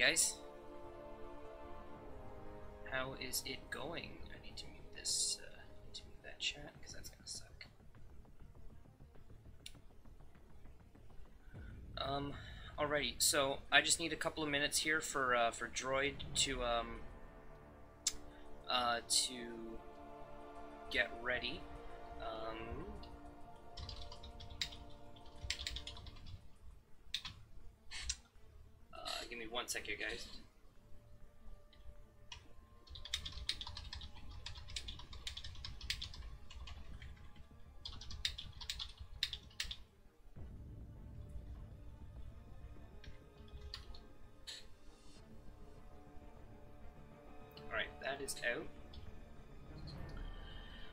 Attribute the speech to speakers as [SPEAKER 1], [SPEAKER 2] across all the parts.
[SPEAKER 1] guys. How is it going? I need to mute this, to mute that chat, because that's gonna suck. Alrighty, so I just need a couple of minutes here for Droid to get ready. Give me 1 sec here, guys. Alright, that is out.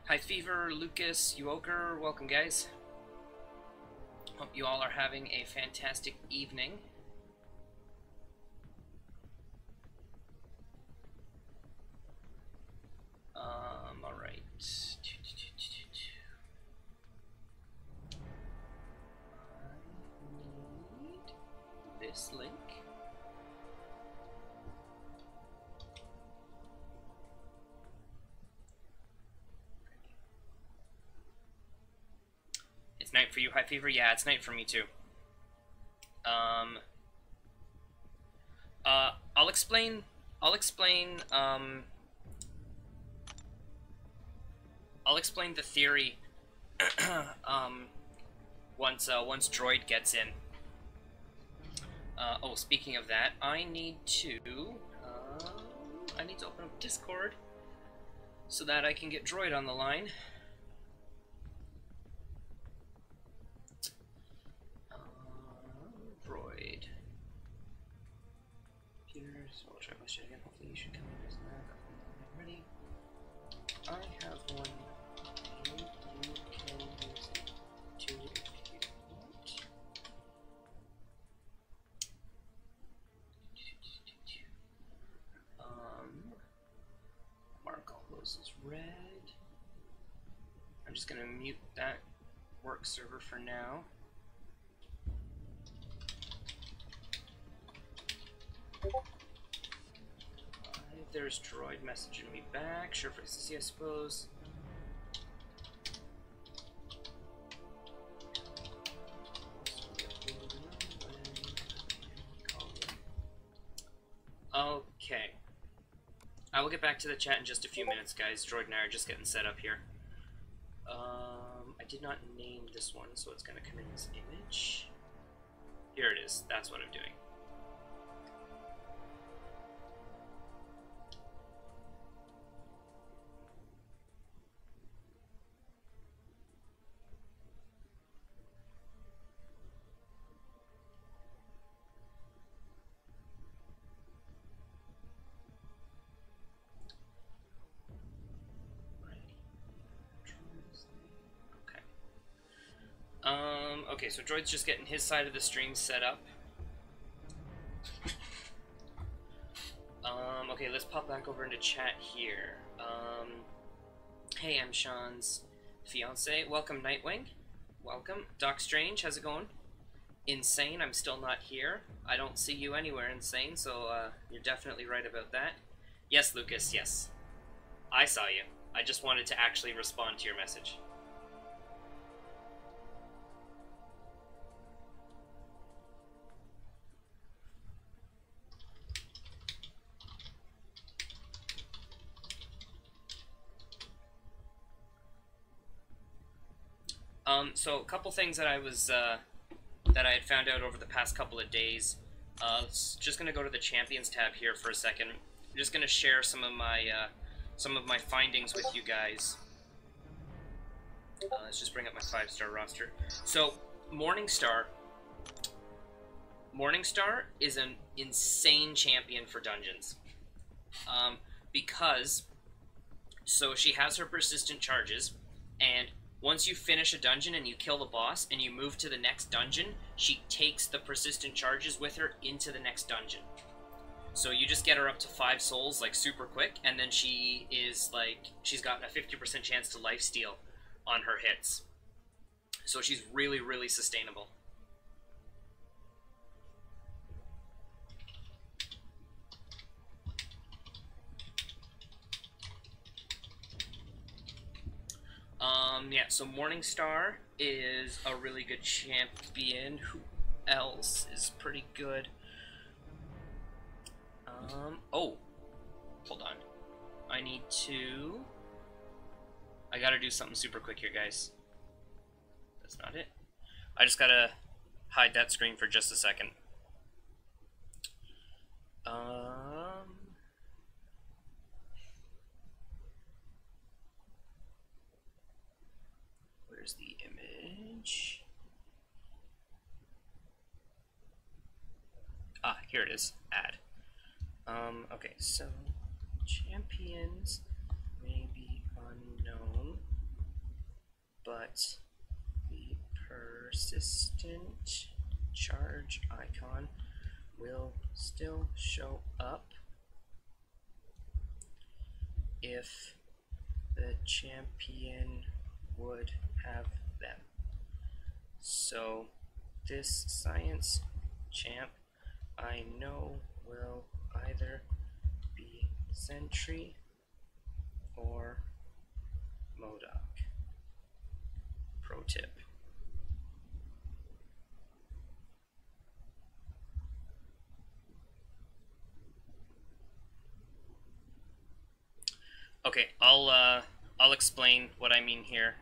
[SPEAKER 1] Hi Fever, Lucas, Uoker, welcome guys. Hope you all are having a fantastic evening. Alright. I need this link. It's night for you, High Fever? Yeah, it's night for me too. I'll explain the theory once Droid gets in. Oh, speaking of that, I need to open up Discord so that I can get Droid on the line. Droid. Peter, so I'll try my shit again. Hopefully you should come in as that. Ready? I have one. You can use it too if you want. Mark all those as red. I'm just gonna mute that work server for now. There's Droid messaging me back. Sure, for CC, I suppose. Okay. I will get back to the chat in just a few minutes, guys. Droid and I are just getting set up here. I did not name this one, so it's going to come in as image. Here it is. That's what I'm doing. Okay, so Droid's just getting his side of the stream set up. Okay, let's pop back over into chat here. Hey, I'm Sean's fiance. Welcome, Nightwing. Welcome. Doc Strange, how's it going? Insane, I'm still not here. I don't see you anywhere, Insane, so you're definitely right about that. Yes, Lucas, yes. I saw you. I just wanted to actually respond to your message. So a couple things that I had found out over the past couple of days. Just gonna go to the Champions tab here for a second. I'm just gonna share some of my findings with you guys. Let's just bring up my 5-star roster. So Morningstar is an insane champion for dungeons, because so she has her persistent charges, and once you finish a dungeon and you kill the boss and you move to the next dungeon, she takes the persistent charges with her into the next dungeon. So you just get her up to 5 souls, like, super quick, and then she is, like, she's got a 50% chance to lifesteal on her hits. So she's really, really sustainable. Yeah, so Morningstar is a really good champion. Who else is pretty good? Oh, hold on. I gotta do something super quick here, guys. That's not it. I just gotta hide that screen for just a second. Where's the image? Ah, here it is. Add. Okay, so champions may be unknown, but the persistent charge icon will still show up if the champion would have them. So this science champ I know will either be Sentry or Modoc. Pro tip. Okay, I'll explain what I mean here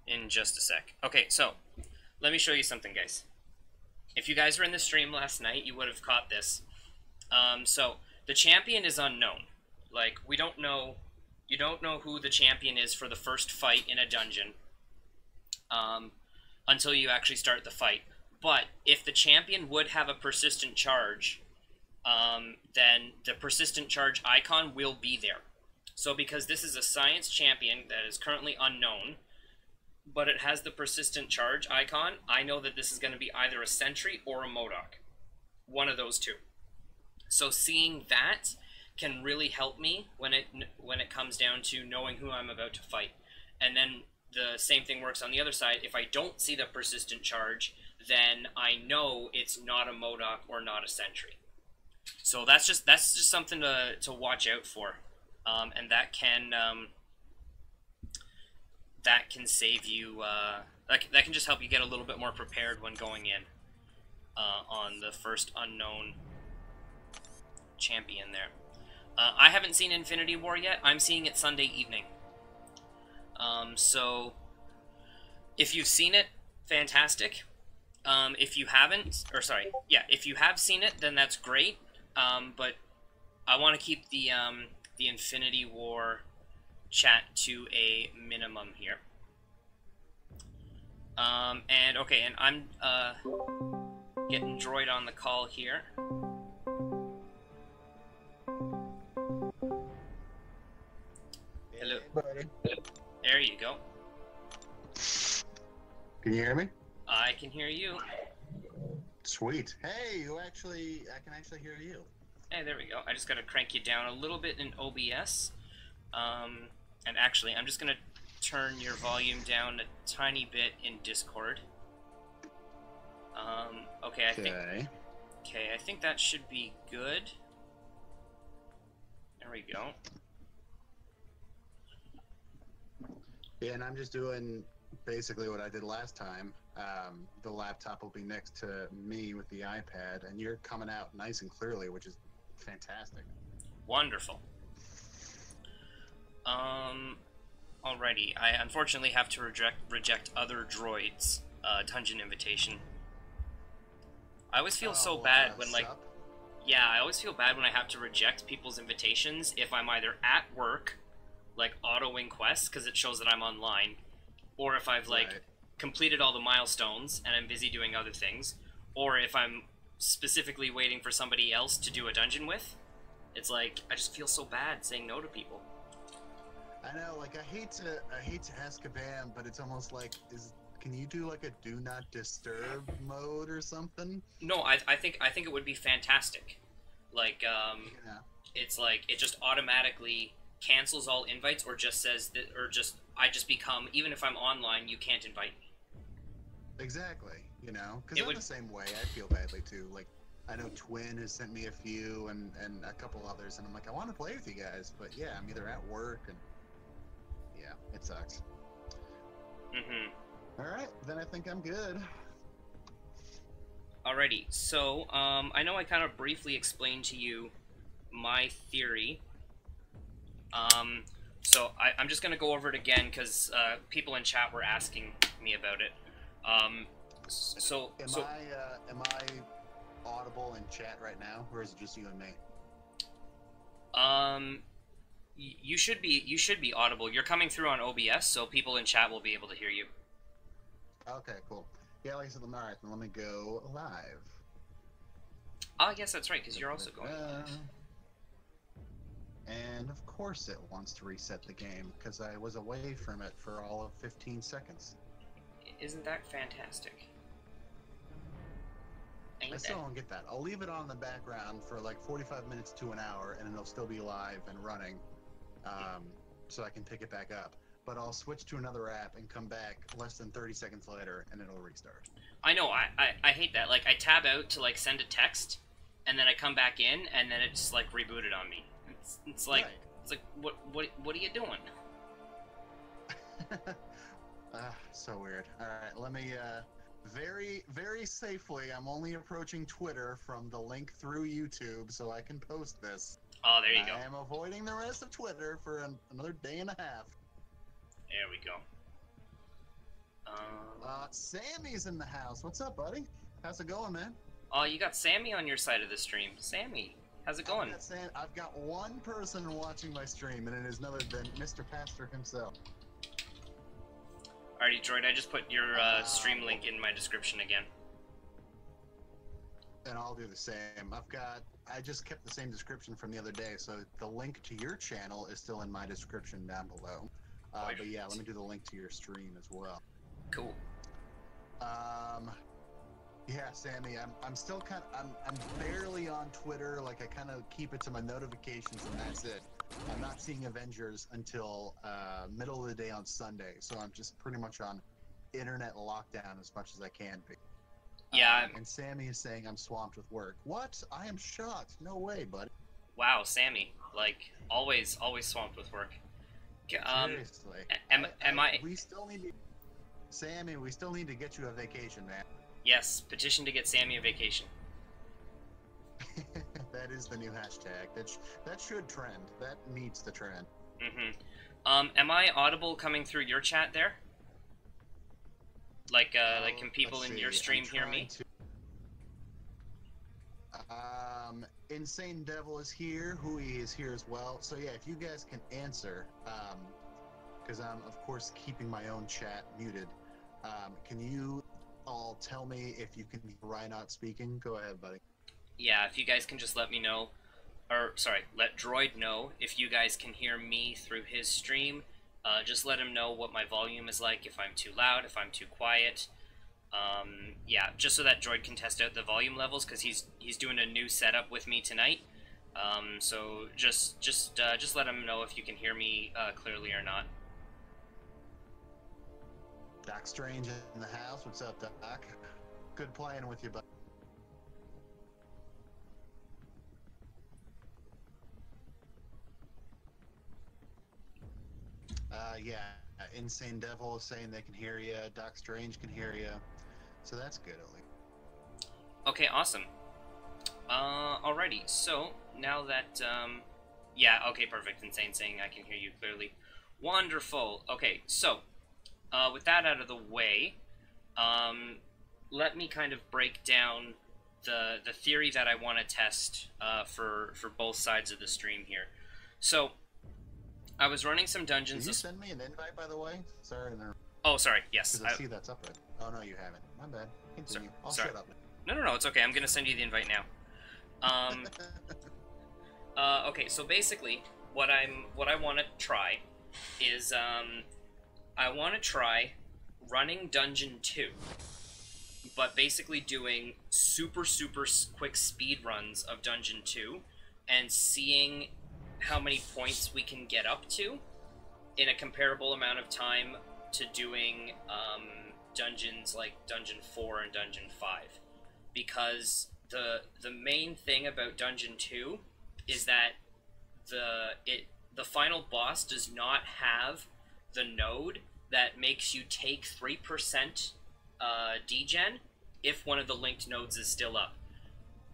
[SPEAKER 1] in just a sec. Okay, so let me show you something, guys. If you guys were in the stream last night, you would have caught this. So the champion is unknown. Like, you don't know who the champion is for the first fight in a dungeon until you actually start the fight. But if the champion would have a persistent charge, then the persistent charge icon will be there. So because this is a science champion that is currently unknown, but it has the persistent charge icon, I know that this is going to be either a Sentry or a Modoc. One of those two. So seeing that can really help me when it comes down to knowing who I'm about to fight. And then the same thing works on the other side. If I don't see the persistent charge, then I know it's not a Modoc or not a Sentry. So that's just something to watch out for. And that can save you, that can just help you get a little bit more prepared when going in on the first unknown champion there. I haven't seen Infinity War yet. I'm seeing it Sunday evening. So if you've seen it, fantastic. If you haven't, or sorry, yeah, if you have seen it, then that's great. But I want to keep the Infinity War chat to a minimum here. And okay, and I'm getting Droid on the call here. Hello.
[SPEAKER 2] Buddy.
[SPEAKER 1] There you go.
[SPEAKER 2] Can you hear me?
[SPEAKER 1] I can hear you.
[SPEAKER 2] Sweet. Hey, I can actually hear you.
[SPEAKER 1] Hey, there we go. I just gotta crank you down a little bit in OBS. And actually, I'm just gonna turn your volume down a tiny bit in Discord. Okay, I think that should be good. There we go.
[SPEAKER 2] Yeah, and I'm just doing basically what I did last time. The laptop will be next to me with the iPad, and you're coming out nice and clearly, which is fantastic.
[SPEAKER 1] Wonderful. Alrighty. I unfortunately have to reject other droids' dungeon invitation. I always feel so bad when, like... Yeah, I always feel bad when I have to reject people's invitations if I'm either at work, like autoing quests, because it shows that I'm online, or if I've, like, completed all the milestones and I'm busy doing other things, or if I'm specifically waiting for somebody else to do a dungeon with. It's like, I just feel so bad saying no to people.
[SPEAKER 2] I know, like, I hate to ask a band, but it's almost like, can you do like a do not disturb mode or something?
[SPEAKER 1] No, I think it would be fantastic. Like,
[SPEAKER 2] Yeah.
[SPEAKER 1] it's like it just automatically cancels all invites, or just says that, or just I just become, even if I'm online, you can't invite me.
[SPEAKER 2] Exactly, you know, because I'm the same way. I feel badly too. Like, I know Twin has sent me a few, and a couple others, and I'm like, I want to play with you guys, but yeah, I'm either at work, and yeah, it sucks.
[SPEAKER 1] Mm-hmm.
[SPEAKER 2] All right, then I think I'm good.
[SPEAKER 1] Alrighty, so, I know I kind of briefly explained to you my theory. I'm just gonna go over it again, because, people in chat were asking me about it.
[SPEAKER 2] Am I audible in chat right now, or is it just you and me?
[SPEAKER 1] You should be audible. You're coming through on OBS, so people in chat will be able to hear you.
[SPEAKER 2] Okay, cool. Yeah, like I said, all right, then let me go live.
[SPEAKER 1] Ah, yes, that's right, because you're also going live.
[SPEAKER 2] And of course it wants to reset the game, because I was away from it for all of 15 seconds.
[SPEAKER 1] Isn't that fantastic?
[SPEAKER 2] I still don't get that. I'll leave it on in the background for like 45 minutes to an hour, and it'll still be live and running, so I can pick it back up. But I'll switch to another app and come back less than 30 seconds later, and it'll restart.
[SPEAKER 1] I know, I hate that. Like, I tab out to, like, send a text, and then I come back in, and then it's, like, rebooted on me. It's like, right. It's like, what are you doing?
[SPEAKER 2] So weird. Alright, let me, very, very safely, I'm only approaching Twitter from the link through YouTube, so I can post this.
[SPEAKER 1] Oh, there you go.
[SPEAKER 2] I am avoiding the rest of Twitter for another day and a half.
[SPEAKER 1] There we go.
[SPEAKER 2] Sammy's in the house. What's up, buddy? How's it going, man?
[SPEAKER 1] Oh, you got Sammy on your side of the stream. Sammy, how's it going?
[SPEAKER 2] I've got one person watching my stream, and it is none other than Mr. Pastor himself.
[SPEAKER 1] Alrighty, Droid, I just put your stream link in my description again.
[SPEAKER 2] And I'll do the same. I just kept the same description from the other day, so the link to your channel is still in my description down below. But yeah, let me do the link to your stream as well.
[SPEAKER 1] Cool.
[SPEAKER 2] Yeah, Sammy, I'm still I'm barely on Twitter. Like, I kind of keep it to my notifications, and that's it. I'm not seeing Avengers until middle of the day on Sunday, so I'm just pretty much on internet lockdown as much as I can be.
[SPEAKER 1] Yeah.
[SPEAKER 2] And Sammy is saying I'm swamped with work. What? I am shocked. No way, buddy.
[SPEAKER 1] Wow, Sammy, like always swamped with work.
[SPEAKER 2] Seriously.
[SPEAKER 1] We
[SPEAKER 2] still need to... Sammy, we still need to get you a vacation, man.
[SPEAKER 1] Yes, petition to get Sammy a vacation.
[SPEAKER 2] That is the new hashtag. That should trend. That needs to trend.
[SPEAKER 1] Mm-hmm. Am I audible coming through your chat there? Like can people in your stream hear me?
[SPEAKER 2] Insane Devil is here. Hui is here as well. So yeah, if you guys can answer, because I'm of course keeping my own chat muted. Can you all tell me if you can hear Reinot speaking? Go ahead, buddy.
[SPEAKER 1] Yeah, if you guys can just let me know, or sorry, let Droid know if you guys can hear me through his stream. Just let him know what my volume is like, if I'm too loud, if I'm too quiet. Yeah, just so that Droid can test out the volume levels, because he's doing a new setup with me tonight. So just let him know if you can hear me clearly or not.
[SPEAKER 2] Doc Strange in the house. What's up, Doc? Good playing with you, bud. Yeah, Insane Devil is saying they can hear you. Doc Strange can hear you. So that's good, at least.
[SPEAKER 1] Okay, awesome. Alrighty, so now that, yeah, okay, perfect. Insane saying I can hear you clearly. Wonderful. Okay, so, with that out of the way, let me kind of break down the theory that I want to test for both sides of the stream here. So, I was running some dungeons.
[SPEAKER 2] Did you send me an invite, by the way? Sorry.
[SPEAKER 1] Oh, sorry. Yes.
[SPEAKER 2] Because I see that's up right. Oh no, you haven't. My bad. Continue. I'll shut up.
[SPEAKER 1] No, it's okay. I'm gonna send you the invite now. Okay. So basically, what I want to try is I want to try running Dungeon 2, but basically doing super quick speed runs of Dungeon 2 and seeing how many points we can get up to in a comparable amount of time to doing dungeons like Dungeon 4 and Dungeon 5. Because the main thing about Dungeon 2 is that the final boss does not have the node that makes you take 3% degen if one of the linked nodes is still up.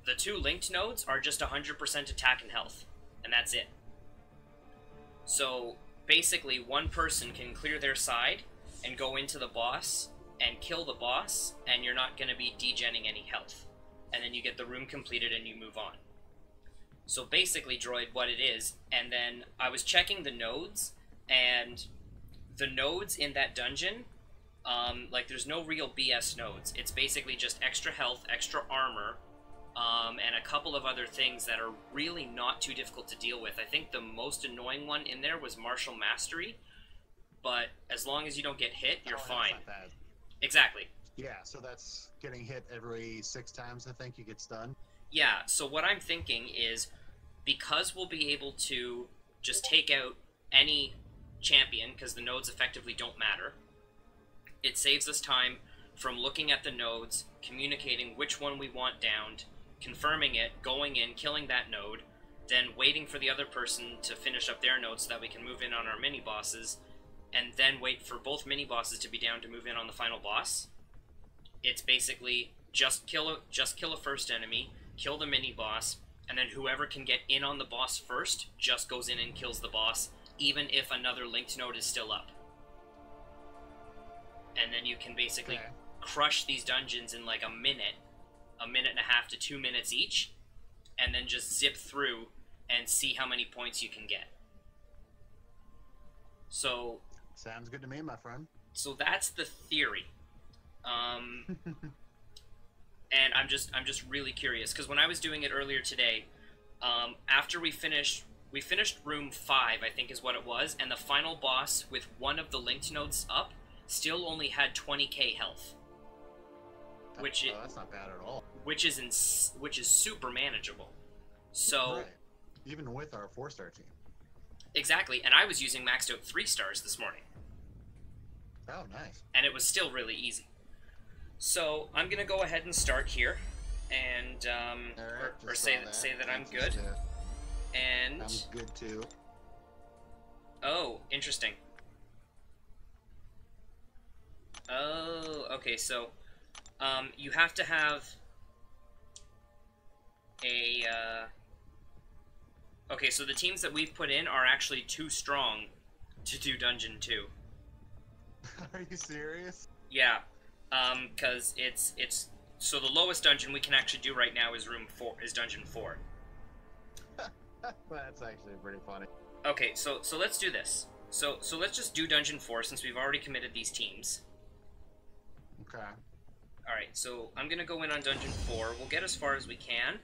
[SPEAKER 1] The 2 linked nodes are just 100% attack and health, and that's it. So basically, one person can clear their side and go into the boss and kill the boss, and you're not going to be degenning any health. And then you get the room completed and you move on. So basically, Droid, what it is, and then I was checking the nodes, and the nodes in that dungeon, like, there's no real BS nodes. It's basically just extra health, extra armor, and a couple of other things that are really not too difficult to deal with. I think the most annoying one in there was Martial Mastery, but as long as you don't get hit, you're fine.
[SPEAKER 2] That's not bad.
[SPEAKER 1] Exactly.
[SPEAKER 2] Yeah, so that's getting hit every 6 times, I think, you get stunned.
[SPEAKER 1] Yeah, so what I'm thinking is, because we'll be able to just take out any champion, because the nodes effectively don't matter, it saves us time from looking at the nodes, communicating which one we want downed, confirming it, going in, killing that node, then waiting for the other person to finish up their node so that we can move in on our mini-bosses, and then wait for both mini-bosses to be down to move in on the final boss. It's basically just kill a first enemy, kill the mini-boss, and then whoever can get in on the boss first just goes in and kills the boss, even if another linked node is still up. And then you can basically crush these dungeons in like a minute and a half to 2 minutes each, and then just zip through and see how many points you can get. So
[SPEAKER 2] sounds good to me, my friend.
[SPEAKER 1] So that's the theory. And I'm just really curious, because when I was doing it earlier today, after we finished room 5, I think is what it was, and the final boss with one of the linked nodes up still only had 20k health.
[SPEAKER 2] That's not bad at all.
[SPEAKER 1] Which is super manageable. So
[SPEAKER 2] right. Even with our 4-star team.
[SPEAKER 1] Exactly, and I was using maxed out 3 stars this morning.
[SPEAKER 2] Oh, nice.
[SPEAKER 1] And it was still really easy. So I'm gonna go ahead and start here, and or say that I'm good. And
[SPEAKER 2] I'm good too.
[SPEAKER 1] Oh, interesting. Oh, okay. So you have to have a. Okay, so the teams that we've put in are actually too strong to do Dungeon 2.
[SPEAKER 2] Are you serious?
[SPEAKER 1] Yeah, because it's so the lowest dungeon we can actually do right now is Dungeon 4.
[SPEAKER 2] That's actually pretty funny.
[SPEAKER 1] Okay, so let's do this. So let's just do Dungeon 4 since we've already committed these teams.
[SPEAKER 2] Okay.
[SPEAKER 1] All right, so I'm gonna go in on Dungeon 4. We'll get as far as we can,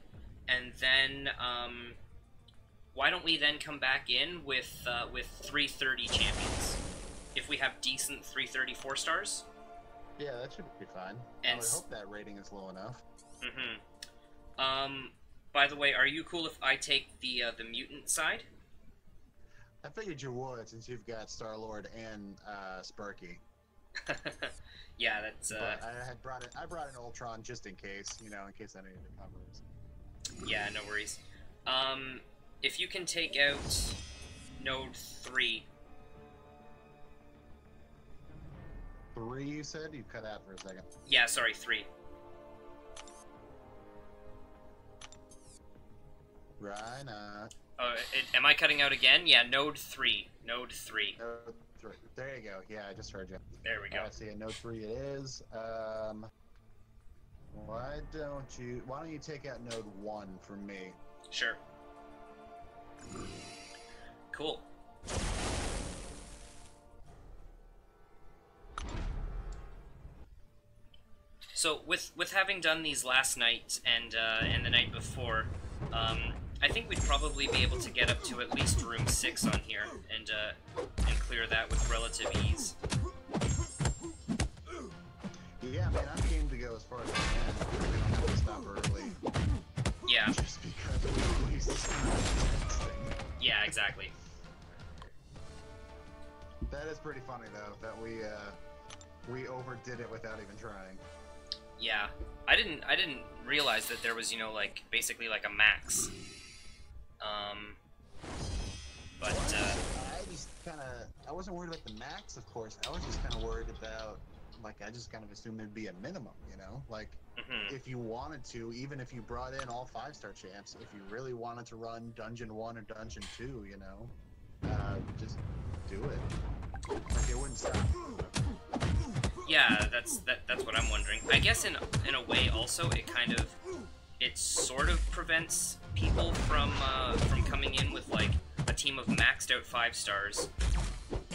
[SPEAKER 1] and then why don't we then come back in with 330 champions? If we have decent 330 4-stars?
[SPEAKER 2] Yeah, that should be fine.
[SPEAKER 1] And
[SPEAKER 2] I would hope that rating is low enough.
[SPEAKER 1] Mm-hmm. By the way, are you cool if I take the mutant side?
[SPEAKER 2] I figured you would, since you've got Star-Lord and Sparky.
[SPEAKER 1] Yeah, that's.
[SPEAKER 2] But I brought an Ultron just in case, in case any of it covers.
[SPEAKER 1] Yeah, no worries. If you can take out Node 3.
[SPEAKER 2] 3, you said? You cut out for a second.
[SPEAKER 1] Yeah, sorry, 3.
[SPEAKER 2] Right, not.
[SPEAKER 1] Oh, am I cutting out again? Yeah, Node 3. Node 3.
[SPEAKER 2] Node 3. There you go. Yeah, I just heard you.
[SPEAKER 1] There we go.
[SPEAKER 2] I see. Node 3 it is. Why don't you take out Node 1 for me?
[SPEAKER 1] Sure. Cool. So with having done these last night and the night before, I think we'd probably be able to get up to at least room 6 on here and clear that with relative ease.
[SPEAKER 2] Yeah, man, I'm game to go as far as I can. We don't have to stop early.
[SPEAKER 1] Yeah.
[SPEAKER 2] Just because we released this thing.
[SPEAKER 1] Yeah, exactly.
[SPEAKER 2] That is pretty funny though, that we overdid it without even trying.
[SPEAKER 1] Yeah, I didn't realize that there was, like basically like a max.
[SPEAKER 2] But I just kind of worried about the max, of course. I was just kind of worried about, like, I just kind of assumed there'd be a minimum, you know? Like, if you wanted to, even if you brought in all 5-star champs, if you really wanted to run Dungeon 1 or Dungeon 2, you know, just do it. Like, it wouldn't stop.
[SPEAKER 1] Yeah, that's what I'm wondering. I guess in a way also it sort of prevents people from coming in with like a team of maxed out 5 stars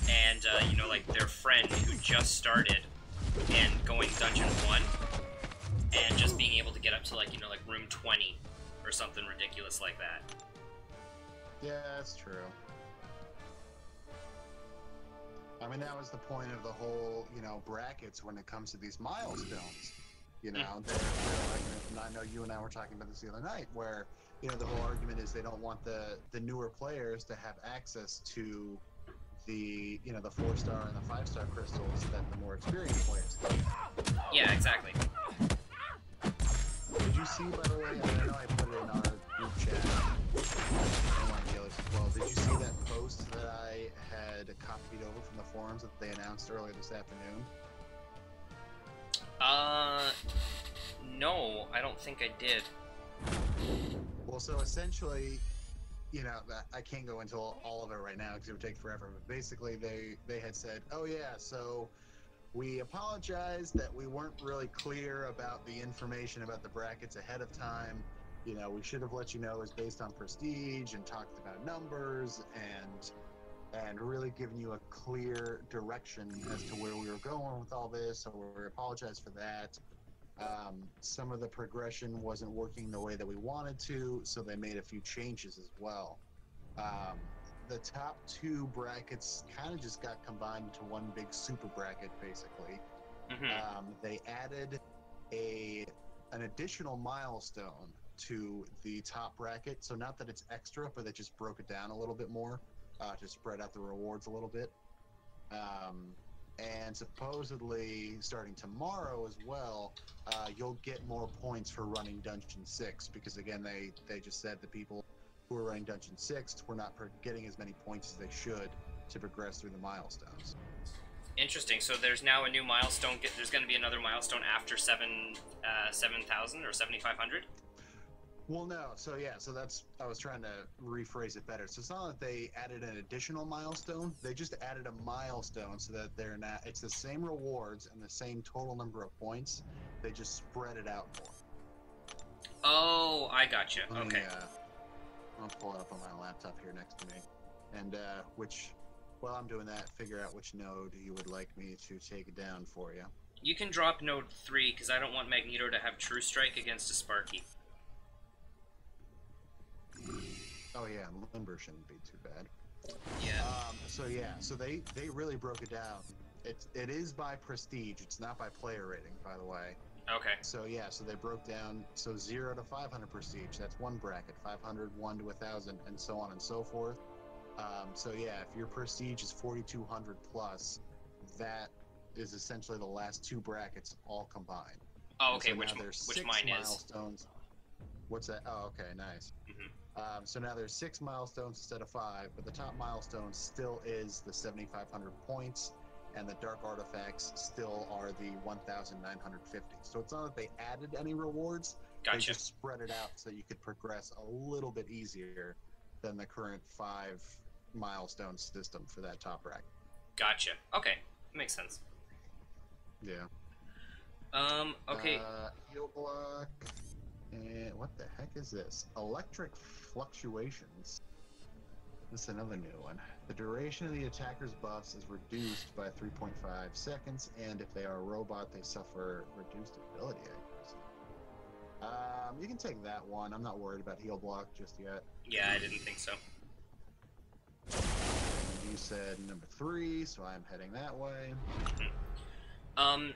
[SPEAKER 1] and you know, like their friend who just started and going Dungeon 1 and just being able to get up to like, you know, like room 20 or something ridiculous like that.
[SPEAKER 2] Yeah, that's true. I mean, that was the point of the whole, you know, brackets when it comes to these milestones. You know, they're like, and I know you and I were talking about this the other night, where, you know, the whole argument is they don't want the newer players to have access to the, you know, the 4-star and the 5-star crystals that the more experienced players get.
[SPEAKER 1] Yeah, exactly.
[SPEAKER 2] Did you see, by the way, I know I put it in our group chat, and one of the others as well, did you see that post that I had copied over from the forums that they announced earlier this afternoon?
[SPEAKER 1] No, I don't think I did.
[SPEAKER 2] Well, so essentially, you know, I can't go into all of it right now because it would take forever, but basically they had said, oh yeah, so we apologize that we weren't really clear about the information about the brackets ahead of time. You know, we should have let you know it was based on prestige and talked about numbers and really given you a clear direction as to where we were going with all this, so we apologize for that. Some of the progression wasn't working the way that we wanted to, so they made a few changes as well. The top 2 brackets kind of just got combined into one big super bracket, basically. They added an additional milestone to the top bracket, so not that it's extra, but they just broke it down a little bit more to spread out the rewards a little bit. And supposedly, starting tomorrow as well, you'll get more points for running Dungeon 6, because again, they just said the people who are running Dungeon 6 were not getting as many points as they should to progress through the milestones.
[SPEAKER 1] Interesting. So there's now a new milestone. There's going to be another milestone after 7,000 or 7,500?
[SPEAKER 2] Well, no. So yeah, so that's, I was trying to rephrase it better. So it's not that they added an additional milestone. They just added a milestone so that they're not, it's the same rewards and the same total number of points. They just spread it out more.
[SPEAKER 1] Oh, I gotcha. Okay.
[SPEAKER 2] I'll pull it up on my laptop here next to me. And while I'm doing that, figure out which node you would like me to take down for you.
[SPEAKER 1] You can drop node 3, because I don't want Magneto to have True Strike against a Sparky.
[SPEAKER 2] Oh yeah, Limber shouldn't be too bad.
[SPEAKER 1] Yeah.
[SPEAKER 2] So they really broke it down. It is by prestige. It's not by player rating, by the way.
[SPEAKER 1] Okay.
[SPEAKER 2] So yeah, so they broke down, so 0 to 500 prestige, that's one bracket, 500, 1 to 1,000, and so on and so forth. So yeah, if your prestige is 4,200 plus, that is essentially the last 2 brackets all combined.
[SPEAKER 1] Oh, okay,
[SPEAKER 2] so
[SPEAKER 1] which mine
[SPEAKER 2] milestones. What's that? Oh, okay, nice. So now there's 6 milestones instead of 5, but the top milestone still is the 7,500 points, and the dark artifacts still are the 1,950. So it's not that they added any rewards.
[SPEAKER 1] Gotcha.
[SPEAKER 2] They just spread it out so you could progress a little bit easier than the current 5 milestone system for that top rack.
[SPEAKER 1] Gotcha. Okay, makes sense.
[SPEAKER 2] Yeah.
[SPEAKER 1] Okay.
[SPEAKER 2] Heal block. And what the heck is this? Electric fluctuations. This is another new one. The duration of the attacker's buffs is reduced by 3.5 seconds, and if they are a robot, they suffer reduced ability, I guess. You can take that one. I'm not worried about heal block just yet.
[SPEAKER 1] Yeah, I didn't think so.
[SPEAKER 2] You said number 3, so I'm heading that way.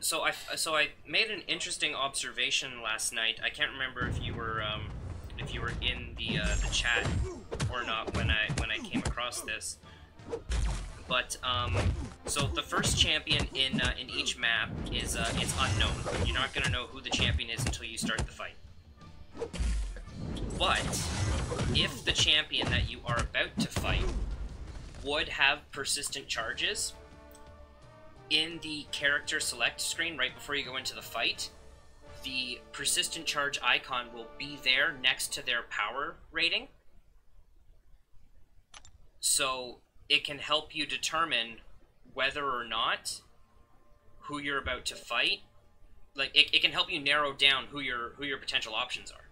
[SPEAKER 1] So I made an interesting observation last night. I can't remember if you were in the chat or not when I came across this. But so the first champion in each map is it's unknown. You're not gonna know who the champion is until you start the fight. But if the champion that you are about to fight would have persistent charges, in the character select screen right before you go into the fight, the persistent charge icon will be there next to their power rating. So it can help you determine whether or not who you're about to fight. Like, it can help you narrow down who your potential options are.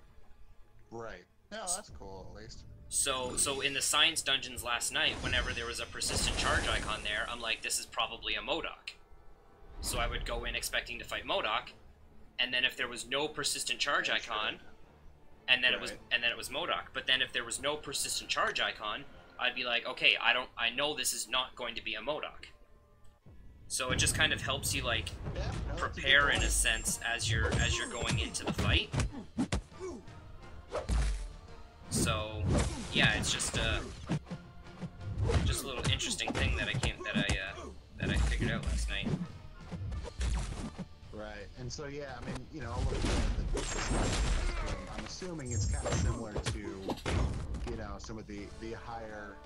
[SPEAKER 2] Right. No, that's cool, at least.
[SPEAKER 1] So in the science dungeons last night, whenever there was a persistent charge icon there, I'm like, this is probably a MODOK. So I would go in expecting to fight MODOK, and then if there was no persistent charge icon, and then it was MODOK. But then if there was no persistent charge icon, I'd be like, okay, I know this is not going to be a MODOK. So it just kind of helps you, like, prepare in a sense as you're going into the fight. So yeah, it's just a little interesting thing that I figured out last night.
[SPEAKER 2] Right, and so yeah, I mean, you know, a little bit of the I'm assuming it's kind of similar to, you know, some of the higher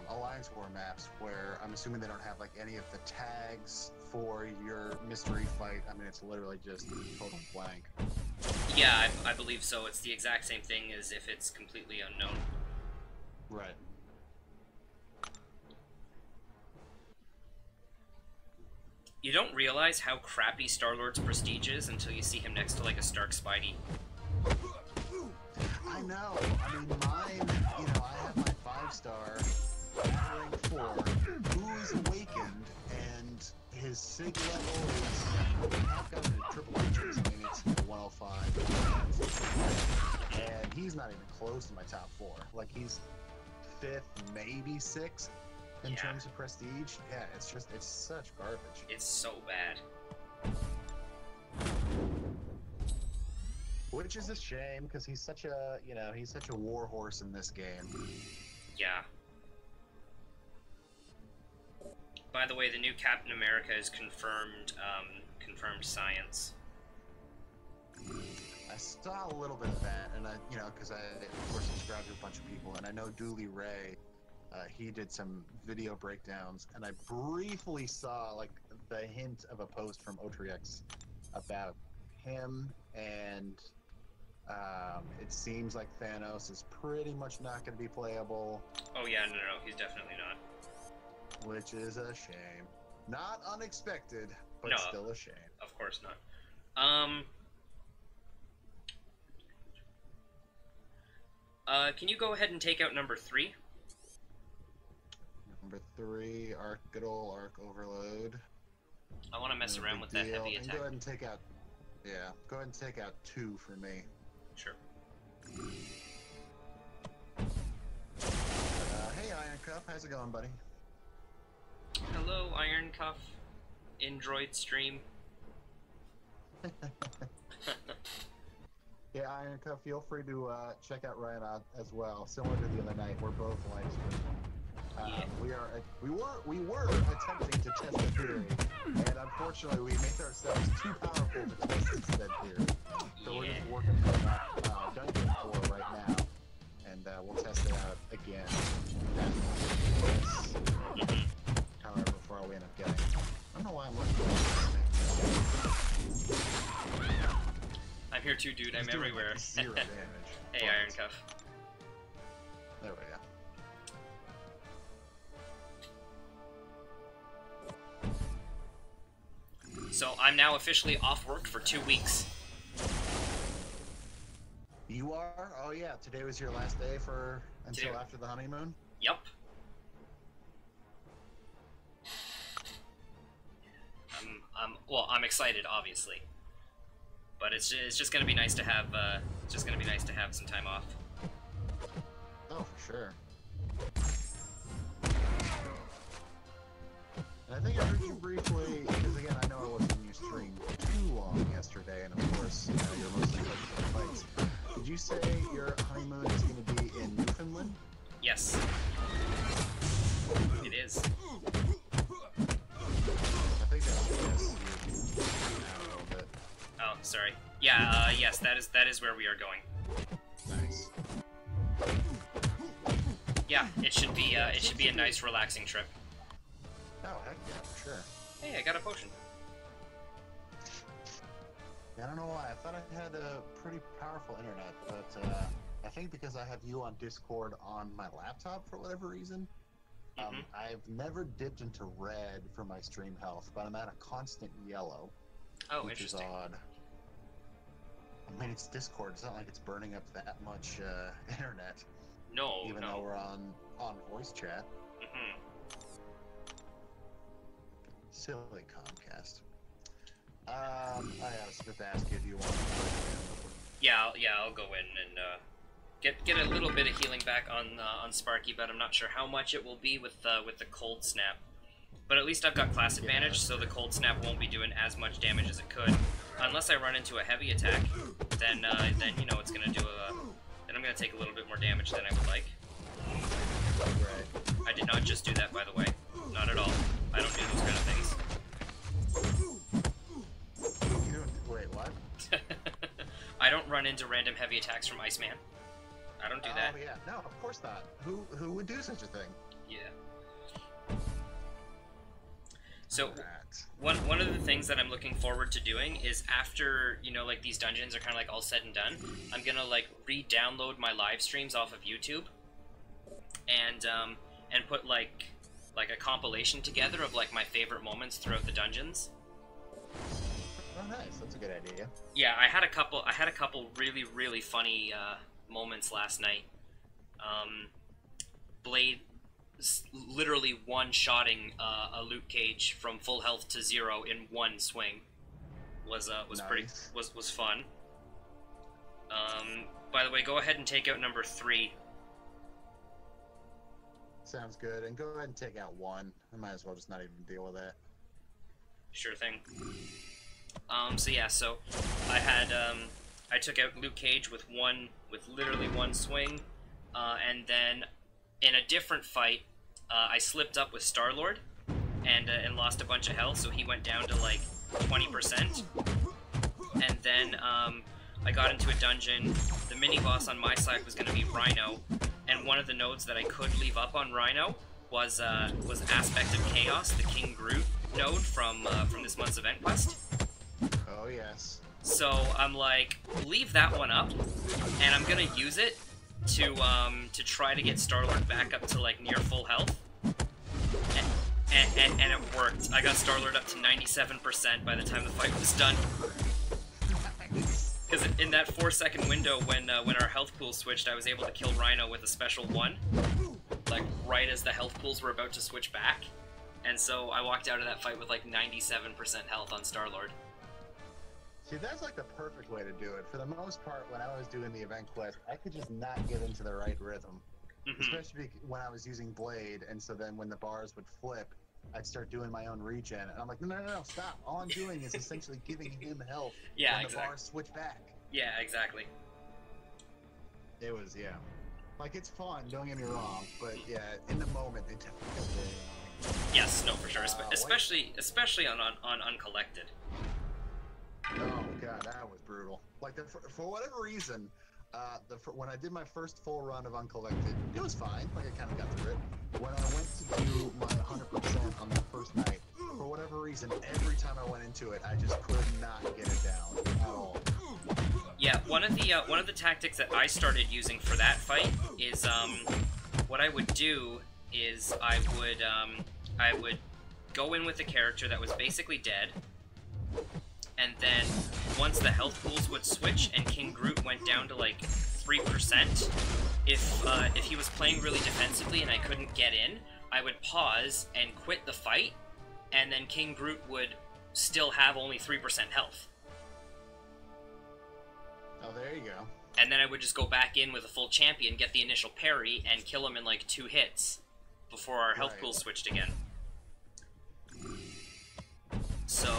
[SPEAKER 2] Alliance War maps, where I'm assuming they don't have like any of the tags for your mystery fight. I mean, it's literally just total blank.
[SPEAKER 1] Yeah, I believe so. It's the exact same thing as if it's completely unknown.
[SPEAKER 2] Right.
[SPEAKER 1] You don't realize how crappy Star-Lord's prestige is until you see him next to, like, a Stark Spidey.
[SPEAKER 2] I know. I mean, mine, you know, I have my 5-star rank 4, who is awakened, and his sig level is, I've got him in triple digits. I mean, it's 105. And he's not even close to my top 4. Like, he's 5th, maybe 6th. In terms of prestige, yeah, it's such garbage.
[SPEAKER 1] It's so bad.
[SPEAKER 2] Which is a shame, because he's such a, you know, he's such a warhorse in this game.
[SPEAKER 1] Yeah. By the way, the new Captain America is confirmed science.
[SPEAKER 2] I saw a little bit of that, and I, you know, because I, of course, subscribed to a bunch of people, and I know Dooley Ray, he did some video breakdowns, and I briefly saw, like, the hint of a post from Otrix about him, and it seems like Thanos is pretty much not going to be playable.
[SPEAKER 1] Oh yeah, no, he's definitely not.
[SPEAKER 2] Which is a shame. Not unexpected, but
[SPEAKER 1] no,
[SPEAKER 2] still a shame.
[SPEAKER 1] Of course not. Can you go ahead and take out number 3?
[SPEAKER 2] Number 3, good old Arc Overload.
[SPEAKER 1] I want to mess around with that heavy attack.
[SPEAKER 2] And go ahead and take out, go ahead and take out 2 for me.
[SPEAKER 1] Sure.
[SPEAKER 2] Hey Iron Cuff, how's it going, buddy?
[SPEAKER 1] Hello, Iron Cuff. Android stream.
[SPEAKER 2] Yeah, Iron Cuff, feel free to check out Ryan as well. Similar to the other night, we're both live streaming. We were attempting to test the theory, and unfortunately we made ourselves too powerful to test said theory. So we're just working from that dungeon 4 right now, and we'll test it out again. However far we end up getting. I don't know why I'm looking for this.
[SPEAKER 1] I'm here too, dude. I'm everywhere.
[SPEAKER 2] 0 damage.
[SPEAKER 1] Hey, Iron Cuff.
[SPEAKER 2] There we go.
[SPEAKER 1] So I'm now officially off work for 2 weeks.
[SPEAKER 2] You are? Oh yeah, today was your last day until after the honeymoon?
[SPEAKER 1] Yep. I'm excited, obviously, but it's just gonna be nice to have some time off.
[SPEAKER 2] Oh, for sure. And I think I heard you briefly, because again, I know I wasn't in your stream too long yesterday, and of course, you're mostly focused on fights. Did you say your honeymoon is going to be in Newfoundland?
[SPEAKER 1] Yes. It is.
[SPEAKER 2] I think that's yes. A little bit.
[SPEAKER 1] Oh, sorry. Yeah, yes, that is where we are going.
[SPEAKER 2] Nice.
[SPEAKER 1] Yeah, it should be a nice, relaxing trip.
[SPEAKER 2] Oh, heck yeah, for sure.
[SPEAKER 1] Hey, I got a potion.
[SPEAKER 2] I don't know why. I thought I had a pretty powerful internet, but I think because I have you on Discord on my laptop for whatever reason, I've never dipped into red for my stream health, but I'm at a constant yellow.
[SPEAKER 1] Oh,
[SPEAKER 2] which
[SPEAKER 1] interesting.
[SPEAKER 2] Is odd. I mean, it's Discord. It's not like it's burning up that much internet.
[SPEAKER 1] No,
[SPEAKER 2] even though we're on voice chat. Silly Comcast. I was supposed to ask you if you want to.
[SPEAKER 1] Yeah, I'll go in and get a little bit of healing back on Sparky, but I'm not sure how much it will be with the cold snap. But at least I've got class advantage, so the cold snap won't be doing as much damage as it could, unless I run into a heavy attack. Then you know it's gonna do then I'm gonna take a little bit more damage than I would like.
[SPEAKER 2] Right.
[SPEAKER 1] I did not just do that, by the way. Not at all. I don't do those kind of things.
[SPEAKER 2] Wait, what?
[SPEAKER 1] I don't run into random heavy attacks from Iceman. I don't do that.
[SPEAKER 2] Oh yeah, no, of course not. Who would do such a thing?
[SPEAKER 1] Yeah. So one of the things that I'm looking forward to doing is after, you know, like these dungeons are kind of like all said and done, I'm gonna like re-download my live streams off of YouTube and put like a compilation together of like my favorite moments throughout the dungeons.
[SPEAKER 2] Oh, nice. That's a good idea.
[SPEAKER 1] Yeah, I had a couple really funny moments last night. Blade literally one-shotting a Luke Cage from full health to 0 in one swing was
[SPEAKER 2] nice.
[SPEAKER 1] pretty was fun. By the way, go ahead and take out number 3.
[SPEAKER 2] Sounds good. And go ahead and take out 1. I might as well just not even deal with that.
[SPEAKER 1] Sure thing. So I had I took out Luke Cage with literally one swing, and then in a different fight, I slipped up with Star-Lord and lost a bunch of health, so he went down to like 20%. And then I got into a dungeon. The mini boss on my side was going to be Rhino, and one of the nodes that I could leave up on Rhino was Aspect of Chaos, the King Groot node from this month's event quest.
[SPEAKER 2] Oh yes.
[SPEAKER 1] So I'm like, leave that one up, and I'm gonna use it to try to get Star-Lord back up to like near full health. And it worked. I got Star-Lord up to 97% by the time the fight was done. Because in that 4-second window when our health pool switched, I was able to kill Rhino with a special 1, like right as the health pools were about to switch back. And so I walked out of that fight with like 97% health on Star-Lord.
[SPEAKER 2] See, that's like the perfect way to do it. For the most part, when I was doing the event quest, I could just not get into the right rhythm. Especially when I was using Blade, and so then when the bars would flip, I'd start doing my own regen, and I'm like, no, stop. All I'm doing is essentially giving him health when the bars switch back.
[SPEAKER 1] Yeah, exactly.
[SPEAKER 2] It was, yeah. Like, it's fun, don't get me wrong, but yeah, in the moment, it definitely feels very annoying.
[SPEAKER 1] Yes, no, for sure. Especially on Uncollected.
[SPEAKER 2] Oh god, that was brutal. Like, for whatever reason, when I did my first full run of Uncollected, it was fine. Like, I kind of got through it. When I went to do my 100% on that first night, for whatever reason, every time I went into it, I just could not get it down at all.
[SPEAKER 1] Yeah, one of the tactics that I started using for that fight is what I would do is I would go in with a character that was basically dead. And then, once the health pools would switch and King Groot went down to like 3%, if he was playing really defensively and I couldn't get in, I would pause and quit the fight, and then King Groot would still have only 3% health.
[SPEAKER 2] Oh, there you go.
[SPEAKER 1] And then I would just go back in with a full champion, get the initial parry, and kill him in like 2 hits before our health pool switched again. So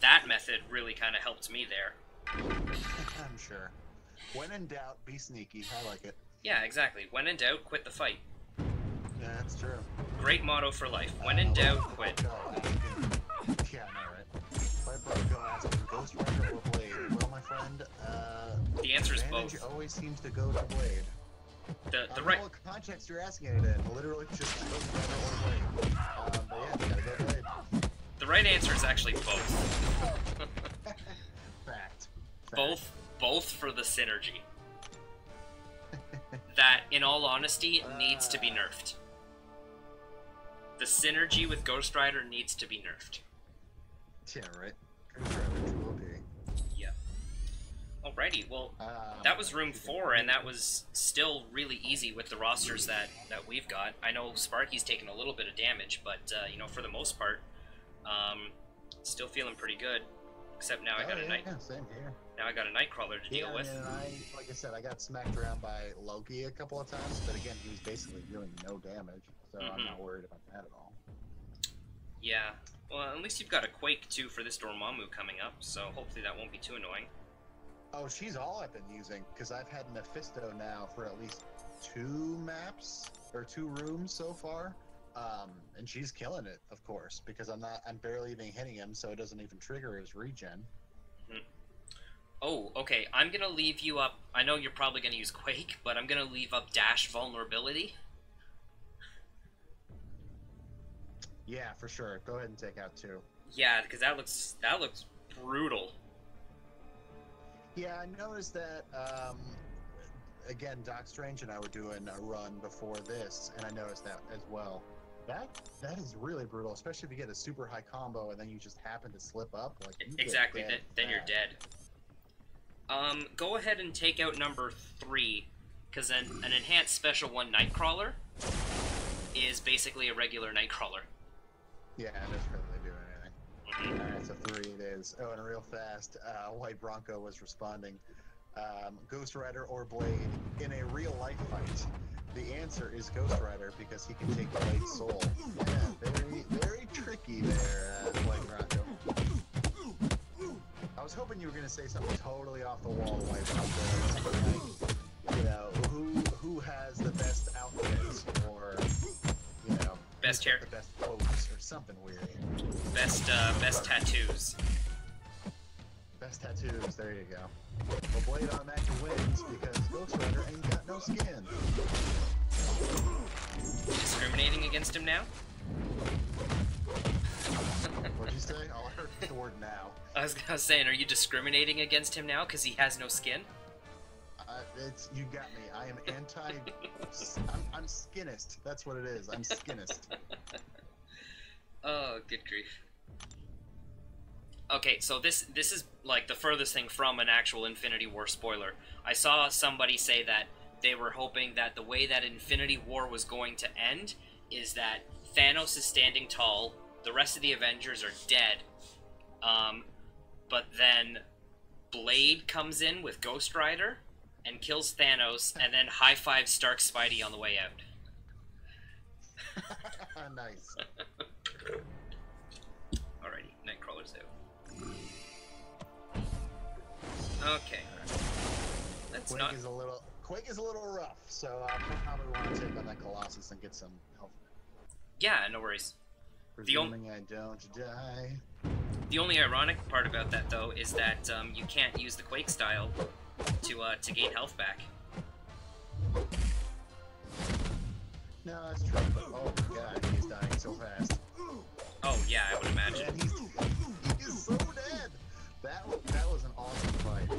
[SPEAKER 1] that method really kind of helped me there.
[SPEAKER 2] I'm sure. When in doubt, be sneaky. I like it.
[SPEAKER 1] Yeah, exactly. When in doubt, quit the fight.
[SPEAKER 2] Yeah, that's true.
[SPEAKER 1] Great motto for life. When in doubt, quit.
[SPEAKER 2] Yeah, I know, right? If I broke go asking Ghost Rider or Blade, well, my friend,
[SPEAKER 1] the answer is both.
[SPEAKER 2] always seems to go to Blade.
[SPEAKER 1] The
[SPEAKER 2] I don't
[SPEAKER 1] right
[SPEAKER 2] know what context you're asking it in. Literally just Ghost Rider or Blade. But yeah, you gotta go Blade.
[SPEAKER 1] the right answer is actually both.
[SPEAKER 2] Fact.
[SPEAKER 1] Both for the synergy. That, in all honesty, needs to be nerfed. The synergy with Ghost Rider needs to be nerfed.
[SPEAKER 2] Yeah, right. Ghost Rider 2
[SPEAKER 1] Yeah. Alrighty, well, that was room 4, and that was still really easy with the rosters that we've got. I know Sparky's taken a little bit of damage, but, you know, for the most part, still feeling pretty good. Except now I got a night.
[SPEAKER 2] Yeah, same here.
[SPEAKER 1] Now I got a Nightcrawler to deal with.
[SPEAKER 2] And like I said, I got smacked around by Loki a couple of times, but again, he was basically doing no damage, so I'm not worried about that at all.
[SPEAKER 1] Yeah. Well, at least you've got a Quake, too, for this Dormammu coming up, so hopefully that won't be too annoying.
[SPEAKER 2] Oh, she's all I've been using, because I've had Mephisto now for at least 2 maps, or 2 rooms so far. And she's killing it, of course, because I'm barely even hitting him, so it doesn't even trigger his regen.
[SPEAKER 1] Oh, okay, I'm gonna leave you up. I know you're probably gonna use Quake, but I'm gonna leave up Dash Vulnerability.
[SPEAKER 2] Yeah, for sure. Go ahead and take out 2.
[SPEAKER 1] Yeah, because that looks brutal.
[SPEAKER 2] Yeah, I noticed that, again, Doc Strange and I were doing a run before this, and I noticed that as well. That is really brutal, especially if you get a super high combo and then you just happen to slip up. Like,
[SPEAKER 1] exactly, then you're dead. Go ahead and take out number 3, because an enhanced special 1 Nightcrawler is basically a regular Nightcrawler.
[SPEAKER 2] Yeah, it doesn't really do anything. Alright, so 3 it is. Oh, and real fast, White Bronco was responding. Ghost Rider or Blade in a real life fight. The answer is Ghost Rider because he can take Blade's soul. Yeah, very, very tricky there, White Bronco. I was hoping you were going to say something totally off the wall, White Bronco. Like, you know, who has the best outfits, or, you know,
[SPEAKER 1] best hair,
[SPEAKER 2] the best pose, or something weird.
[SPEAKER 1] Best tattoos.
[SPEAKER 2] Best tattoos. There you go. Well, Blade automatically wins because Ghost Rider ain't got no skin.
[SPEAKER 1] Discriminating against him now?
[SPEAKER 2] What'd you say? Oh, I heard the word now.
[SPEAKER 1] I was saying, are you discriminating against him now because he has no skin?
[SPEAKER 2] You got me. I am anti. I'm skinist. That's what it is. I'm skinist.
[SPEAKER 1] Oh, good grief. Okay, so this is like the furthest thing from an actual Infinity War spoiler. I saw somebody say that they were hoping that the way that Infinity War was going to end is that Thanos is standing tall, the rest of the Avengers are dead, but then Blade comes in with Ghost Rider and kills Thanos, and then high-fives Stark Spidey on the way out.
[SPEAKER 2] Nice.
[SPEAKER 1] Alrighty, Nightcrawler's out. Okay. Let's
[SPEAKER 2] Quake is a little rough, so I probably want to take on that Colossus and get some health.
[SPEAKER 1] Yeah, no worries.
[SPEAKER 2] Presuming I don't die.
[SPEAKER 1] The only ironic part about that, though, is that you can't use the Quake style to gain health back.
[SPEAKER 2] No, that's true, but oh my god, he's dying so fast.
[SPEAKER 1] Oh yeah, I would imagine.
[SPEAKER 2] And he's so dead! That was an awesome fight.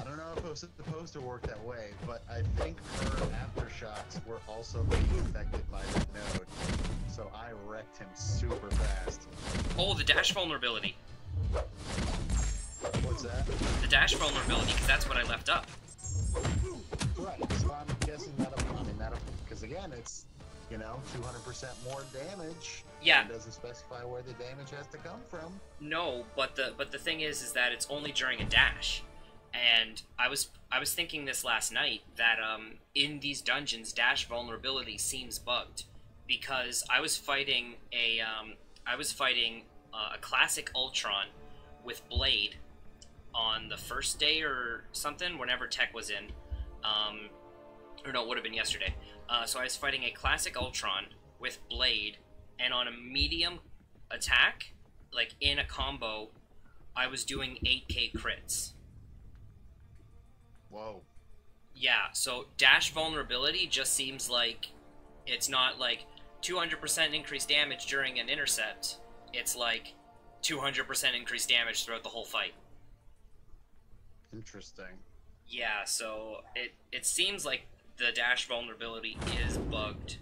[SPEAKER 2] I don't know if it was supposed to work that way, but I think her aftershocks were also being affected by that node. So I wrecked him super fast.
[SPEAKER 1] Oh, the dash vulnerability.
[SPEAKER 2] What's that?
[SPEAKER 1] The dash vulnerability, because that's what I left up.
[SPEAKER 2] Right, so I'm guessing that'll, because again, it's, you know, 200% more damage.
[SPEAKER 1] Yeah.
[SPEAKER 2] It doesn't specify where the damage has to come from.
[SPEAKER 1] No, but the thing is that it's only during a dash. And I was thinking this last night that in these dungeons, dash vulnerability seems bugged, because I was fighting a classic Ultron with Blade on the first day or something, whenever Tech was in, or no, it would have been yesterday. So I was fighting a classic Ultron with Blade, and on a medium attack, like in a combo I was doing 8k crits.
[SPEAKER 2] Whoa.
[SPEAKER 1] Yeah, so dash vulnerability just seems like it's not like 200% increased damage during an intercept. It's like 200% increased damage throughout the whole fight.
[SPEAKER 2] Interesting.
[SPEAKER 1] Yeah, so it seems like the dash vulnerability is bugged.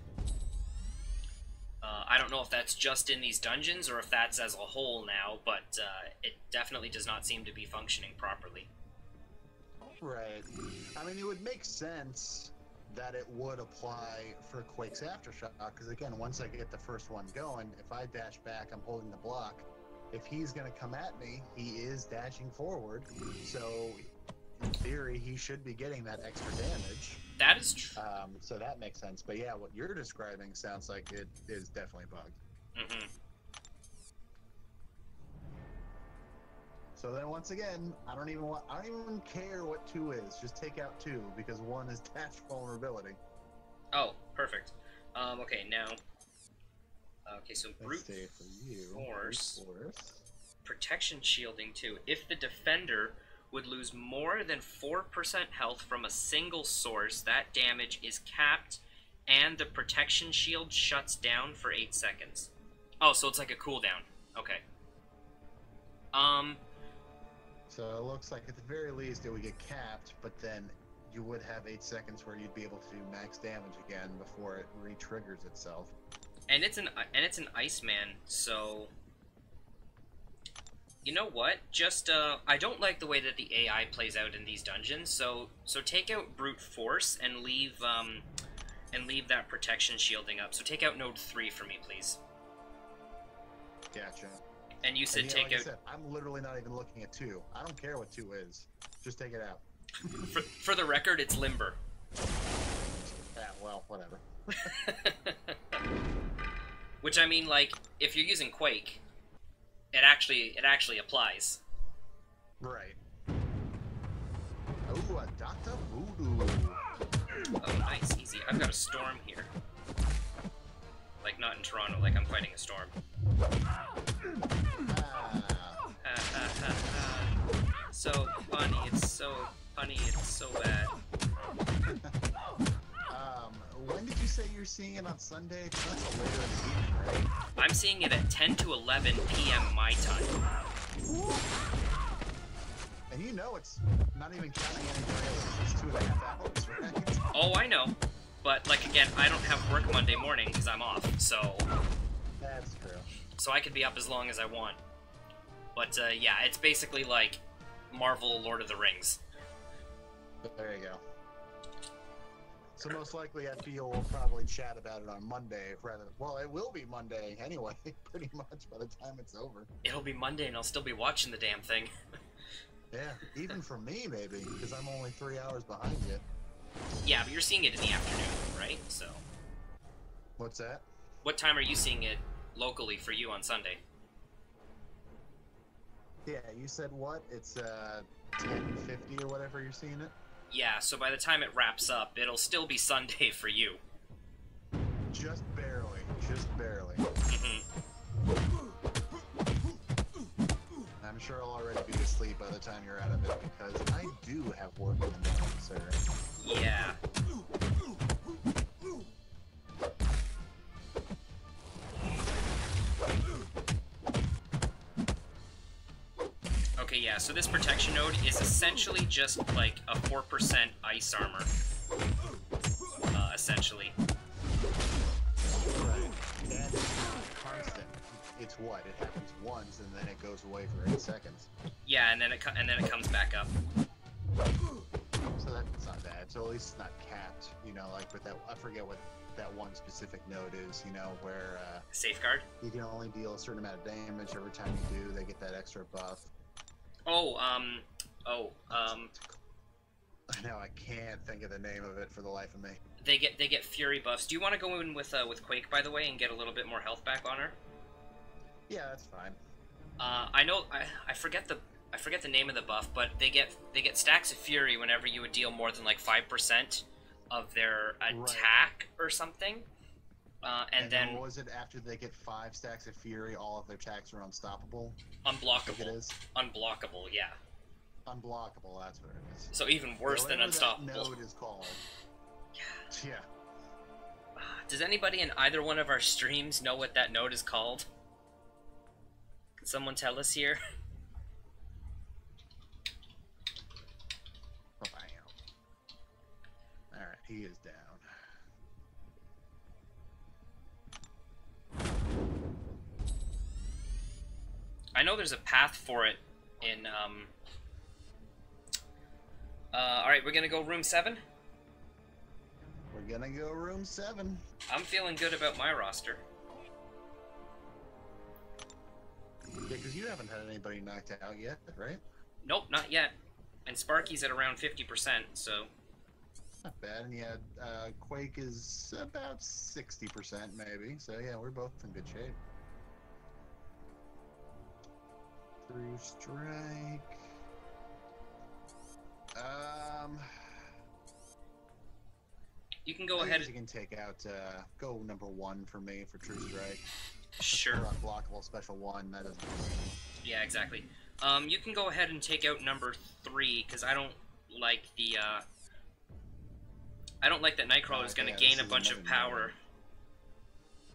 [SPEAKER 1] I don't know if that's just in these dungeons or if that's as a whole now, but it definitely does not seem to be functioning properly.
[SPEAKER 2] Right. I mean, it would make sense that it would apply for Quake's Aftershock, because again, once I get the first one going, if I dash back, I'm holding the block. If he's going to come at me, he is dashing forward, so in theory, he should be getting that extra damage.
[SPEAKER 1] That is true.
[SPEAKER 2] So that makes sense. But yeah, what you're describing sounds like it is definitely bugged.
[SPEAKER 1] Mm-hmm.
[SPEAKER 2] So then once again, I don't even care what 2 is. Just take out 2 because 1 is dash vulnerability.
[SPEAKER 1] Oh, perfect. Okay, now. Okay, so brute force. Protection shielding too. If the defender would lose more than 4% health from a single source, that damage is capped, and the protection shield shuts down for 8 seconds. Oh, so it's like a cooldown. Okay.
[SPEAKER 2] So it looks like at the very least it would get capped, but then you would have 8 seconds where you'd be able to do max damage again before it re-triggers itself.
[SPEAKER 1] And it's an Iceman, so you know what? Just I don't like the way that the AI plays out in these dungeons. So take out brute force and leave that protection shielding up. So take out node 3 for me, please.
[SPEAKER 2] Gotcha.
[SPEAKER 1] And you said take out.
[SPEAKER 2] I'm literally not even looking at 2. I don't care what 2 is. Just take it out.
[SPEAKER 1] For the record, it's limber.
[SPEAKER 2] Yeah, well, whatever.
[SPEAKER 1] Which I mean, like, if you're using Quake, it actually applies.
[SPEAKER 2] Right. Oh, a Dr. Voodoo.
[SPEAKER 1] Oh, nice, easy. I've got a storm here. Like, not in Toronto, like I'm fighting a storm. So funny, it's so funny, it's so bad.
[SPEAKER 2] When did you say you're seeing it on Sunday? That's later in the evening, right?
[SPEAKER 1] I'm seeing it at 10 to 11 p.m. my time.
[SPEAKER 2] And you know it's not even counting any trailers. It's 2.5 hours, right?
[SPEAKER 1] Oh, I know. But, like, again, I don't have work Monday morning because I'm off, so...
[SPEAKER 2] That's true.
[SPEAKER 1] So I could be up as long as I want. But, yeah, it's basically like Marvel Lord of the Rings.
[SPEAKER 2] There you go. So most likely I feel we'll probably chat about it on Monday rather than... Well, it will be Monday anyway, pretty much by the time it's over.
[SPEAKER 1] It'll be Monday and I'll still be watching the damn thing.
[SPEAKER 2] Yeah, even for me maybe, because I'm only 3 hours behind you.
[SPEAKER 1] Yeah, but you're seeing it in the afternoon, right? So.
[SPEAKER 2] What's that?
[SPEAKER 1] What time are you seeing it locally for you on Sunday?
[SPEAKER 2] Yeah, you said what? It's 10:50 or whatever you're seeing it?
[SPEAKER 1] Yeah, so by the time it wraps up, it'll still be Sunday for you.
[SPEAKER 2] Just barely. Just barely. I'm sure I'll already be asleep by the time you're out of it, because I do have work in the morning, sir.
[SPEAKER 1] Yeah. Okay, yeah, so this protection node is essentially just like a 4% ice armor. Essentially.
[SPEAKER 2] Right. And it's not constant. It's what? It happens once and then it goes away for 8 seconds.
[SPEAKER 1] Yeah, and then it comes back up.
[SPEAKER 2] So that's not bad. So at least it's not capped, you know, like with that, I forget what that one specific node is, you know, where
[SPEAKER 1] Safeguard?
[SPEAKER 2] you can only deal a certain amount of damage every time you do, they get that extra buff. Now I can't think of the name of it for the life of me.
[SPEAKER 1] They get fury buffs. Do you want to go in with Quake, by the way, and get a little bit more health back on her?
[SPEAKER 2] Yeah, that's fine.
[SPEAKER 1] I know I forget the name of the buff, but they get stacks of fury whenever you would deal more than like 5% of their attack or something. And then
[SPEAKER 2] what was it after they get 5 stacks of fury, all of their attacks are unstoppable?
[SPEAKER 1] unblockable.
[SPEAKER 2] It is
[SPEAKER 1] Unblockable, yeah.
[SPEAKER 2] unblockable. That's what it is.
[SPEAKER 1] So even worse than unstoppable.
[SPEAKER 2] That node is called. Yeah.
[SPEAKER 1] Does anybody in either one of our streams know what that node is called? Can someone tell us here?
[SPEAKER 2] Alright, he is down.
[SPEAKER 1] I know there's a path for it in, alright, we're gonna go room 7?
[SPEAKER 2] We're gonna go room 7.
[SPEAKER 1] I'm feeling good about my roster.
[SPEAKER 2] Yeah, because you haven't had anybody knocked out yet, right?
[SPEAKER 1] Nope, not yet. And Sparky's at around 50%, so...
[SPEAKER 2] Not bad, and yeah, Quake is about 60% maybe, so yeah, we're both in good shape. Through strike.
[SPEAKER 1] You can go ahead.
[SPEAKER 2] You can take out, go number 1 for me for True Strike.
[SPEAKER 1] Sure.
[SPEAKER 2] Unblockable special 1, that doesn't.
[SPEAKER 1] Yeah, exactly. You can go ahead and take out number 3, because I don't like the, I don't like that Nightcrawler is going to gain a bunch of power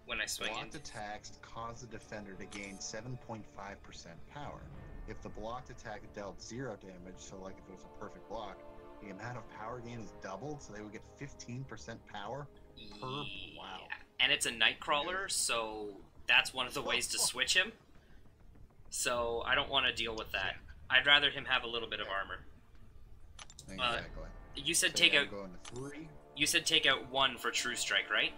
[SPEAKER 1] when I swing
[SPEAKER 2] Blocked
[SPEAKER 1] in.
[SPEAKER 2] attacks cause the defender to gain 7.5% power. If the blocked attack dealt 0 damage, so like if it was a perfect block, the amount of power gain is doubled, so they would get 15% power per. Wow.
[SPEAKER 1] And it's a Nightcrawler, so that's one of the ways to switch him. So I don't want to deal with that. I'd rather him have a little bit of armor.
[SPEAKER 2] Exactly.
[SPEAKER 1] You said
[SPEAKER 2] so
[SPEAKER 1] take out.
[SPEAKER 2] Going to 3.
[SPEAKER 1] You said take out 1 for True Strike, right?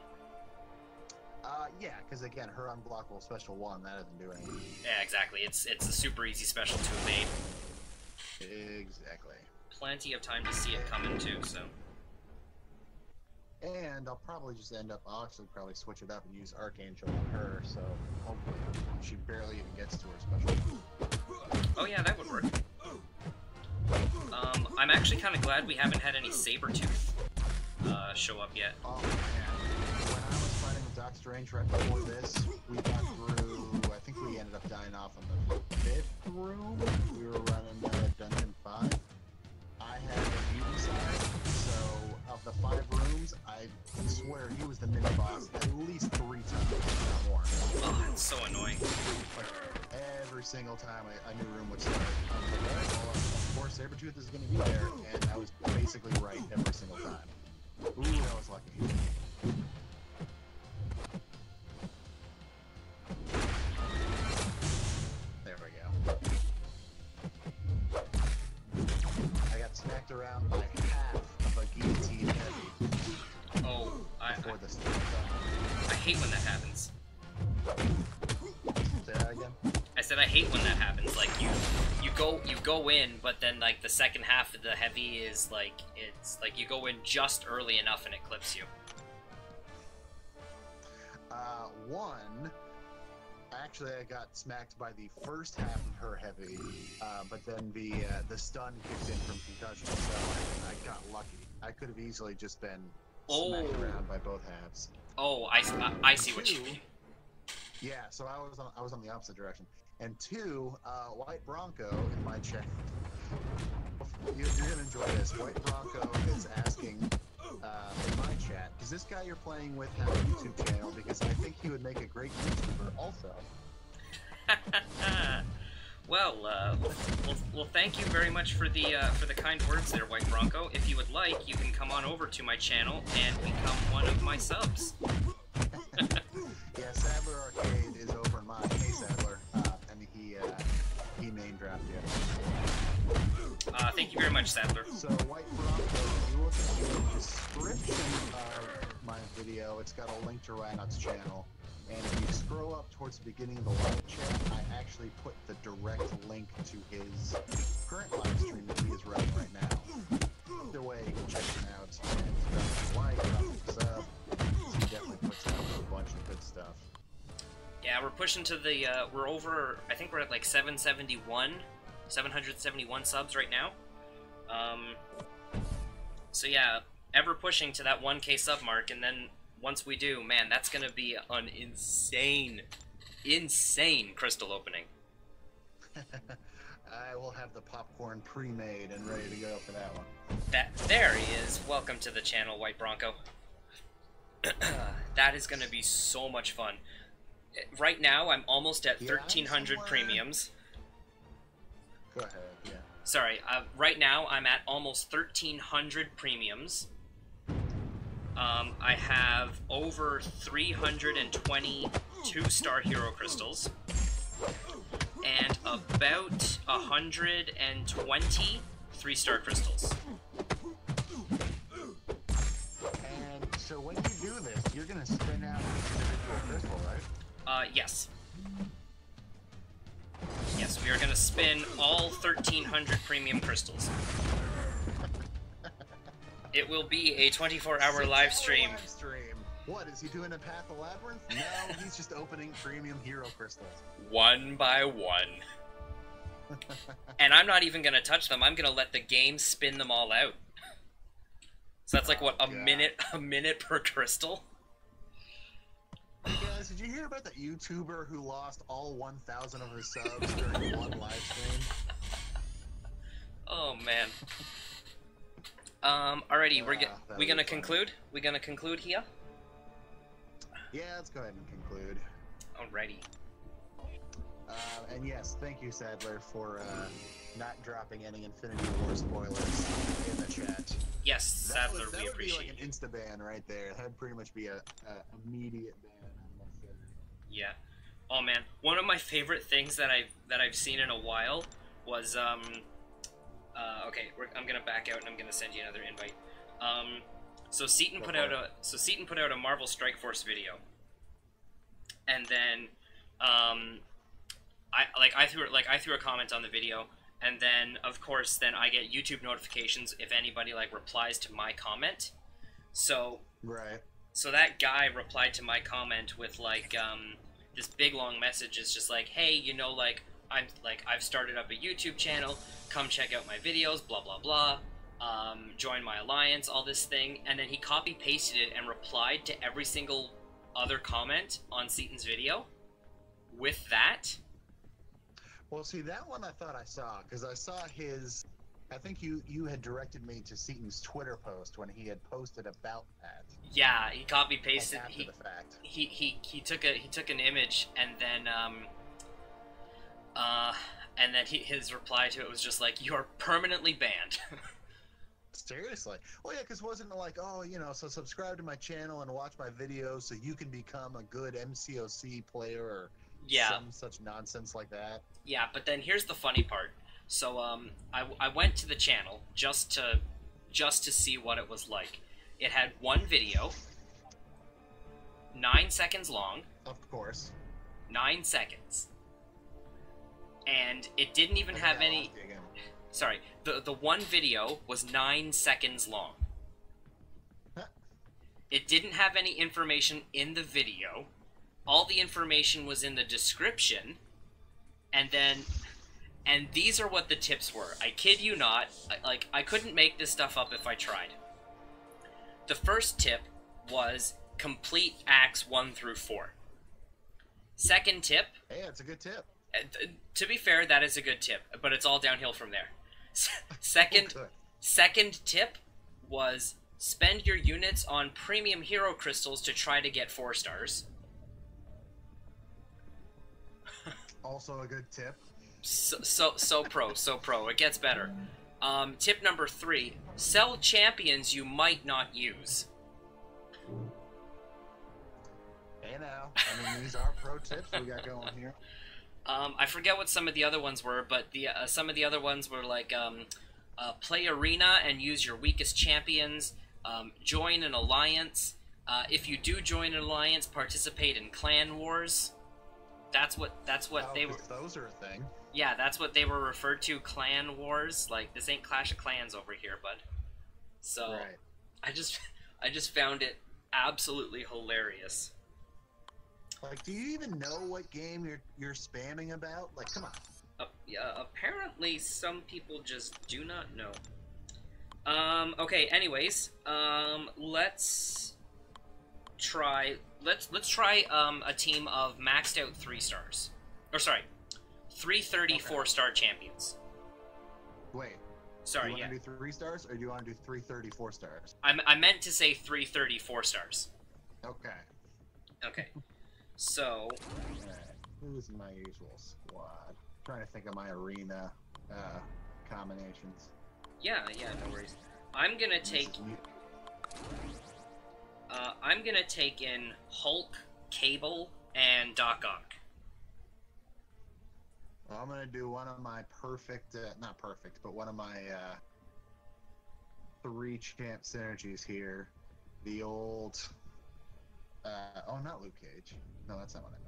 [SPEAKER 2] Yeah, because again, her unblockable special 1, that doesn't do anything.
[SPEAKER 1] Yeah, exactly. It's a super easy special to evade.
[SPEAKER 2] Exactly.
[SPEAKER 1] Plenty of time to see it coming too, so.
[SPEAKER 2] And I'll probably just I'll actually probably switch it up and use Archangel on her, so hopefully she barely even gets to her special.
[SPEAKER 1] Oh yeah, that would work. I'm actually kind of glad we haven't had any Sabretooth show up yet.
[SPEAKER 2] Oh man. When I was fighting with Doc Strange right before this, we got through, I think we ended up dying off in the 5th room. We were running Dungeon 5. I had a mutant side, so of the 5 rooms, I swear he was the mini-boss at least 3 times, if not more.
[SPEAKER 1] Oh, it's so annoying.
[SPEAKER 2] Like, every single time a new room would start, I was like, alright, well, of course Sabretooth is going to be there, and I was basically right every single time. Ooh, that was lucky. There we go. I got smacked around by half of a guillotine heavy.
[SPEAKER 1] Oh, I hate when that happens.
[SPEAKER 2] Say that again?
[SPEAKER 1] I said I hate when that happens. Like you go in, but then like the second half of the heavy is like it's like you go in just early enough and it clips you.
[SPEAKER 2] One, actually I got smacked by the first half of her heavy, but then the stun kicked in from concussion, so I got lucky. I could have easily just been smacked around by both halves.
[SPEAKER 1] Oh, I see what you mean.
[SPEAKER 2] Yeah, so I was on the opposite direction. And 2, White Bronco in my chat. You're gonna enjoy this. White Bronco is asking in my chat, does this guy you're playing with have a YouTube channel? Because I think he would make a great YouTuber also.
[SPEAKER 1] Well, thank you very much for the kind words there, White Bronco. If you would like, you can come on over to my channel and become one of my subs.
[SPEAKER 2] Yeah, Sadler Arcade is over in mine. Hey, Sadler. And he name dropped you.
[SPEAKER 1] Thank you very much, Sadler.
[SPEAKER 2] So, White Bronco, if you look at the description of my video, it's got a link to Rhinox channel. And if you scroll up towards the beginning of the live chat, I actually put the direct link to his current live stream that he is running right now. Either way, you can check him out. And if you like, sub. He definitely puts out a bunch of good stuff.
[SPEAKER 1] Yeah, we're pushing to the, we're over, I think we're at like 771 subs right now. So yeah, ever pushing to that 1K sub mark, and then once we do, man, that's gonna be an insane crystal opening.
[SPEAKER 2] I will have the popcorn pre-made and ready to go for that one.
[SPEAKER 1] There he is. Welcome to the channel, White Bronco. That is gonna be so much fun. Right now, I'm almost at 1,300 premiums.
[SPEAKER 2] Go ahead, yeah.
[SPEAKER 1] Sorry, right now I'm at almost 1,300 premiums. I have over 320 2-star hero crystals. And about 120 3-star crystals.
[SPEAKER 2] And so when you do this, you're going to spin out each individual crystal, right?
[SPEAKER 1] Yes. Yes, we are going to spin all 1,300 premium crystals. It will be a 24-hour live stream.
[SPEAKER 2] What, is he doing a Path of Labyrinth? No, he's just opening premium hero crystals.
[SPEAKER 1] One by one. And I'm not even going to touch them. I'm going to let the game spin them all out. So that's like, what, a minute per crystal?
[SPEAKER 2] Hey guys, did you hear about that YouTuber who lost all 1,000 of his subs during one live stream?
[SPEAKER 1] Oh, man. Alrighty, we gonna conclude? We gonna conclude here?
[SPEAKER 2] Yeah, let's go ahead and conclude.
[SPEAKER 1] Alrighty.
[SPEAKER 2] And yes, thank you, Sadler, for not dropping any Infinity War spoilers in the chat.
[SPEAKER 1] Yes, Sadler, we appreciate
[SPEAKER 2] it. That would be like an insta-ban right there. That'd pretty much be a immediate ban, unnecessary.
[SPEAKER 1] Yeah. Oh man, one of my favorite things that I've seen in a while was okay, I'm gonna back out and I'm gonna send you another invite. So Seaton put out a Marvel Strike Force video, and then I threw a comment on the video, and then of course I get YouTube notifications if anybody like replies to my comment. So
[SPEAKER 2] right.
[SPEAKER 1] So that guy replied to my comment with like this big long message. It's just like, hey, you know, like I've started up a YouTube channel. Come check out my videos. Blah blah blah. Join my alliance. All this thing, and then he copy pasted it and replied to every single other comment on Seaton's video with that.
[SPEAKER 2] Well, see, that one I thought I saw, because I saw his... I think you had directed me to Seaton's Twitter post when he had posted about that.
[SPEAKER 1] Yeah, he copy pasted.
[SPEAKER 2] After the fact.
[SPEAKER 1] He took an image, and then his reply to it was just like, "You're permanently banned."
[SPEAKER 2] Seriously? Well, yeah, because wasn't it like, oh, you know, so subscribe to my channel and watch my videos so you can become a good MCOC player or some such nonsense like that?
[SPEAKER 1] Yeah, but then here's the funny part. So I went to the channel just to see what it was like. It had one video, 9 seconds long.
[SPEAKER 2] Of course.
[SPEAKER 1] 9 seconds. And it didn't even have any... Sorry, the one video was 9 seconds long. It didn't have any information in the video. All the information was in the description. And these are what the tips were. I kid you not. I couldn't make this stuff up if I tried. The first tip was complete acts 1 through 4. Second tip...
[SPEAKER 2] Hey, that's a good tip.
[SPEAKER 1] To be fair, that is a good tip, but it's all downhill from there. Second tip was spend your units on premium hero crystals to try to get 4 stars.
[SPEAKER 2] Also a good tip.
[SPEAKER 1] So pro. It gets better. Tip number 3: sell champions you might not use.
[SPEAKER 2] Hey now, I mean, these are pro tips we got going here.
[SPEAKER 1] I forget what some of the other ones were, but some of the other ones were like play arena and use your weakest champions. Join an alliance. If you do join an alliance, participate in clan wars. That's what they were.
[SPEAKER 2] Those are a thing.
[SPEAKER 1] Yeah, that's what they were referred to. Clan wars. Like, this ain't Clash of Clans over here, bud. So
[SPEAKER 2] right.
[SPEAKER 1] I just found it absolutely hilarious.
[SPEAKER 2] Like, do you even know what game you're spamming about? Like, come on.
[SPEAKER 1] Yeah, apparently some people just do not know. Okay, anyways, let's try. Let's try a team of maxed out 3 stars, or sorry, 330 4-star champions.
[SPEAKER 2] Wait.
[SPEAKER 1] Sorry,
[SPEAKER 2] do you want to do 3 stars, or do you want to do 330 4-stars?
[SPEAKER 1] I meant to say 330 4-stars.
[SPEAKER 2] Okay.
[SPEAKER 1] Okay. So.
[SPEAKER 2] Alright. Who's my usual squad? Trying to think of my arena combinations.
[SPEAKER 1] Yeah, no worries. I'm gonna take in Hulk, Cable, and Doc Ock.
[SPEAKER 2] Well, I'm gonna do one of my perfect, not perfect, but one of my 3 champ synergies here. The old, oh, not Luke Cage. No, that's not what I meant.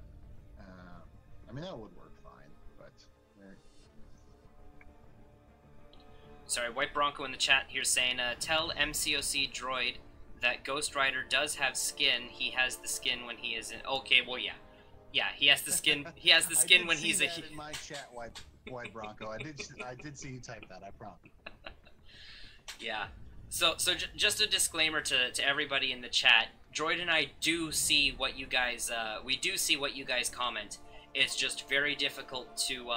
[SPEAKER 2] I mean, that would work fine, but.
[SPEAKER 1] Sorry, White Bronco in the chat here saying, tell MCOC Droid that Ghost Rider does have skin. He has the skin when he is in. Okay, well, yeah. Yeah, he has the skin. He has the skin when he's a.
[SPEAKER 2] In my chat, White Bronco, I did see you type that. I promise.
[SPEAKER 1] Yeah. So just a disclaimer to everybody in the chat. Droid and I do see what you guys. We do see what you guys comment. It's just very difficult to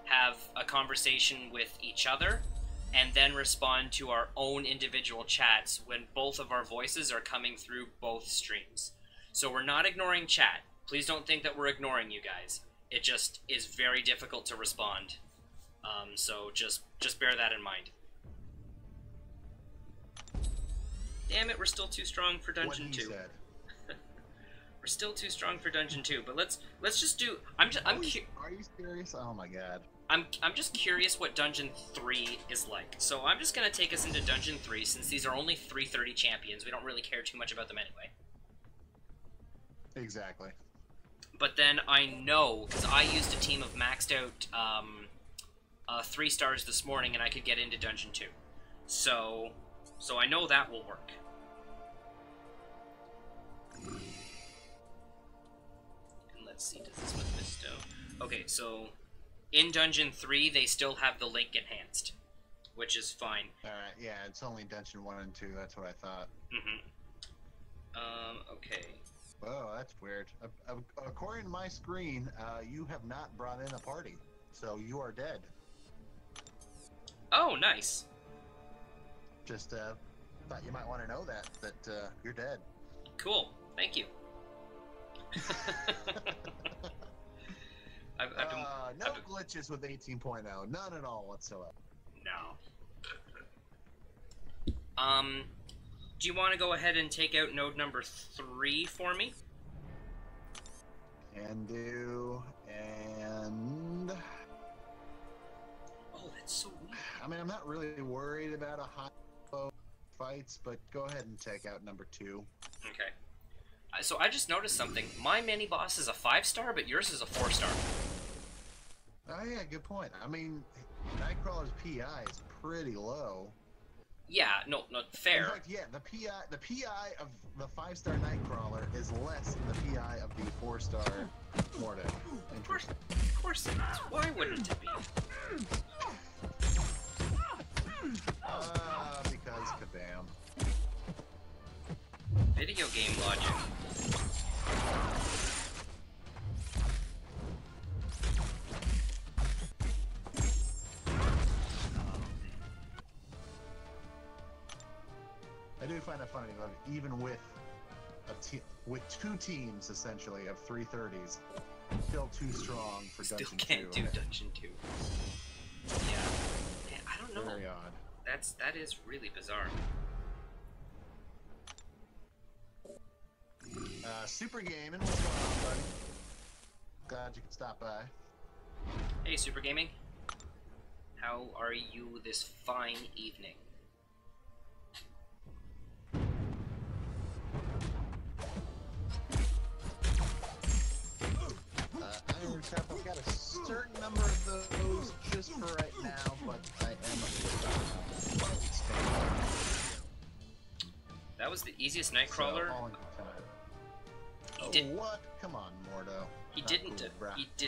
[SPEAKER 1] have a conversation with each other and then respond to our own individual chats when both of our voices are coming through both streams. So we're not ignoring chat. Please don't think that we're ignoring you guys. It just is very difficult to respond. So just bear that in mind. Damn it, we're still too strong for Dungeon 2. We're still too strong for Dungeon 2, but let's just do.
[SPEAKER 2] Are you serious? Oh my god.
[SPEAKER 1] I'm just curious what Dungeon 3 is like. So I'm just gonna take us into Dungeon 3 since these are only 330 champions. We don't really care too much about them anyway.
[SPEAKER 2] Exactly.
[SPEAKER 1] But then I know, because I used a team of maxed out 3 stars this morning, and I could get into Dungeon 2. So I know that will work. And let's see, does this one bestow? Okay, so in Dungeon 3, they still have the link enhanced, which is fine.
[SPEAKER 2] Alright, yeah, it's only Dungeon 1 and 2, that's what I thought.
[SPEAKER 1] Okay.
[SPEAKER 2] Oh, that's weird. According to my screen, you have not brought in a party, so you are dead.
[SPEAKER 1] Oh, nice.
[SPEAKER 2] Just thought you might want to know that you're dead.
[SPEAKER 1] Cool. Thank you.
[SPEAKER 2] No glitches with 18.0. None at all whatsoever.
[SPEAKER 1] No. Do you want to go ahead and take out node number 3 for me?
[SPEAKER 2] Can do, and...
[SPEAKER 1] Oh, that's so weird.
[SPEAKER 2] I mean, I'm not really worried about a high fights, but go ahead and take out number 2.
[SPEAKER 1] Okay. So I just noticed something. My mini-boss is a 5-star, but yours is a 4-star.
[SPEAKER 2] Oh yeah, good point. I mean, Nightcrawler's PI is pretty low.
[SPEAKER 1] Yeah, no, fair.
[SPEAKER 2] In fact, yeah, the PI of the 5-star Nightcrawler is less than the PI of the 4-star Mordo.
[SPEAKER 1] Of course it is. Why wouldn't it be?
[SPEAKER 2] Because kabam.
[SPEAKER 1] Video game logic.
[SPEAKER 2] I do find it funny, like, even with with 2 teams essentially of 330s, still too strong for Dungeon 2.
[SPEAKER 1] Still can't do Dungeon 2. Yeah. Man, I don't know.
[SPEAKER 2] Very odd.
[SPEAKER 1] That is really bizarre.
[SPEAKER 2] Super Gaming, what's going on, buddy? Glad you could stop by.
[SPEAKER 1] Hey, Super Gaming. How are you this fine evening?
[SPEAKER 2] Iron Trap, I've got a certain number of those just for right now, but I am expanding.
[SPEAKER 1] That was the easiest Nightcrawler.
[SPEAKER 2] So, what? Come on, Mordo.
[SPEAKER 1] He did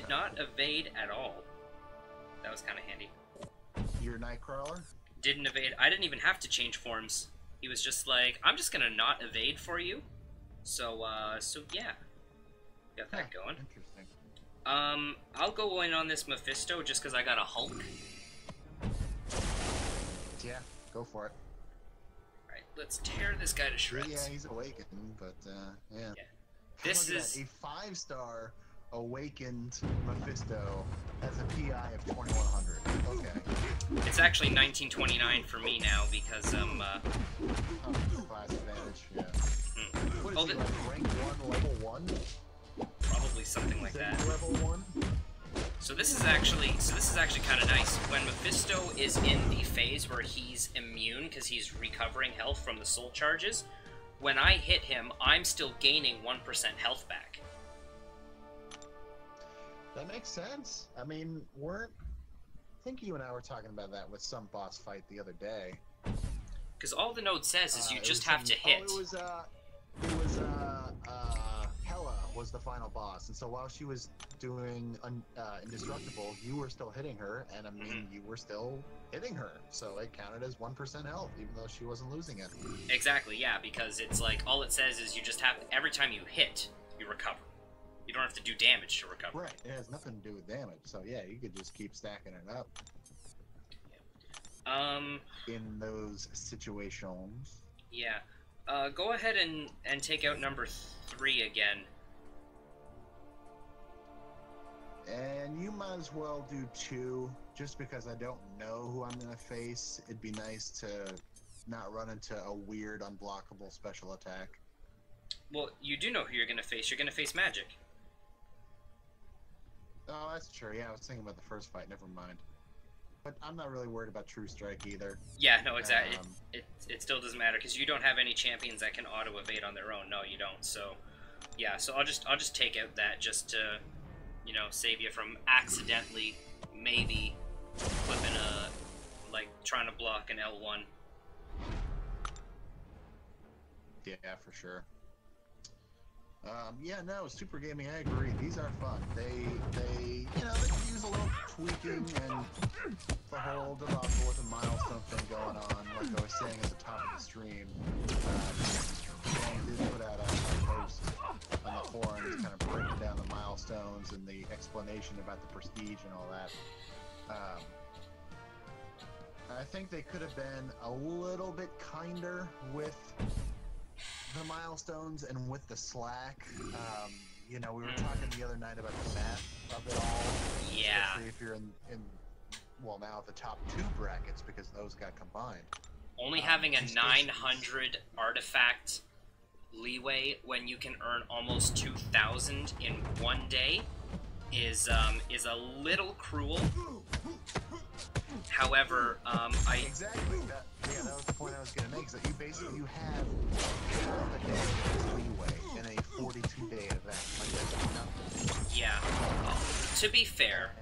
[SPEAKER 1] not evade at all. That was kind of handy.
[SPEAKER 2] Your Nightcrawler?
[SPEAKER 1] Didn't evade. I didn't even have to change forms. He was just like, I'm just gonna not evade for you, So yeah, got that going.
[SPEAKER 2] Interesting.
[SPEAKER 1] I'll go in on this Mephisto just because I got a Hulk.
[SPEAKER 2] Yeah, go for it.
[SPEAKER 1] Alright, let's tear this guy to shreds.
[SPEAKER 2] Yeah, he's awakened, but yeah.
[SPEAKER 1] This
[SPEAKER 2] Look at
[SPEAKER 1] is
[SPEAKER 2] that, a 5-star awakened Mephisto has a PI of 2100. Okay.
[SPEAKER 1] It's actually 1929 for me now because
[SPEAKER 2] Class advantage, yeah. What is
[SPEAKER 1] Oh,
[SPEAKER 2] he, like rank 1, level 1?
[SPEAKER 1] probably something like
[SPEAKER 2] Is
[SPEAKER 1] that.
[SPEAKER 2] he level 1?
[SPEAKER 1] So this is actually kind of nice. When Mephisto is in the phase where he's immune because he's recovering health from the soul charges, when I hit him, I'm still gaining 1% health back.
[SPEAKER 2] That makes sense. I mean, I think you and I were talking about that with some boss fight the other day.
[SPEAKER 1] Because all the node says is you just have to hit.
[SPEAKER 2] Oh, it was Hela was the final boss, and so while she was doing indestructible, you were still hitting her, and I mean, you were still hitting her, so it counted as 1% health, even though she wasn't losing it.
[SPEAKER 1] Exactly, yeah, because it's like, all it says is you just have, every time you hit, you recover. You don't have to do damage to recover.
[SPEAKER 2] Right, it has nothing to do with damage, so yeah, you could just keep stacking it up. In those situations.
[SPEAKER 1] Yeah. Go ahead and take out number 3 again.
[SPEAKER 2] And you might as well do 2, just because I don't know who I'm gonna face. It'd be nice to not run into a weird, unblockable special attack.
[SPEAKER 1] Well, you do know who you're gonna face. You're gonna face Magic.
[SPEAKER 2] Oh, that's true. Yeah, I was thinking about the first fight. Never mind. But I'm not really worried about True Strike either.
[SPEAKER 1] Yeah, no, exactly. It still doesn't matter because you don't have any champions that can auto evade on their own. No, you don't. So, yeah. So I'll just take out that just to, you know, save you from accidentally maybe flipping trying to block an L1.
[SPEAKER 2] Yeah, for sure. Yeah, no, Super Gaming, I agree. These are fun. They you know, they can use a little tweaking and the whole debacle with the milestone thing going on. Like I was saying at the top of the stream, Dan did put out a post on the forums kind of breaking down the milestones and the explanation about the prestige and all that. I think they could have been a little bit kinder with the milestones and with the slack. You know, we were talking the other night about the math of it all.
[SPEAKER 1] Yeah.
[SPEAKER 2] Especially if you're in well, now the top 2 brackets because those got combined.
[SPEAKER 1] Only having a 900 artifact leeway when you can earn almost 2,000 in one day is a little cruel. However,
[SPEAKER 2] Exactly. That was the point I was going to make. Is that you have half a day leeway in a 42-day event. Like that's nothing.
[SPEAKER 1] Yeah. To be fair,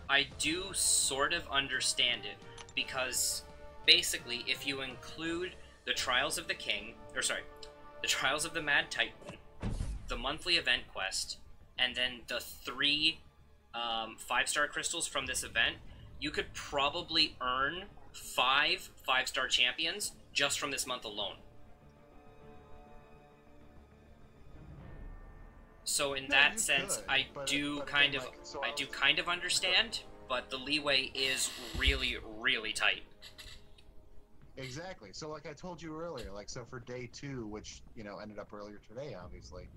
[SPEAKER 1] I do sort of understand it because basically, if you include the Trials of the King, the Trials of the Mad Titan, the monthly event quest, and then the 3 5-star crystals from this event, you could probably earn 5 5-star champions just from this month alone. So in that sense, I do kind of understand, but the leeway is really, really tight.
[SPEAKER 2] Exactly. So like I told you earlier, like so for day 2, which, you know, ended up earlier today, obviously,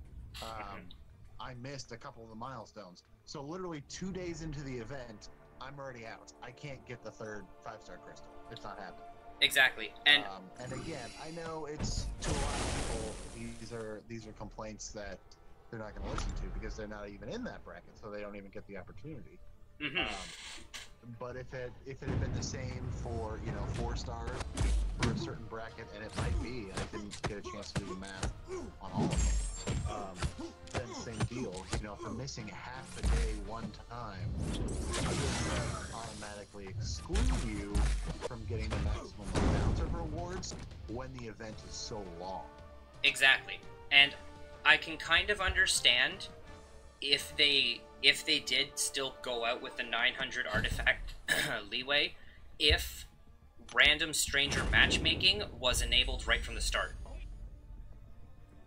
[SPEAKER 2] I missed a couple of the milestones. So literally 2 days into the event, I'm already out. I can't get the 3rd 5-star crystal. It's not happening.
[SPEAKER 1] Exactly. And
[SPEAKER 2] again, I know it's to a lot of people, these are complaints that they're not going to listen to because they're not even in that bracket, so they don't even get the opportunity. But if it had been the same for, you know, 4 stars for a certain bracket, and it might be, and I didn't get a chance to do the math on all of them, then same deal. You know, for missing half a day one time, it doesn't automatically exclude you from getting the maximum amount of rewards when the event is so long.
[SPEAKER 1] Exactly. And I can kind of understand if they did still go out with the 900 artifact leeway if random stranger matchmaking was enabled right from the start.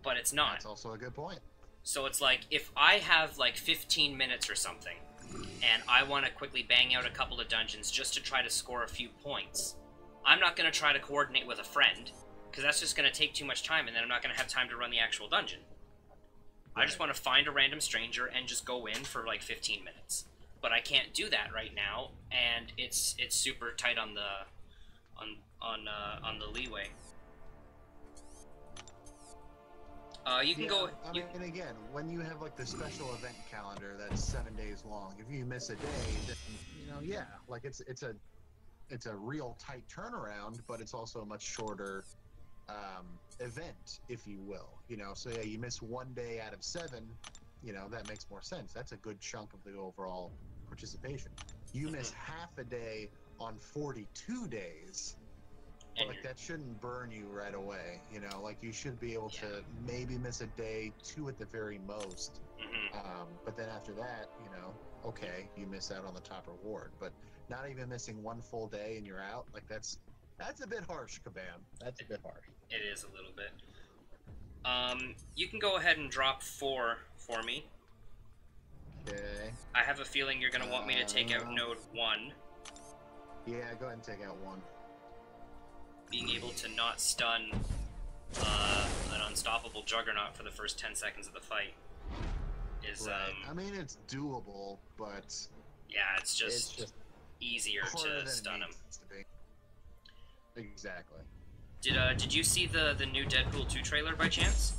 [SPEAKER 1] but it's not.
[SPEAKER 2] That's also a good point.
[SPEAKER 1] So it's like, if I have like 15 minutes or something, and I want to quickly bang out a couple of dungeons just to try to score a few points, I'm not going to try to coordinate with a friend, because that's just going to take too much time, and then I'm not going to have time to run the actual dungeon. Right. I just want to find a random stranger and just go in for like 15 minutes. But I can't do that right now, and it's super tight on the leeway. You can go.
[SPEAKER 2] I mean, and again, when you have like the special event calendar that's 7 days long, if you miss a day, then yeah, like it's a real tight turnaround, but it's also a much shorter event, if you will. So yeah, you miss 1 day out of 7. That makes more sense. That's a good chunk of the overall participation. You miss half a day on 42 days. Like, that shouldn't burn you right away, like you should be able to maybe miss a day, 2 at the very most. But then after that, okay, you miss out on the top reward. But not even missing 1 full day and you're out, like that's a bit harsh, Kabam. That's a bit harsh.
[SPEAKER 1] It is a little bit. You can go ahead and drop 4 for me.
[SPEAKER 2] Okay.
[SPEAKER 1] I have a feeling you're gonna want me to take out node 1.
[SPEAKER 2] Yeah, go ahead and take out 1.
[SPEAKER 1] Being able to not stun an unstoppable juggernaut for the first 10 seconds of the fight is
[SPEAKER 2] right. I mean, it's doable, but
[SPEAKER 1] yeah, it's just easier to stun him.
[SPEAKER 2] Exactly.
[SPEAKER 1] Did you see the new Deadpool 2 trailer by chance?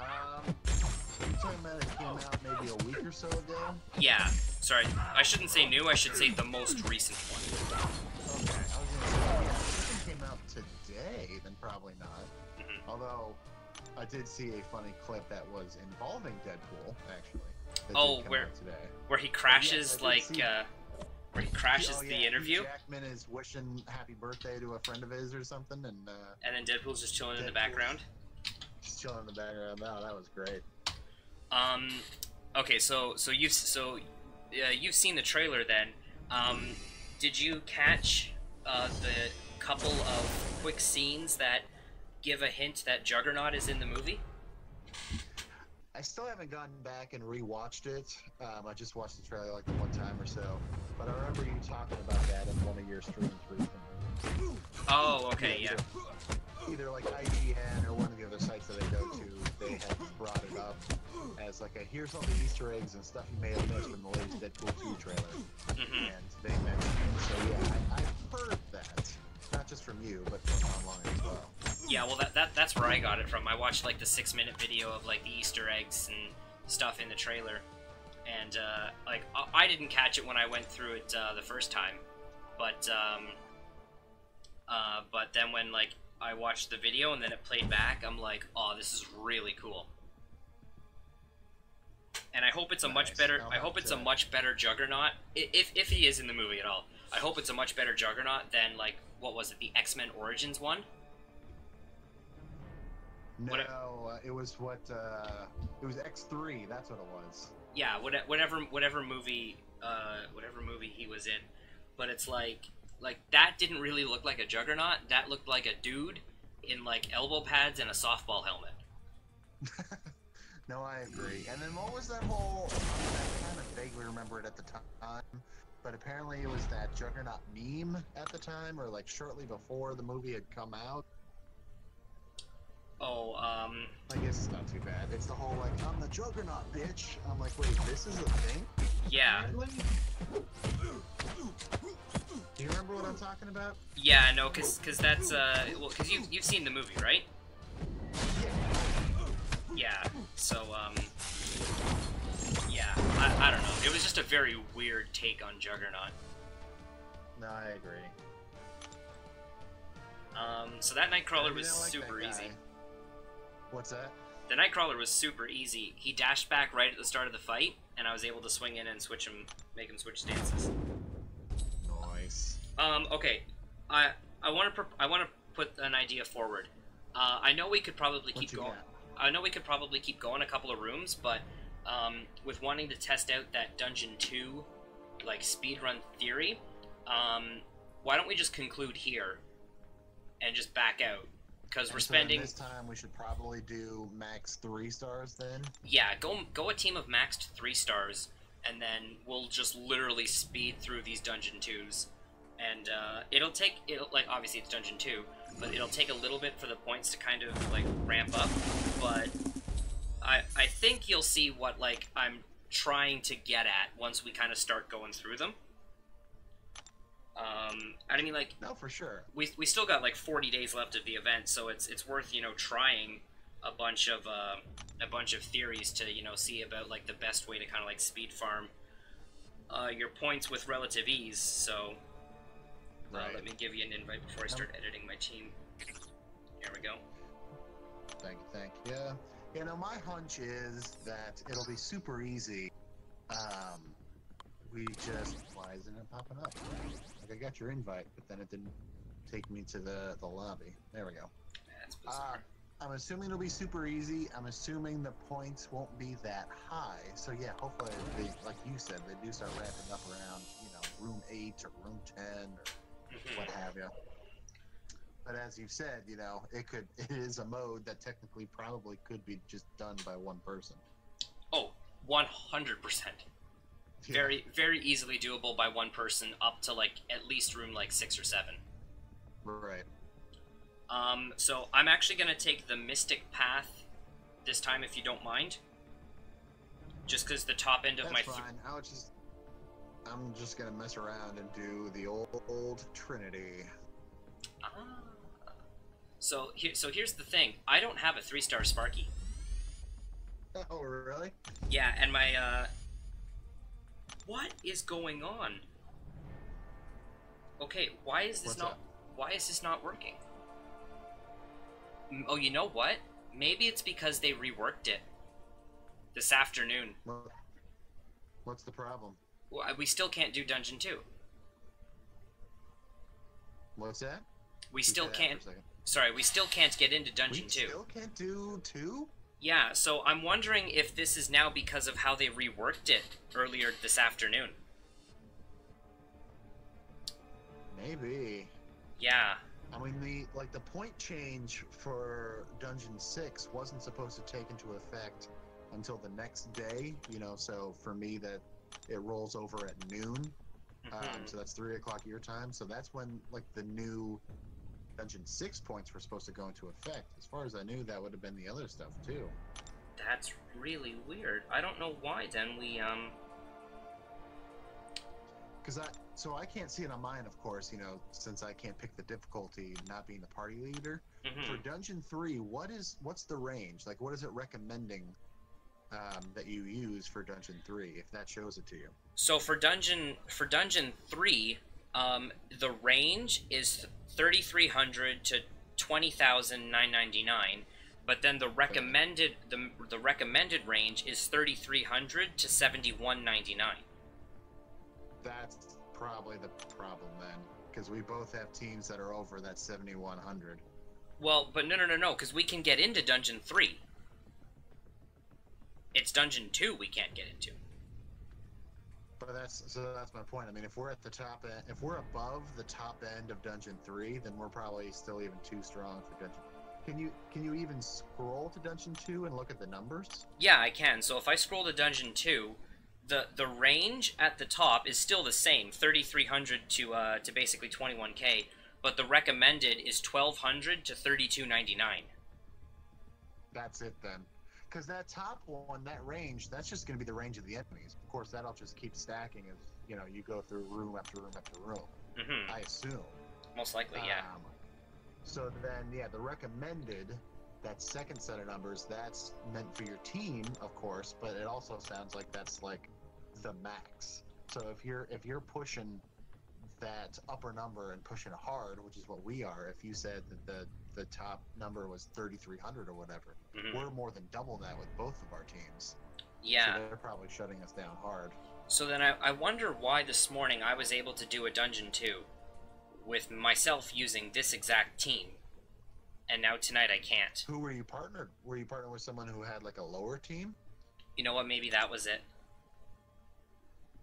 [SPEAKER 2] You're talking about it came out maybe a week or so ago?
[SPEAKER 1] Yeah. Sorry, I shouldn't say new. I should say the most recent one.
[SPEAKER 2] Okay, I was gonna say, yeah, if it came out today, then probably not. Although, I did see a funny clip that was involving Deadpool, actually.
[SPEAKER 1] Where he crashes, where he crashes the interview?
[SPEAKER 2] Hugh Jackman is wishing happy birthday to a friend of his or something, and
[SPEAKER 1] then Deadpool's just chilling in the background?
[SPEAKER 2] Just chilling in the background. Wow, that was great.
[SPEAKER 1] Okay, so you've seen the trailer then. Did you catch the couple of quick scenes that give a hint that Juggernaut is in the movie?
[SPEAKER 2] I still haven't gone back and rewatched it. I just watched the trailer like the 1 time or so. But I remember you talking about that in one of your streams recently.
[SPEAKER 1] Oh, okay, yeah.
[SPEAKER 2] Either like IGN or one of the other sites that I go to, they have brought it up as like here's all the Easter eggs and stuff you may have missed from the latest Deadpool 2 trailer. And they mentioned it. So yeah, I've heard that. Not just from you, but from online as well.
[SPEAKER 1] Yeah, well that's where I got it from. I watched like the 6-minute video of like the Easter eggs and stuff in the trailer. And like I didn't catch it when I went through it the first time. But then when like I watched the video and then it played back, I'm like, oh, this is really cool. And I hope it's a much better. I hope it's a much better Juggernaut, if he is in the movie at all. I hope it's a much better Juggernaut than like what was it, the X-Men Origins one?
[SPEAKER 2] No, it was what it was X3. That's what it was.
[SPEAKER 1] Yeah, whatever movie he was in, but it's like that didn't really look like a Juggernaut. That looked like a dude in like elbow pads and a softball helmet.
[SPEAKER 2] No, I agree. And then what was that whole? I kind of vaguely remember it at the time, but apparently it was that Juggernaut meme at the time, or like shortly before the movie had come out.
[SPEAKER 1] Oh,
[SPEAKER 2] I guess it's not too bad. It's the whole like, I'm the Juggernaut, bitch. I'm like, wait, this is a thing?
[SPEAKER 1] Yeah.
[SPEAKER 2] Really? Do you remember what I'm talking about?
[SPEAKER 1] Yeah, no, cause that's well, cause you've seen the movie, right? Yeah. So yeah, I don't know. It was just a very weird take on Juggernaut.
[SPEAKER 2] No, I agree.
[SPEAKER 1] So that Nightcrawler was
[SPEAKER 2] like
[SPEAKER 1] super easy.
[SPEAKER 2] What's that?
[SPEAKER 1] The Nightcrawler was super easy. He dashed back right at the start of the fight, and I was able to swing in and switch him, make him switch stances.
[SPEAKER 2] Nice.
[SPEAKER 1] Okay. I want to put an idea forward. I know we could probably keep going. I know we could probably keep going a couple of rooms, but with wanting to test out that Dungeon 2 like speedrun theory, why don't we just conclude here and just back out because we're
[SPEAKER 2] And so
[SPEAKER 1] spending.
[SPEAKER 2] then this time we should probably do max 3 stars then.
[SPEAKER 1] Yeah, go a team of maxed 3 stars, and then we'll just literally speed through these dungeon 2s, and it'll like obviously it's dungeon 2, but it'll take a little bit for the points to kind of like ramp up, but I think you'll see what like I'm trying to get at once we kind of start going through them. I mean, like,
[SPEAKER 2] No, for sure.
[SPEAKER 1] We still got like 40 days left of the event, so it's worth, you know, trying a bunch of theories to, you know, see about like the best way to kind of like speed farm your points with relative ease. So
[SPEAKER 2] Right.
[SPEAKER 1] let me give you an invite before I start editing my team. Here we go.
[SPEAKER 2] Thank you. Yeah. You know, my hunch is that it'll be super easy. We just... Why isn't it popping up? Like, I got your invite, but then it didn't take me to the lobby. There we go.
[SPEAKER 1] That's bizarre.
[SPEAKER 2] I'm assuming it'll be super easy. I'm assuming the points won't be that high. So yeah, hopefully, they, like you said, they do start ramping up around, you know, room 8 or room 10 or what have you. But as you've said, you know, it is a mode that technically probably could be just done by one person.
[SPEAKER 1] Oh, 100%.
[SPEAKER 2] Yeah.
[SPEAKER 1] Very, very easily doable by one person up to like at least room like 6 or 7.
[SPEAKER 2] Right.
[SPEAKER 1] So I'm actually gonna take the Mystic Path this time, if you don't mind. Just because the top end of
[SPEAKER 2] That's
[SPEAKER 1] my...
[SPEAKER 2] fine. I'm just gonna mess around and do the old Trinity.
[SPEAKER 1] So here's the thing. I don't have a 3-star Sparky.
[SPEAKER 2] Oh, really?
[SPEAKER 1] Yeah, and my, what is going on? Okay, why is this not working? Oh, you know what? Maybe it's because they reworked it this afternoon.
[SPEAKER 2] What's the problem?
[SPEAKER 1] Well, we still can't do Dungeon 2.
[SPEAKER 2] What's that?
[SPEAKER 1] We still can't... Sorry, we still can't get into Dungeon 2.
[SPEAKER 2] We still can't do 2?
[SPEAKER 1] Yeah, so I'm wondering if this is now because of how they reworked it earlier this afternoon.
[SPEAKER 2] Maybe.
[SPEAKER 1] Yeah.
[SPEAKER 2] I mean, the point change for Dungeon 6 wasn't supposed to take into effect until the next day, you know, so for me that it rolls over at noon. So that's 3 o'clock your time, so that's when, like, the new Dungeon 6 points were supposed to go into effect. As far as I knew, that would have been the other stuff, too.
[SPEAKER 1] That's really weird. I don't know why, then,
[SPEAKER 2] So I can't see it on mine, of course, you know, since I can't pick the difficulty, not being the party leader. For Dungeon 3, what's the range? Like, what is it recommending that you use for Dungeon 3, if that shows it to you?
[SPEAKER 1] So for Dungeon 3, the range is 3,300 to 20,999, but then the recommended the recommended range is 3,300 to 7,199.
[SPEAKER 2] That's probably the problem then, because we both have teams that are over that 7,100.
[SPEAKER 1] Well, but no, because we can get into Dungeon 3. It's Dungeon 2 we can't get into.
[SPEAKER 2] But that's my point. I mean, if we're at the top end, if we're above the top end of Dungeon 3, then we're probably still even too strong for Dungeon. Can you even scroll to Dungeon 2 and look at the numbers?
[SPEAKER 1] Yeah, I can. So if I scroll to Dungeon 2, the range at the top is still the same, 3,300 to basically 21k, but the recommended is 1,200 to 3,299.
[SPEAKER 2] That's it then. Because that top one, that range, that's just going to be the range of the enemies. Of course, that'll just keep stacking as, you know, you go through room after room after room. I assume.
[SPEAKER 1] Most likely, yeah.
[SPEAKER 2] So then, yeah, the recommended, that second set of numbers, that's meant for your team, of course, but it also sounds like that's like the max. So if you're pushing that upper number and pushing hard, which is what we are, if you said that the top number was 3,300 or whatever, we're more than double that with both of our teams.
[SPEAKER 1] Yeah.
[SPEAKER 2] So they're probably shutting us down hard.
[SPEAKER 1] So then I wonder why this morning I was able to do a Dungeon 2 with myself using this exact team, and now tonight I can't.
[SPEAKER 2] Who were you partnered? Were you partnered with someone who had like a lower team?
[SPEAKER 1] You know what? Maybe that was it.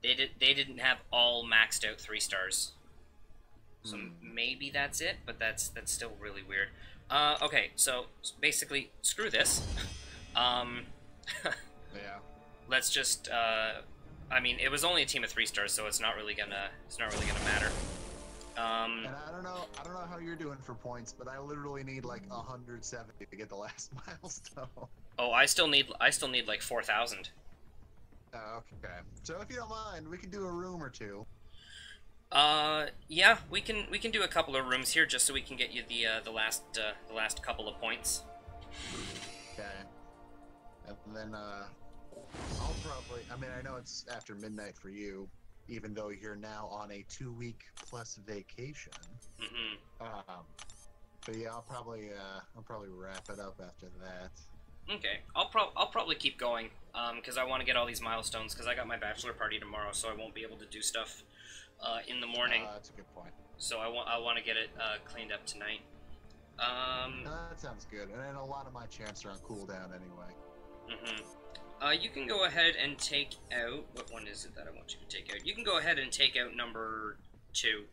[SPEAKER 1] They didn't have all maxed out 3 stars. So maybe that's it, but that's still really weird. Okay, so basically, screw this. Um,
[SPEAKER 2] Yeah.
[SPEAKER 1] let's just, I mean, it was only a team of 3 stars, so it's not really gonna matter.
[SPEAKER 2] And I don't know how you're doing for points, but I literally need like 170 to get the last milestone.
[SPEAKER 1] Oh, I still need like 4,000.
[SPEAKER 2] Okay. So if you don't mind, we can do a room or two.
[SPEAKER 1] Yeah, we can do a couple of rooms here just so we can get you the last couple of points.
[SPEAKER 2] Okay. And then I'll probably. I mean, I know it's after midnight for you, even though you're now on a 2-week plus vacation. But yeah, I'll probably wrap it up after that.
[SPEAKER 1] Okay, I'll probably keep going, because I want to get all these milestones, because I got my bachelor party tomorrow, so I won't be able to do stuff in the morning.
[SPEAKER 2] That's a good point.
[SPEAKER 1] So I want to get it cleaned up tonight.
[SPEAKER 2] That sounds good. And then a lot of my champs are on cooldown anyway.
[SPEAKER 1] You can go ahead and take out... What one is it that I want you to take out? You can go ahead and take out number 2.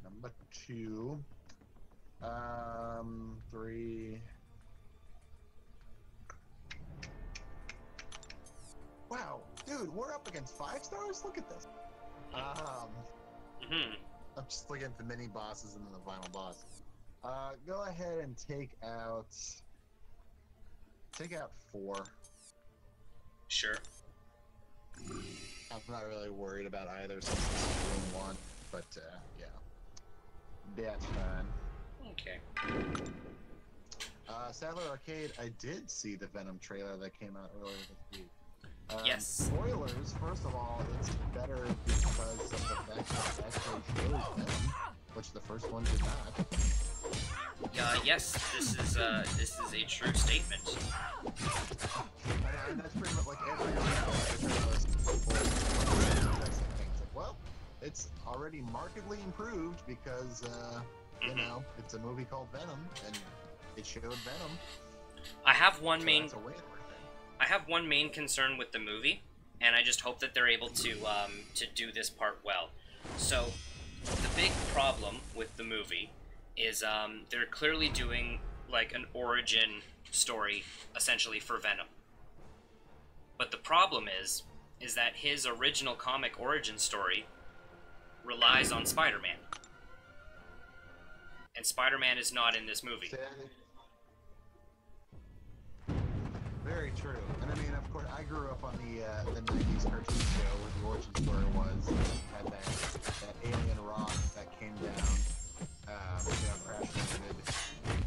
[SPEAKER 2] Number 2. 3... Wow, dude, we're up against 5 stars? Look at this. I'm just looking at the mini bosses and then the final boss. Go ahead and take out 4.
[SPEAKER 1] Sure.
[SPEAKER 2] I'm not really worried about either since this is room 1, but yeah. That's fine.
[SPEAKER 1] Okay.
[SPEAKER 2] Sadler Arcade, I did see the Venom trailer that came out earlier this week.
[SPEAKER 1] Yes.
[SPEAKER 2] Spoilers, first of all, it's better because of the fact that it actually shows Venom, which the first one did not.
[SPEAKER 1] Yes, this is a true statement.
[SPEAKER 2] And that's pretty much like every like, well, it's already markedly improved because, you know, it's a movie called Venom, and it showed Venom.
[SPEAKER 1] I have one
[SPEAKER 2] so
[SPEAKER 1] main...
[SPEAKER 2] That's a win.
[SPEAKER 1] I have one main concern with the movie, and I just hope that they're able to do this part well. So, the big problem with the movie is they're clearly doing like an origin story, essentially, for Venom. But the problem is that his original comic origin story relies on Spider-Man. And Spider-Man is not in this movie.
[SPEAKER 2] Very true. And I mean, of course, I grew up on the 90s cartoon show where the origin story was, had that alien rock that came down, crash landed.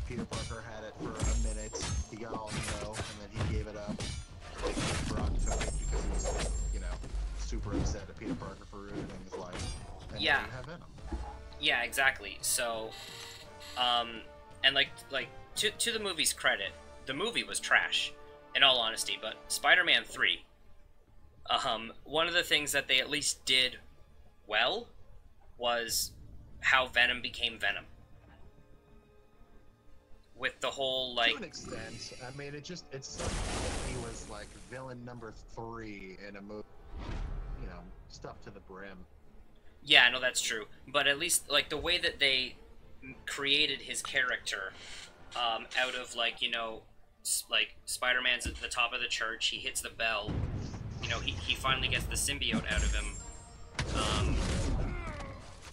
[SPEAKER 2] Peter Parker had it for a minute, he got all and then he gave it up. Brock took it because he was, super upset at Peter Parker for ruining his life. And
[SPEAKER 1] yeah.
[SPEAKER 2] Now you have Venom.
[SPEAKER 1] Yeah, exactly. So, and like to the movie's credit, the movie was trash. In all honesty, but Spider-Man 3, one of the things that they at least did well was how Venom became Venom. With the whole, like...
[SPEAKER 2] To an extent. I mean, it sucked that he was, like, villain number 3 in a movie, stuff to the brim.
[SPEAKER 1] Yeah, no, that's true. But at least, like, the way that they created his character, out of, like, like, Spider-Man's at the top of the church, he hits the bell, he finally gets the symbiote out of him,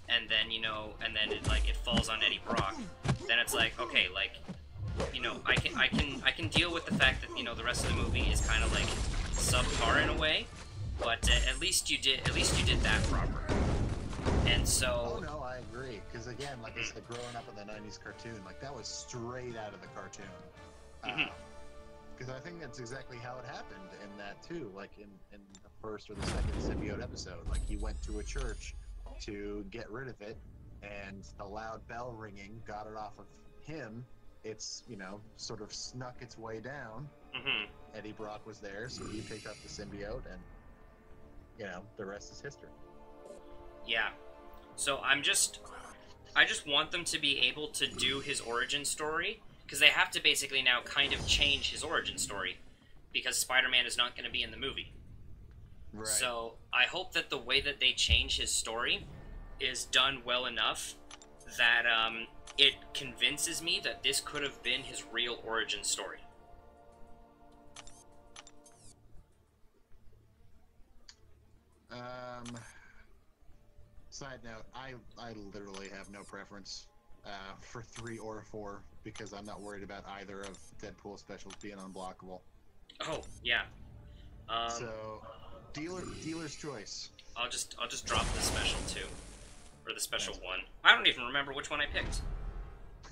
[SPEAKER 1] and then, and then it falls on Eddie Brock. Then it's like, okay, like, I can deal with the fact that, the rest of the movie is kind of, like, subpar in a way, but at least you did that proper. And so...
[SPEAKER 2] Oh, no, I agree, because again, like I said, growing up in the 90s cartoon, like, that was straight out of the cartoon. Because I think that's exactly how it happened in that too. Like in the first or the second symbiote episode, like he went to a church to get rid of it, and the loud bell ringing got it off of him. It's sort of snuck its way down. Eddie Brock was there, so he picked up the symbiote, and the rest is history.
[SPEAKER 1] Yeah. So I just want them to be able to do his origin story. Because they have to basically now kind of change his origin story, because Spider-Man is not going to be in the movie.
[SPEAKER 2] Right.
[SPEAKER 1] So I hope that the way that they change his story is done well enough that it convinces me that this could have been his real origin story.
[SPEAKER 2] Side note, I literally have no preference for 3 or 4 because I'm not worried about either of Deadpool specials being unblockable.
[SPEAKER 1] Oh, yeah.
[SPEAKER 2] So, dealer's choice.
[SPEAKER 1] I'll just drop the special 2. Or the special 1. I don't even remember which one I picked.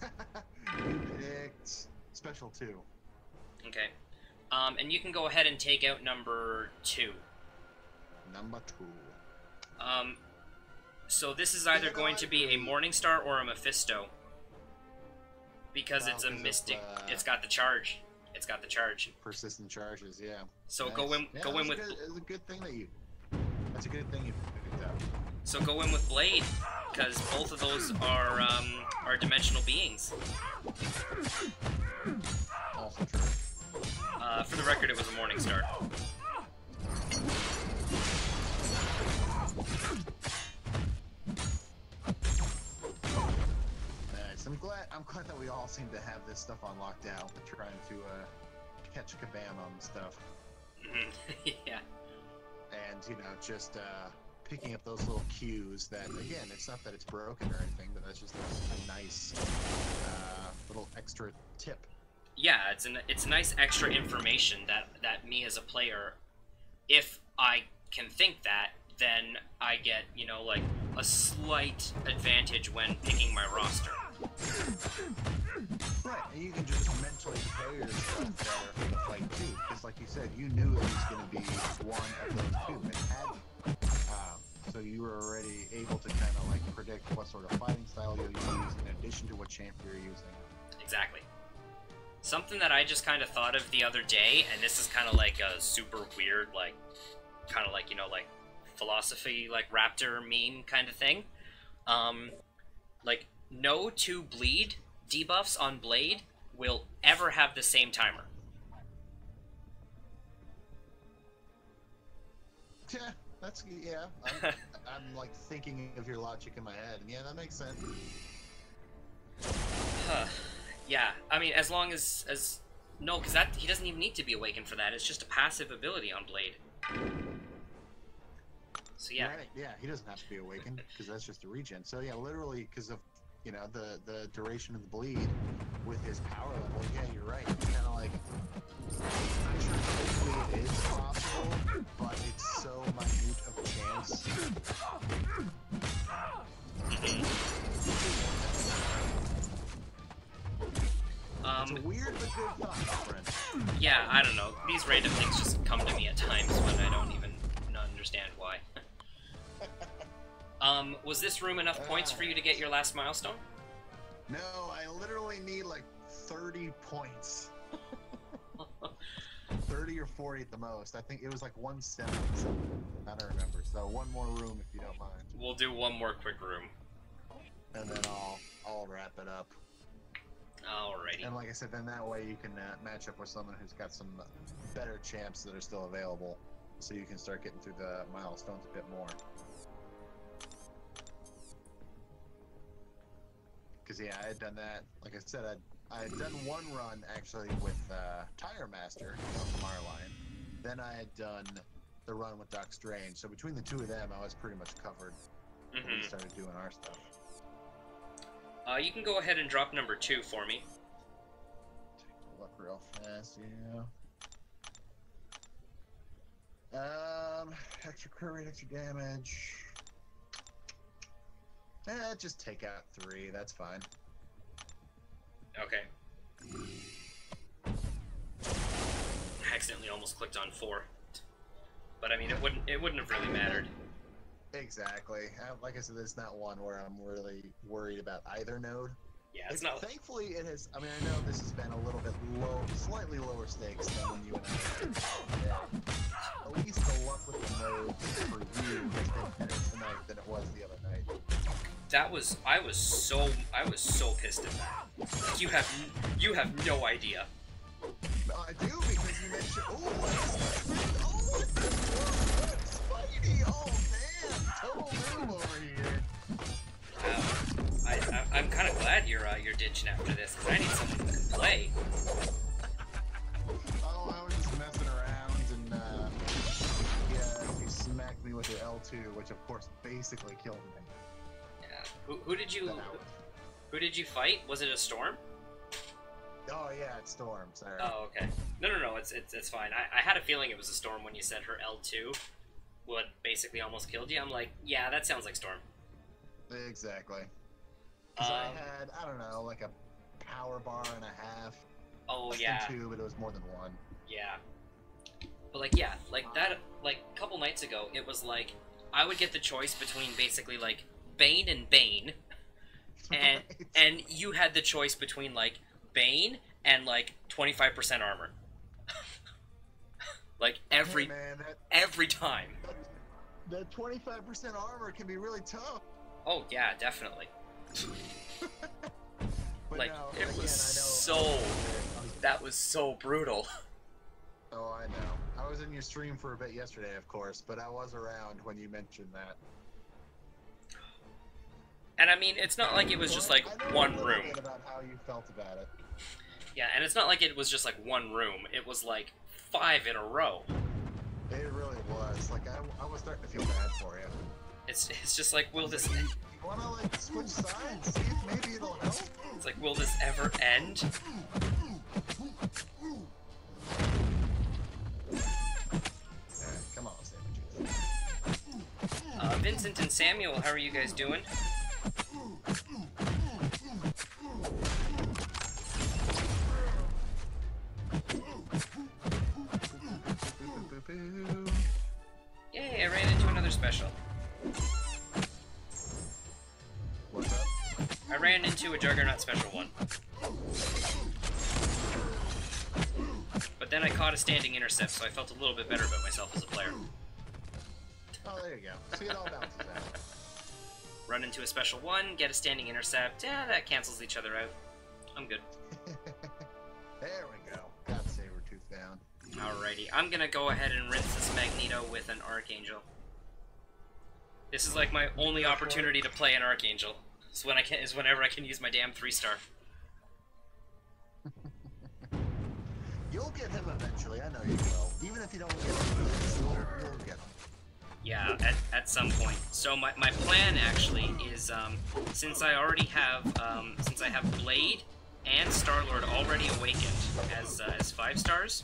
[SPEAKER 2] You picked special 2.
[SPEAKER 1] Okay. And you can go ahead and take out number 2.
[SPEAKER 2] Number 2.
[SPEAKER 1] So this is either going to be a Morningstar or a Mephisto. Because it's a mystic. It's got the charge. It's got the charge.
[SPEAKER 2] Persistent charges, yeah.
[SPEAKER 1] So
[SPEAKER 2] nice.
[SPEAKER 1] go in with.
[SPEAKER 2] It's a good thing that you. That's a good thing you picked up.
[SPEAKER 1] So go in with Blade, because both of those are dimensional beings.
[SPEAKER 2] Also true.
[SPEAKER 1] For the record, it was a Morningstar.
[SPEAKER 2] Nice. I'm glad that we all seem to have this stuff on lockdown. Trying to catch Kabam on stuff.
[SPEAKER 1] Yeah.
[SPEAKER 2] And just picking up those little cues that, again, it's not that it's broken or anything, but that's just a nice little extra tip.
[SPEAKER 1] Yeah, it's nice extra information that me as a player, if I can think that, then I get, like, a slight advantage when picking my roster.
[SPEAKER 2] Right, and you can just mentally prepare yourself better for the fight, too. Because, like you said, you knew it was going to be one of those 2. It had so you were already able to kind of, like, predict what sort of fighting style you'll use in addition to what champ you're using.
[SPEAKER 1] Exactly. Something that I just kind of thought of the other day, and this is kind of like a super weird, like, kind of like, like, philosophy, like, raptor meme kind of thing. Like, no 2 bleed debuffs on Blade will ever have the same timer.
[SPEAKER 2] Yeah, I'm like thinking of your logic in my head, and yeah, that makes sense.
[SPEAKER 1] Yeah, I mean, as long as no, because he doesn't even need to be awakened for that. It's just a passive ability on Blade. So yeah.
[SPEAKER 2] Right, yeah, he doesn't have to be awakened because that's just a regen. So yeah, literally because of the duration of the bleed with his power level. Yeah, you're right. It's kind of like, I'm sure physically it is possible, but it's so minute of a chance. It's a weird but good thought, my friend.
[SPEAKER 1] Yeah, I don't know. These random things just come to me at times when I don't even understand why. Was this room enough points for you to get your last milestone?
[SPEAKER 2] No, I literally need like 30 points. 30 or 40 at the most. I think it was like 170 something. I don't remember. So one more room if you don't mind.
[SPEAKER 1] We'll do one more quick room.
[SPEAKER 2] And then I'll wrap it up.
[SPEAKER 1] Alrighty.
[SPEAKER 2] And like I said, then that way you can match up with someone who's got some better champs that are still available, so you can start getting through the milestones a bit more. Because yeah, I had done that. Like I said, I had done one run actually with Tire Master from our line. Then I had done the run with Doc Strange. So between the 2 of them, I was pretty much covered when we started doing our stuff.
[SPEAKER 1] You can go ahead and drop number 2 for me.
[SPEAKER 2] Take a look real fast, yeah. Extra crit rate, extra damage. Just take out 3. That's fine.
[SPEAKER 1] Okay. I accidentally almost clicked on 4, but I mean, it wouldn't have really mattered.
[SPEAKER 2] Exactly. Like I said, it's not one where I'm really worried about either node.
[SPEAKER 1] Yeah, it's not.
[SPEAKER 2] Thankfully, it has. I mean, I know this has been a little bit slightly lower stakes than when you and I. At least the luck with the nodes for you has been better tonight than it was the other night.
[SPEAKER 1] I was so pissed at that. You have no idea.
[SPEAKER 2] I do, because you mentioned. Oh, Spidey! Oh man, total move over here.
[SPEAKER 1] I'm kind of glad you're ditching after this because I need someone who can play.
[SPEAKER 2] Oh, I was just messing around, and yeah, you smacked me with your L2, which of course basically killed me.
[SPEAKER 1] Yeah. Who did you fight? Was it a storm?
[SPEAKER 2] Oh yeah, it's Storm. Sorry.
[SPEAKER 1] Oh, okay. No, it's fine. I had a feeling it was a storm when you said her L2 would basically almost killed you. I'm like, yeah, that sounds like storm.
[SPEAKER 2] Exactly. Because I had, I don't know, like a power bar and a half.
[SPEAKER 1] Oh,
[SPEAKER 2] Less
[SPEAKER 1] yeah.
[SPEAKER 2] than 2, but it was more than 1.
[SPEAKER 1] Yeah. But, like, yeah, like, that, like, a couple nights ago, it was like, I would get the choice between basically, like, Bane and Bane, and,
[SPEAKER 2] Right.
[SPEAKER 1] and you had the choice between, like, Bane and, like, 25% armor. Like, every,
[SPEAKER 2] Hey, man,
[SPEAKER 1] every time.
[SPEAKER 2] that 25% armor can be really tough.
[SPEAKER 1] Oh, yeah, definitely.
[SPEAKER 2] But
[SPEAKER 1] Like,
[SPEAKER 2] no,
[SPEAKER 1] it
[SPEAKER 2] again,
[SPEAKER 1] was
[SPEAKER 2] I know.
[SPEAKER 1] so, that was so brutal.
[SPEAKER 2] Oh, I know. I was in your stream for a bit yesterday, of course, but I was around when you mentioned that.
[SPEAKER 1] And I mean, it's not like it was just like
[SPEAKER 2] I know
[SPEAKER 1] one
[SPEAKER 2] a little
[SPEAKER 1] room.
[SPEAKER 2] bit about how you felt about it.
[SPEAKER 1] Yeah, and it's not like it was just like one room. It was like 5 in a row.
[SPEAKER 2] It really was. Like, I was starting to feel bad for you.
[SPEAKER 1] It's just like, will this...
[SPEAKER 2] You wanna, like, switch sides? See if maybe it'll help?
[SPEAKER 1] It's like, will this ever end?
[SPEAKER 2] Come on, Sabretooth.
[SPEAKER 1] Vincent and Samuel, how are you guys doing? Yay, I ran into another special.
[SPEAKER 2] What's up?
[SPEAKER 1] I ran into a Juggernaut special one. But then I caught a standing intercept, so I felt a little bit better about myself as a player.
[SPEAKER 2] Oh, there you go. See, it all balances out.
[SPEAKER 1] Run into a special one, get a standing intercept. Yeah, that cancels each other out. I'm good.
[SPEAKER 2] There we go. Got Sabretooth down.
[SPEAKER 1] Alrighty, I'm gonna go ahead and rinse this Magneto with an Archangel. This is like my only opportunity to play an Archangel. Is whenever I can use my damn 3-star.
[SPEAKER 2] You'll get him eventually. I know you will. Even if you don't get him, you'll get him.
[SPEAKER 1] Yeah, at some point. So my plan actually is since I already have since I have Blade and Star-Lord already awakened as 5 stars,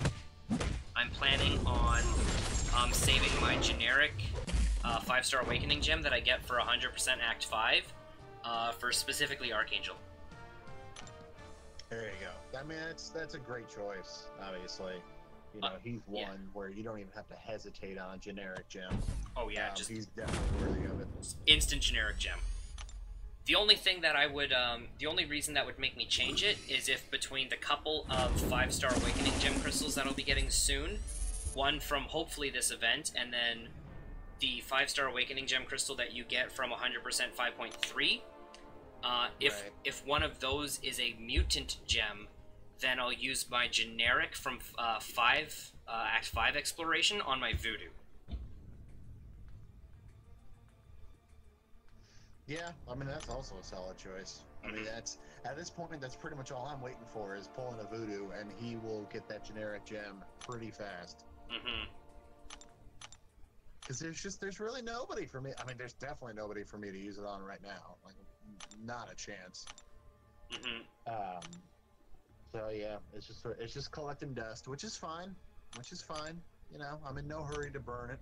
[SPEAKER 1] I'm planning on saving my generic 5-star awakening gem that I get for 100% Act 5 for specifically Archangel.
[SPEAKER 2] There you go. I mean, that's a great choice, obviously. You know, he's one where you don't even have to hesitate on a generic gem.
[SPEAKER 1] Oh yeah, just
[SPEAKER 2] he's definitely worthy of it.
[SPEAKER 1] instant generic gem. The only thing that I would, the only reason that would make me change it is if between the couple of 5-star awakening gem crystals that I'll be getting soon, one from hopefully this event, and then the 5-star awakening gem crystal that you get from 100% 5.3. If one of those is a mutant gem, then I'll use my generic from Act 5 exploration on my voodoo.
[SPEAKER 2] Yeah, I mean, that's also a solid choice. I mean, that's at this point, that's pretty much all I'm waiting for is pulling a voodoo, and he will get that generic gem pretty fast.
[SPEAKER 1] Mm-hmm.
[SPEAKER 2] Because there's really nobody for me. I mean, there's definitely nobody for me to use it on right now. Like, not a chance.
[SPEAKER 1] Mm-hmm.
[SPEAKER 2] So yeah, it's just collecting dust, which is fine. You know, I'm in no hurry to burn it.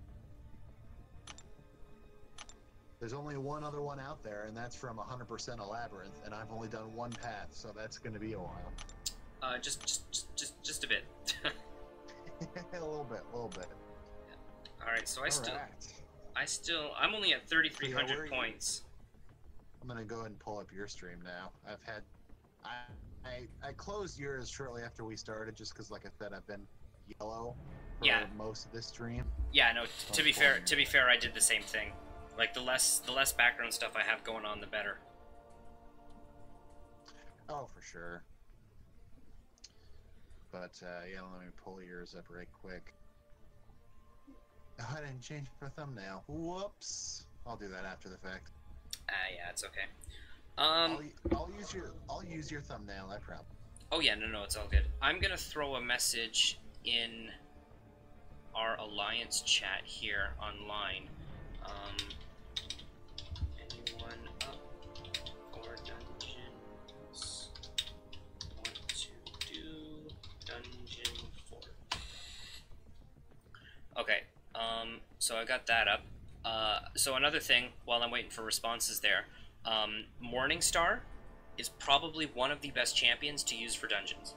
[SPEAKER 2] There's only one other one out there, and that's from 100% a labyrinth, and I've only done one path, so that's going to be a while.
[SPEAKER 1] Just a bit.
[SPEAKER 2] a little bit.
[SPEAKER 1] Yeah. All right, so I'm only at 3,300 points.
[SPEAKER 2] I'm gonna go ahead and pull up your stream now. I closed yours shortly after we started, just because, like I said, I've been yellow for most of this stream.
[SPEAKER 1] Yeah, no. To be fair, I did the same thing. Like the less background stuff I have going on, the better.
[SPEAKER 2] Oh, for sure. But yeah, let me pull yours up right quick. Oh, I didn't change the thumbnail. Whoops. I'll do that after the fact.
[SPEAKER 1] Yeah, it's okay. Um.
[SPEAKER 2] I'll use your thumbnail. I promise.
[SPEAKER 1] Oh yeah, no, it's all good. I'm gonna throw a message in our alliance chat here online. Anyone up for dungeons? Want to do dungeon 4? Okay. So I got that up. So another thing, while I'm waiting for responses there, Morningstar is probably one of the best champions to use for dungeons.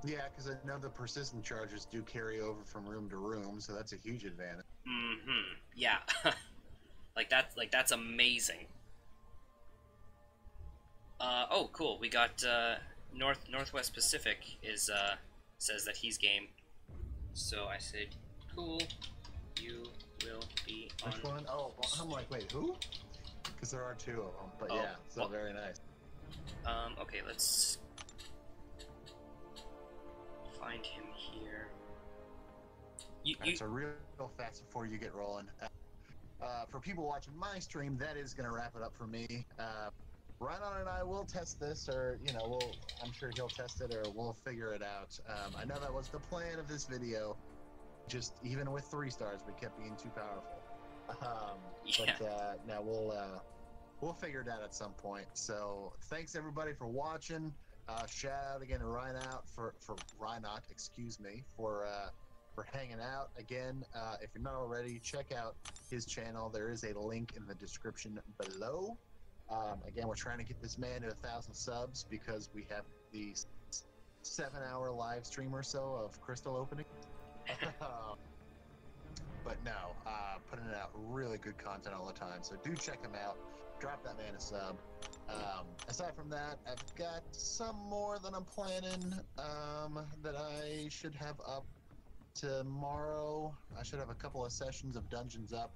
[SPEAKER 2] Yeah, because I know the persistent charges do carry over from room to room, so that's a huge advantage.
[SPEAKER 1] Mm-hmm. Yeah. that's amazing. Oh, cool. We got Northwest Pacific is says that he's game. So I said, cool. You will be on.
[SPEAKER 2] Which one? Oh, well, I'm like, wait, who? Because there are 2 of them. But
[SPEAKER 1] oh,
[SPEAKER 2] yeah, so
[SPEAKER 1] well,
[SPEAKER 2] very nice.
[SPEAKER 1] Okay, let's find him here.
[SPEAKER 2] It's a real fast before you get rolling. For people watching my stream, that is going to wrap it up for me. Rhinon and I will test this, or, you know, I'm sure he'll test it, or we'll figure it out. I know that was the plan of this video. Just, even with 3 stars, we kept being too powerful.
[SPEAKER 1] Yeah.
[SPEAKER 2] But now we'll figure it out at some point. So, thanks everybody for watching. Shout out again to Rhinot for hanging out. Again, if you're not already, check out his channel. There is a link in the description below. Again, we're trying to get this man to 1,000 subs because we have the 7-hour live stream or so of crystal opening. But no, putting out really good content all the time. So do check him out. Drop that man a sub. Aside from that, I've got some more that I'm planning that I should have up tomorrow. I should have a couple of sessions of dungeons up.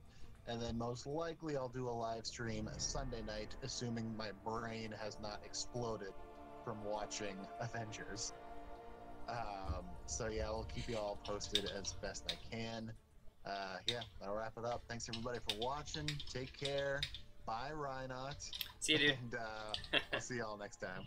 [SPEAKER 2] And then most likely I'll do a live stream Sunday night, assuming my brain has not exploded from watching Avengers. So yeah, I'll keep you all posted as best I can. Yeah, that'll wrap it up. Thanks everybody for watching. Take care. Bye, Rhinot.
[SPEAKER 1] See you, dude.
[SPEAKER 2] And I'll see y'all next time.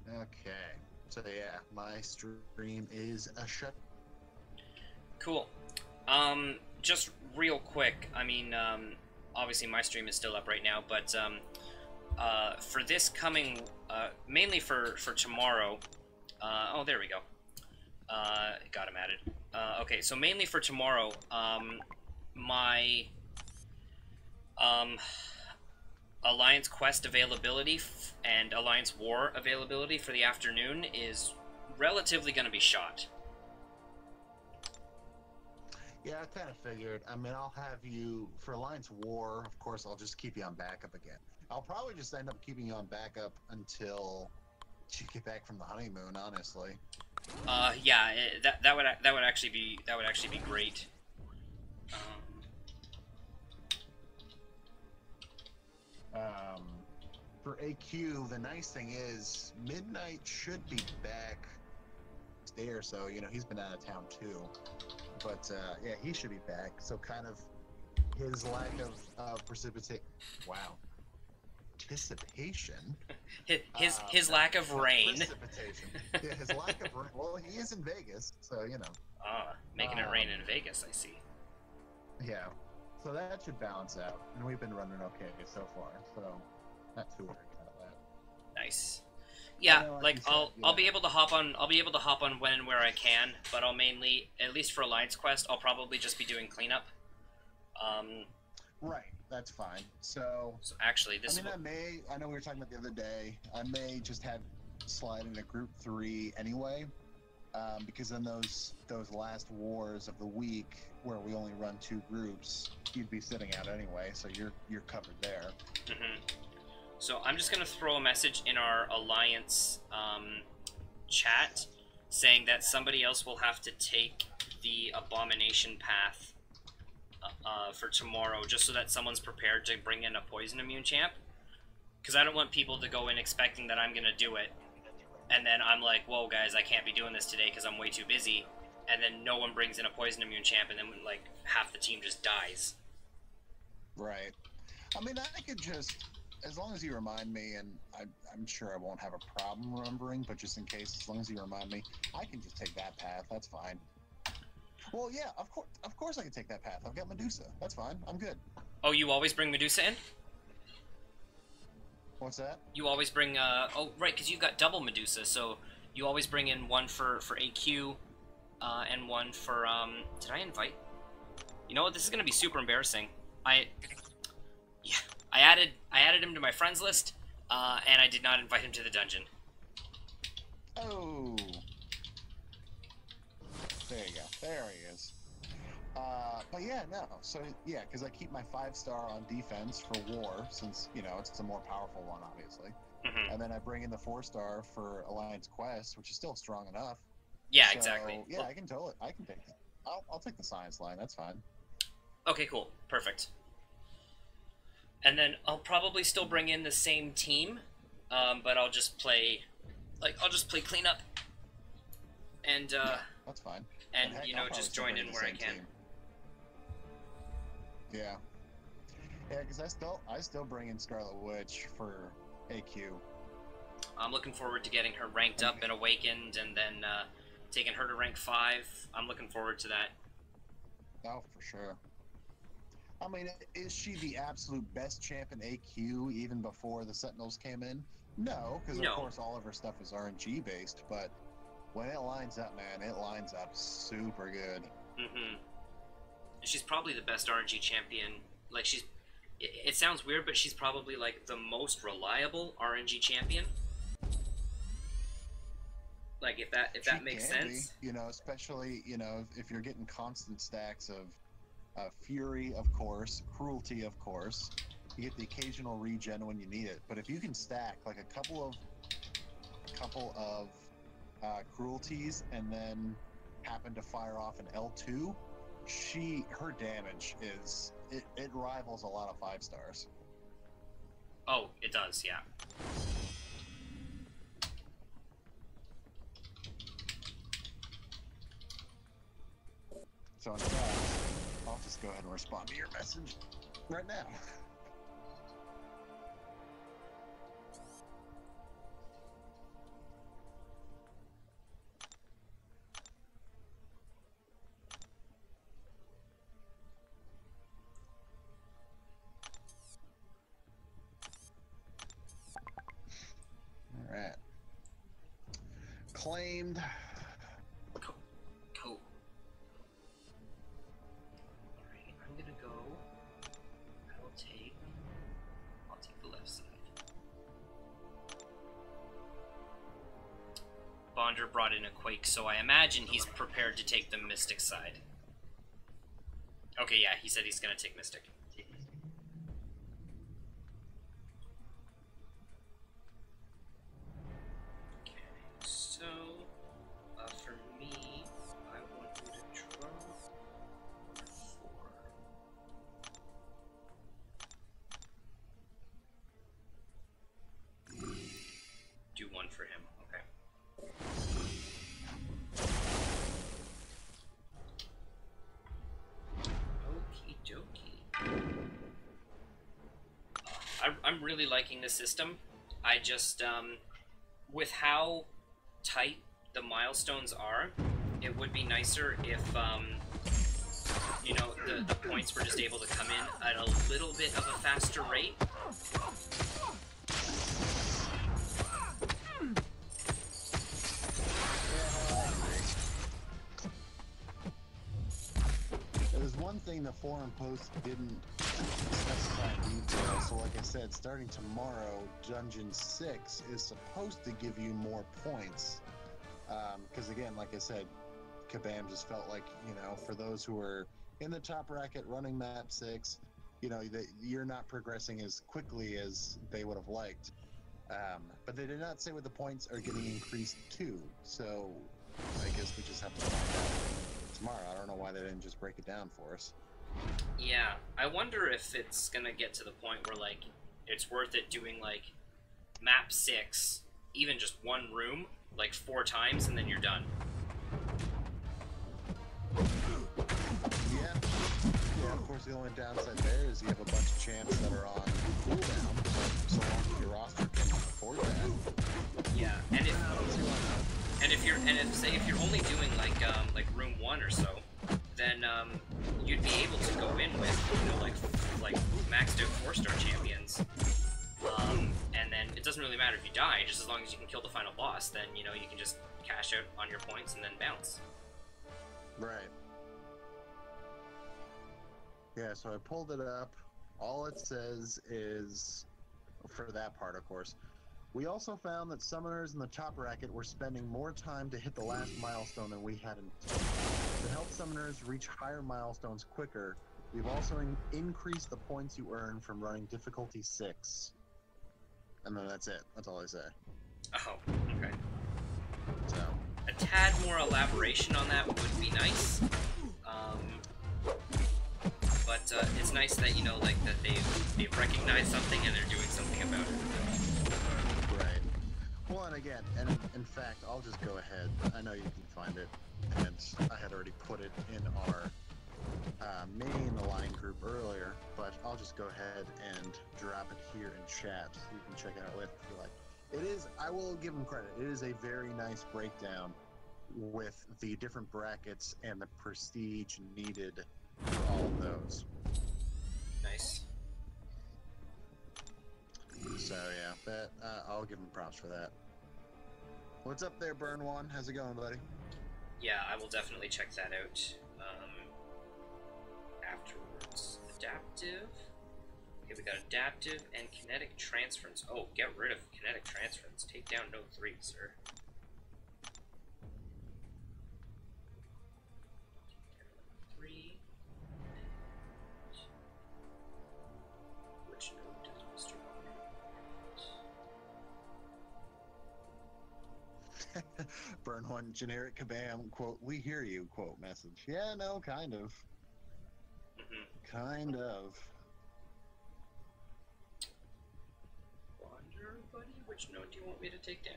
[SPEAKER 2] Okay. So yeah, my stream is a shut.
[SPEAKER 1] Cool. Just real quick, I mean, obviously my stream is still up right now, but for this coming, mainly for tomorrow, oh, there we go. Got him added. Okay, so mainly for tomorrow, my Alliance Quest availability and Alliance War availability for the afternoon is relatively going to be shot.
[SPEAKER 2] Yeah, I kind of figured. I mean, I'll have you for Alliance War. Of course, I'll just keep you on backup again. I'll probably just end up keeping you on backup until you get back from the honeymoon. Honestly.
[SPEAKER 1] Yeah, that would actually be great.
[SPEAKER 2] For AQ, the nice thing is Midnight should be back there, so you know he's been out of town too. But yeah, he should be back. So kind of his lack of precipitation. Wow. Anticipation.
[SPEAKER 1] His lack of rain.
[SPEAKER 2] Precipitation. Yeah, his lack of rain. Well, he is in Vegas, so you know.
[SPEAKER 1] Making it rain in Vegas, I see.
[SPEAKER 2] Yeah. So that should balance out, and we've been running okay so far. So not too worried about that.
[SPEAKER 1] Nice. Yeah,
[SPEAKER 2] like
[SPEAKER 1] I'll be able to hop on. I'll be able to hop on when and where I can, but I'll mainly, at least for Alliance Quest, I'll probably just be doing cleanup.
[SPEAKER 2] Right. That's fine. So
[SPEAKER 1] actually, this.
[SPEAKER 2] I know we were talking about the other day. I may just have slide into Group 3 anyway, because in those last wars of the week where we only run 2 groups, you'd be sitting out anyway, so you're covered there.
[SPEAKER 1] Mm-hmm. So I'm just gonna throw a message in our Alliance chat saying that somebody else will have to take the Abomination path for tomorrow, just so that someone's prepared to bring in a poison immune champ. Because I don't want people to go in expecting that I'm gonna do it, and then I'm like, whoa guys, I can't be doing this today because I'm way too busy, and then no one brings in a poison immune champ, and then like half the team just dies.
[SPEAKER 2] Right. I mean, I could just, as long as you remind me, and I'm sure I won't have a problem remembering, but just in case, as long as you remind me, I can just take that path. That's fine. Well, yeah, of course I can take that path. I've got Medusa. That's fine. I'm good.
[SPEAKER 1] Oh, you always bring Medusa in?
[SPEAKER 2] What's that?
[SPEAKER 1] You always bring, oh, right, because you've got double Medusa, so you always bring in one for AQ, and one for, did I invite? You know what, this is gonna be super embarrassing. I added him to my friends list, and I did not invite him to the dungeon.
[SPEAKER 2] Oh. There you go. There he is. But yeah, no. So yeah, because I keep my 5-star on defense for war, since you know it's a more powerful one, obviously.
[SPEAKER 1] Mm-hmm.
[SPEAKER 2] And then I bring in the 4-star for Alliance Quest, which is still strong enough.
[SPEAKER 1] Yeah,
[SPEAKER 2] so,
[SPEAKER 1] exactly.
[SPEAKER 2] Yeah, I can take it. I'll take the science line. That's fine.
[SPEAKER 1] Okay, cool, perfect. And then I'll probably still bring in the same team, but I'll just play cleanup, and
[SPEAKER 2] yeah, that's fine.
[SPEAKER 1] And
[SPEAKER 2] heck,
[SPEAKER 1] you know, just join in where I can.
[SPEAKER 2] Team. Yeah, because I still bring in Scarlet Witch for AQ.
[SPEAKER 1] I'm looking forward to getting her ranked up and awakened, and then taking her to rank 5. I'm looking forward to that.
[SPEAKER 2] Oh, for sure. I mean, is she the absolute best champ in AQ even before the Sentinels came in? No, because of course all of her stuff is RNG based, but when it lines up, man, it lines up super good.
[SPEAKER 1] Mm-hmm. She's probably the best RNG champion. Like, it sounds weird, but she's probably like the most reliable RNG champion. Like, if that makes sense.
[SPEAKER 2] You know, especially, you know, if you're getting constant stacks of Fury, of course, Cruelty, of course. You get the occasional regen when you need it, but if you can stack like a couple of Cruelties and then happen to fire off an L2, her damage is it rivals a lot of 5-stars.
[SPEAKER 1] Oh, it does, yeah.
[SPEAKER 2] So in fact, I'll just go ahead and respond to your message right now. All right. Claimed.
[SPEAKER 1] Cool. Alright, I'm gonna go. I'll take the left side. Bonder brought in a Quake, so I imagine he's prepared to take the Mystic side. Okay, yeah, he said he's gonna take Mystic. So, for me, I want you to draw 4. Do 1 for him, okay. Okie dokie. I'm really liking this system. I just, with how tight the milestones are, it would be nicer if, you know, the points were just able to come in at a little bit of a faster rate.
[SPEAKER 2] There's one thing the forum post didn't specify in detail, so like I said, starting tomorrow, Dungeon 6 is supposed to give you more points. Because again, like I said, Kabam just felt like, you know, for those who are in the top bracket running map 6, you know, you're not progressing as quickly as they would have liked. But they did not say what the points are getting increased to, so I guess we just have to find out tomorrow. I don't know why they didn't just break it down for us.
[SPEAKER 1] Yeah, I wonder if it's gonna get to the point where, like, it's worth it doing, like, map 6, even just one room, like 4 times, and then you're done.
[SPEAKER 2] Yeah, of course, the only downside there is you have a bunch of champs that are on cooldown, but so long as your roster can afford that.
[SPEAKER 1] Yeah, and if you're only doing like room 1 or so, then you'd be able to go in with, you know, like maxed out 4-star champions. And then it doesn't really matter if you die, just as long as you can kill the final boss, then, you know, you can just cash out on your points and then bounce.
[SPEAKER 2] Right. Yeah, so I pulled it up. All it says is, for that part, of course, we also found that summoners in the top bracket were spending more time to hit the last milestone than we had intended. To help summoners reach higher milestones quicker, we've also increased the points you earn from running difficulty 6. And then that's it. That's all I say.
[SPEAKER 1] Oh, okay.
[SPEAKER 2] So,
[SPEAKER 1] a tad more elaboration on that would be nice. But it's nice that, you know, like, that they've recognized something and they're doing something about it.
[SPEAKER 2] Right. Well, and again, and in fact, I'll just go ahead. I know you can find it, and I had already put it in our main line group earlier, but I'll just go ahead and drop it here in chat so you can check it out later if you like. It is, I will give them credit, it is a very nice breakdown with the different brackets and the prestige needed for all of those.
[SPEAKER 1] Nice.
[SPEAKER 2] So yeah, that I'll give them props for that. What's up there, Burn One? How's it going, buddy?
[SPEAKER 1] Yeah, I will definitely check that out. Afterwards, adaptive. Okay, we got adaptive and kinetic transference. Oh, get rid of kinetic transference. Take down node 3, sir. Which node does Mr. want?
[SPEAKER 2] Burn One, generic kabam, quote, we hear you, quote, message. Yeah, no, kind of. Kind of.
[SPEAKER 1] Wander, buddy? Which node do you want me to take down?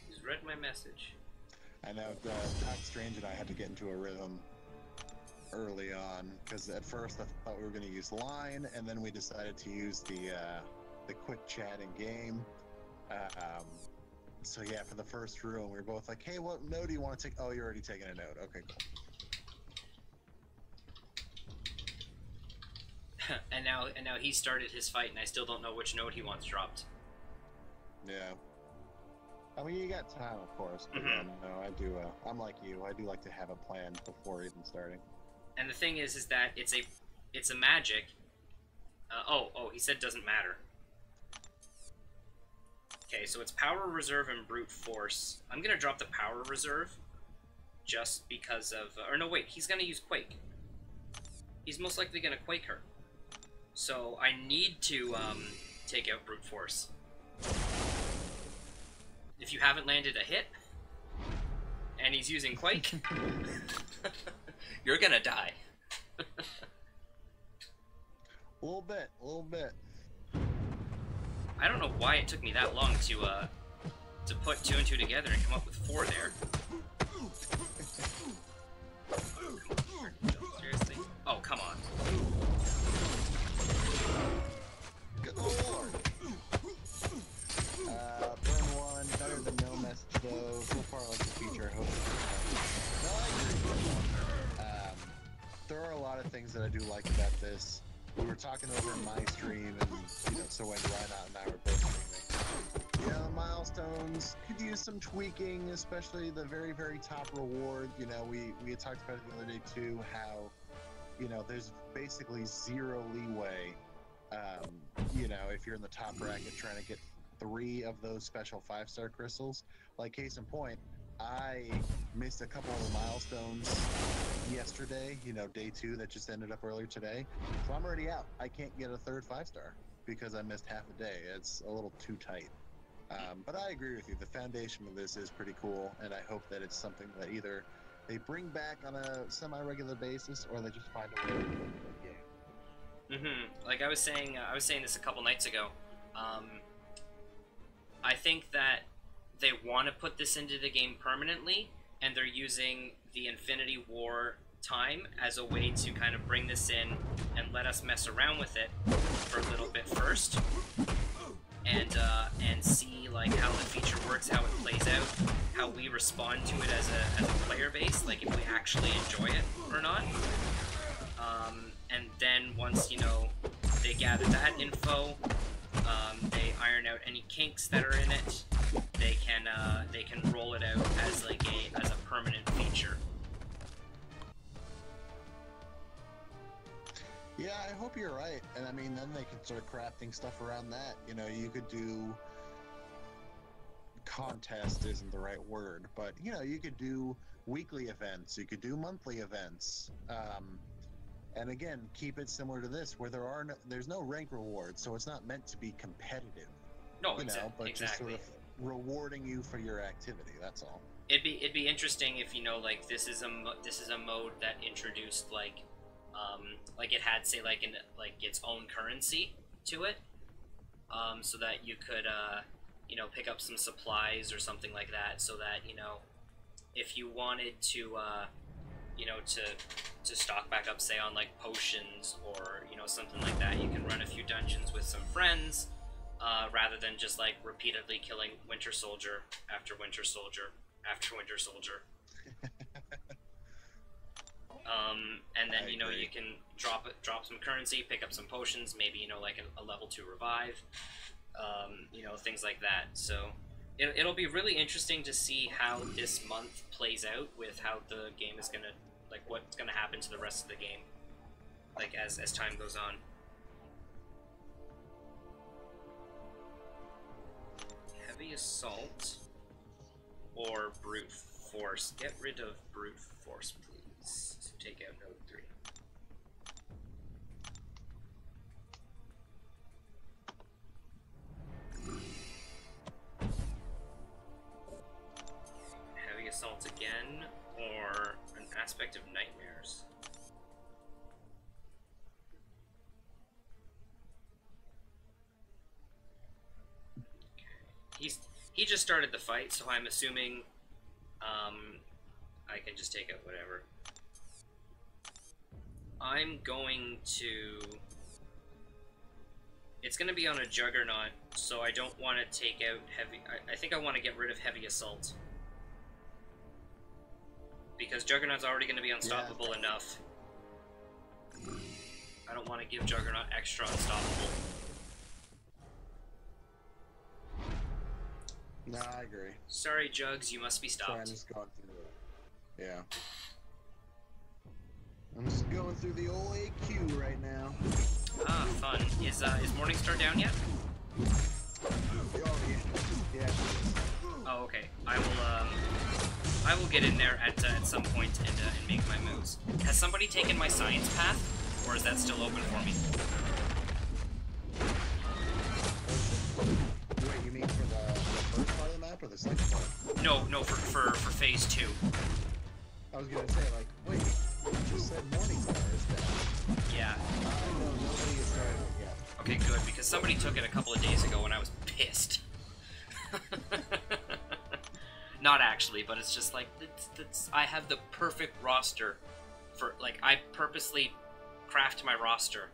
[SPEAKER 1] He's read my message.
[SPEAKER 2] I know, Doc Strange and I had to get into a rhythm early on, because at first I thought we were going to use line, and then we decided to use the quick chat in game. So yeah, for the first room, we were both like, hey, what node do you want to take? Oh, you're already taking a node. Okay, cool.
[SPEAKER 1] and now he started his fight, and I still don't know which node he wants dropped.
[SPEAKER 2] Yeah. I mean, you got time, of course. But yeah, no, I do. I'm like you. I do like to have a plan before even starting.
[SPEAKER 1] And the thing is that it's a magic. He said doesn't matter. Okay, so it's power reserve and brute force. I'm gonna drop the power reserve, just because of. Or no, wait. He's gonna use quake. He's most likely gonna quake her. So I need to take out brute force. If you haven't landed a hit, and he's using quake, you're gonna die.
[SPEAKER 2] A little bit.
[SPEAKER 1] I don't know why it took me that long to put 2 and 2 together and come up with 4 there. Seriously? Oh, come on.
[SPEAKER 2] Good lord. Burn One, better than no message though. So far, I like the feature. I hope it's no, I agree. There are a lot of things that I do like about this. We were talking over in my stream, and so when Ryan and I were both streaming, milestones could use some tweaking, especially the very, very top reward. We had talked about it the other day too, how there's basically zero leeway. If you're in the top bracket trying to get 3 of those special 5-star crystals, like case in point, I missed a couple of the milestones yesterday, day 2 that just ended up earlier today. So I'm already out. I can't get a 3rd 5-star because I missed half a day. It's a little too tight. But I agree with you. The foundation of this is pretty cool, and I hope that it's something that either they bring back on a semi-regular basis or they just find a way to put it in the game.
[SPEAKER 1] Like I was saying this a couple nights ago. I think that they want to put this into the game permanently, and they're using the Infinity War time as a way to kind of bring this in and let us mess around with it for a little bit first, and see like how the feature works, how it plays out, how we respond to it as a player base, like if we actually enjoy it or not. And then once, you know, they gather that info, they iron out any kinks that are in it, they can roll it out as like as a permanent feature.
[SPEAKER 2] Yeah, I hope you're right. And I mean, then they can start crafting stuff around that. You know, you could do contest isn't the right word, but you know, you could do weekly events, you could do monthly events. And again, keep it similar to this, where there's no rank reward, so it's not meant to be competitive.
[SPEAKER 1] No,
[SPEAKER 2] but
[SPEAKER 1] exactly.
[SPEAKER 2] Just sort of rewarding you for your activity. That's all.
[SPEAKER 1] It'd be interesting if, you know, like this is a mode that introduced like it had, say, like its own currency to it, so that you could you know, pick up some supplies or something like that, so that, you know, if you wanted to you know, to stock back up, say, on like potions or, you know, something like that, you can run a few dungeons with some friends, rather than just like repeatedly killing Winter Soldier after Winter Soldier after Winter Soldier. And then, you know, you can drop some currency, pick up some potions, maybe, you know, like a level 2 revive, you know, things like that. So it'll be really interesting to see how this month plays out with how the game is gonna, like, what's gonna happen to the rest of the game, like as time goes on. Heavy assault or brute force? Get rid of brute force, please. So take out node 3. Heavy assault again, or an aspect of nightmares. He just started the fight, so I'm assuming I can just take out whatever. I'm going to... It's going to be on a Juggernaut, so I don't want to take out heavy... I think I want to get rid of heavy assault. Because Juggernaut's already going to be unstoppable enough. I don't want to give Juggernaut extra unstoppable.
[SPEAKER 2] No, I agree.
[SPEAKER 1] Sorry, Jugs, you must be stopped.
[SPEAKER 2] I'm just going through it. Yeah. I'm just going through the old AQ right now.
[SPEAKER 1] Ah, fun. Is Morningstar down yet?
[SPEAKER 2] Oh, yeah.
[SPEAKER 1] Oh, okay. I will get in there at some point and make my moves. Has somebody taken my science path, or is that still open for me?
[SPEAKER 2] Wait, you mean for the first part of the map or the second part?
[SPEAKER 1] No, for phase 2.
[SPEAKER 2] I was gonna say, like, wait, you just said Morningstar is down.
[SPEAKER 1] Yeah.
[SPEAKER 2] No, nobody has started it yet.
[SPEAKER 1] Okay, good, because somebody took it a couple of days ago and I was pissed. Not actually, but it's just like, I have the perfect roster for, like, I purposely craft my roster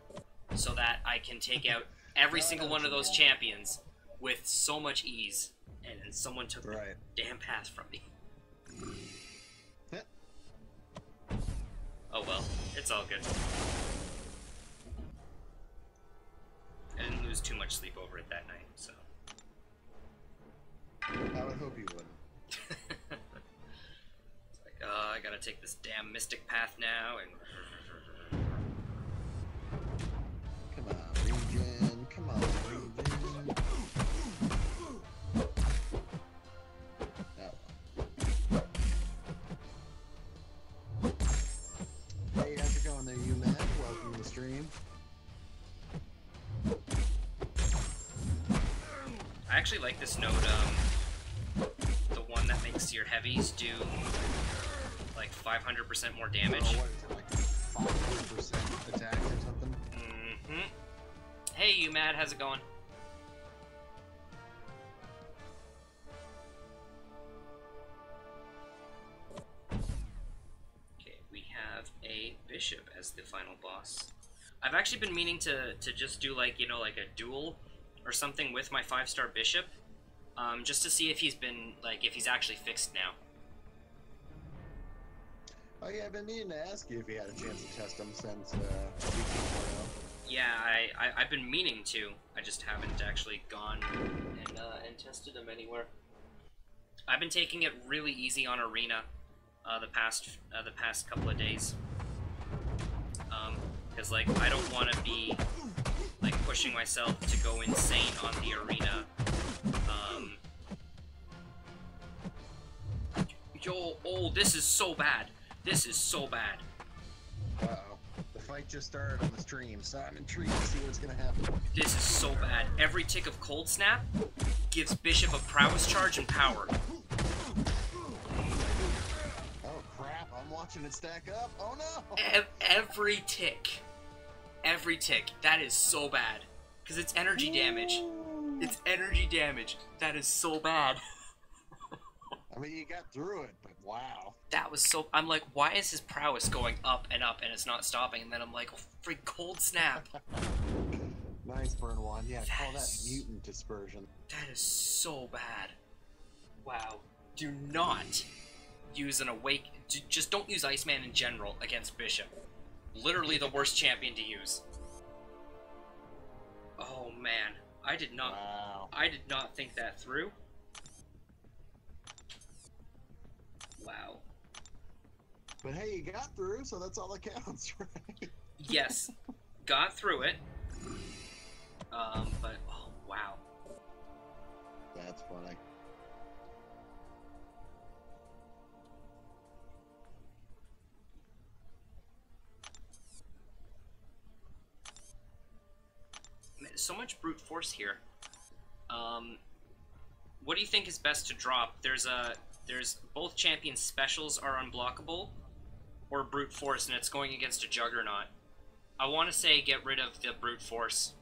[SPEAKER 1] so that I can take out every single one of those champions with so much ease, and someone took the damn path from me. Oh well, it's all good. I didn't lose too much sleep over it that night, so.
[SPEAKER 2] I would hope you wouldn't.
[SPEAKER 1] It's like, oh, I gotta take this damn mystic path now, and...
[SPEAKER 2] Come on, Regen. Come on, Regen. Hey, how's it going there, you man? Welcome to the stream.
[SPEAKER 1] I actually like this node, the one that makes your heavies do, like, 500% more damage.
[SPEAKER 2] Oh, what is it, like 500% attack or something?
[SPEAKER 1] Mm-hmm. Hey, you mad? How's it going? Bishop as the final boss. I've actually been meaning to just do like, you know, like a duel or something with my 5-star Bishop, just to see if he's been, like, if he's actually fixed now.
[SPEAKER 2] Oh yeah, I've been meaning to ask you if you had a chance to test him since 2.0.
[SPEAKER 1] Yeah, I've been meaning to. I just haven't actually gone and tested him anywhere. I've been taking it really easy on Arena the past couple of days. Because like I don't want to be like pushing myself to go insane on the Arena. Yo, oh, this is so bad. This is so bad.
[SPEAKER 2] Uh-oh. The fight just started on the stream, so I'm intrigued to see what's gonna happen.
[SPEAKER 1] This is so bad. Every tick of Cold Snap gives Bishop a prowess charge and power.
[SPEAKER 2] Oh crap, I'm watching it stack up. Oh no!
[SPEAKER 1] Every tick. Every tick. That is so bad. Because it's energy damage. It's energy damage. That is so bad.
[SPEAKER 2] I mean, you got through it, but wow.
[SPEAKER 1] That was so... I'm like, why is his prowess going up and it's not stopping? And then I'm like, oh, freak Cold Snap.
[SPEAKER 2] Nice, Burn One. Yeah,
[SPEAKER 1] that
[SPEAKER 2] call
[SPEAKER 1] is,
[SPEAKER 2] that mutant dispersion.
[SPEAKER 1] That is so bad. Wow. Do not use an Awake... Just don't use Iceman in general against Bishop. Literally the worst champion to use. Oh, man. I did not...
[SPEAKER 2] Wow.
[SPEAKER 1] I did not think that through. Wow.
[SPEAKER 2] But hey, you got through, so that's all that counts, right?
[SPEAKER 1] Yes. Got through it. But, oh, wow.
[SPEAKER 2] That's funny.
[SPEAKER 1] Man, so much brute force here. What do you think is best to drop? There's both champions' specials are unblockable, or brute force, and it's going against a juggernaut. I want to say get rid of the brute force.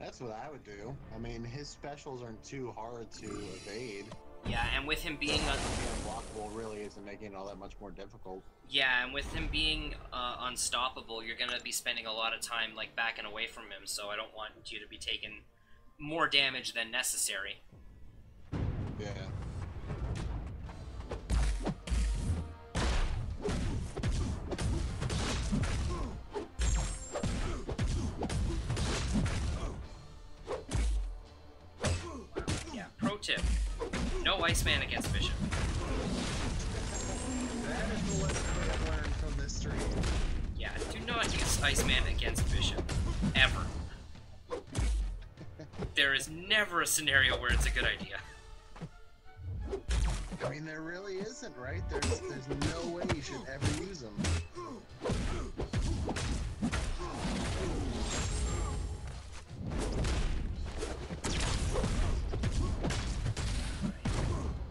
[SPEAKER 2] That's what I would do. I mean, his specials aren't too hard to evade.
[SPEAKER 1] Yeah, and with him being
[SPEAKER 2] unblockable really isn't making it all that much more difficult.
[SPEAKER 1] Yeah, and with him being unstoppable, you're gonna be spending a lot of time like backing away from him. So I don't want you to be taking more damage than necessary.
[SPEAKER 2] Yeah.
[SPEAKER 1] Pro tip: no Iceman against Bishop.
[SPEAKER 2] That is the lesson we have learned from this stream.
[SPEAKER 1] Yeah, do not use Iceman against Bishop. Ever. There is never a scenario where it's a good idea.
[SPEAKER 2] I mean, there really isn't, right? There's no way you should ever use them.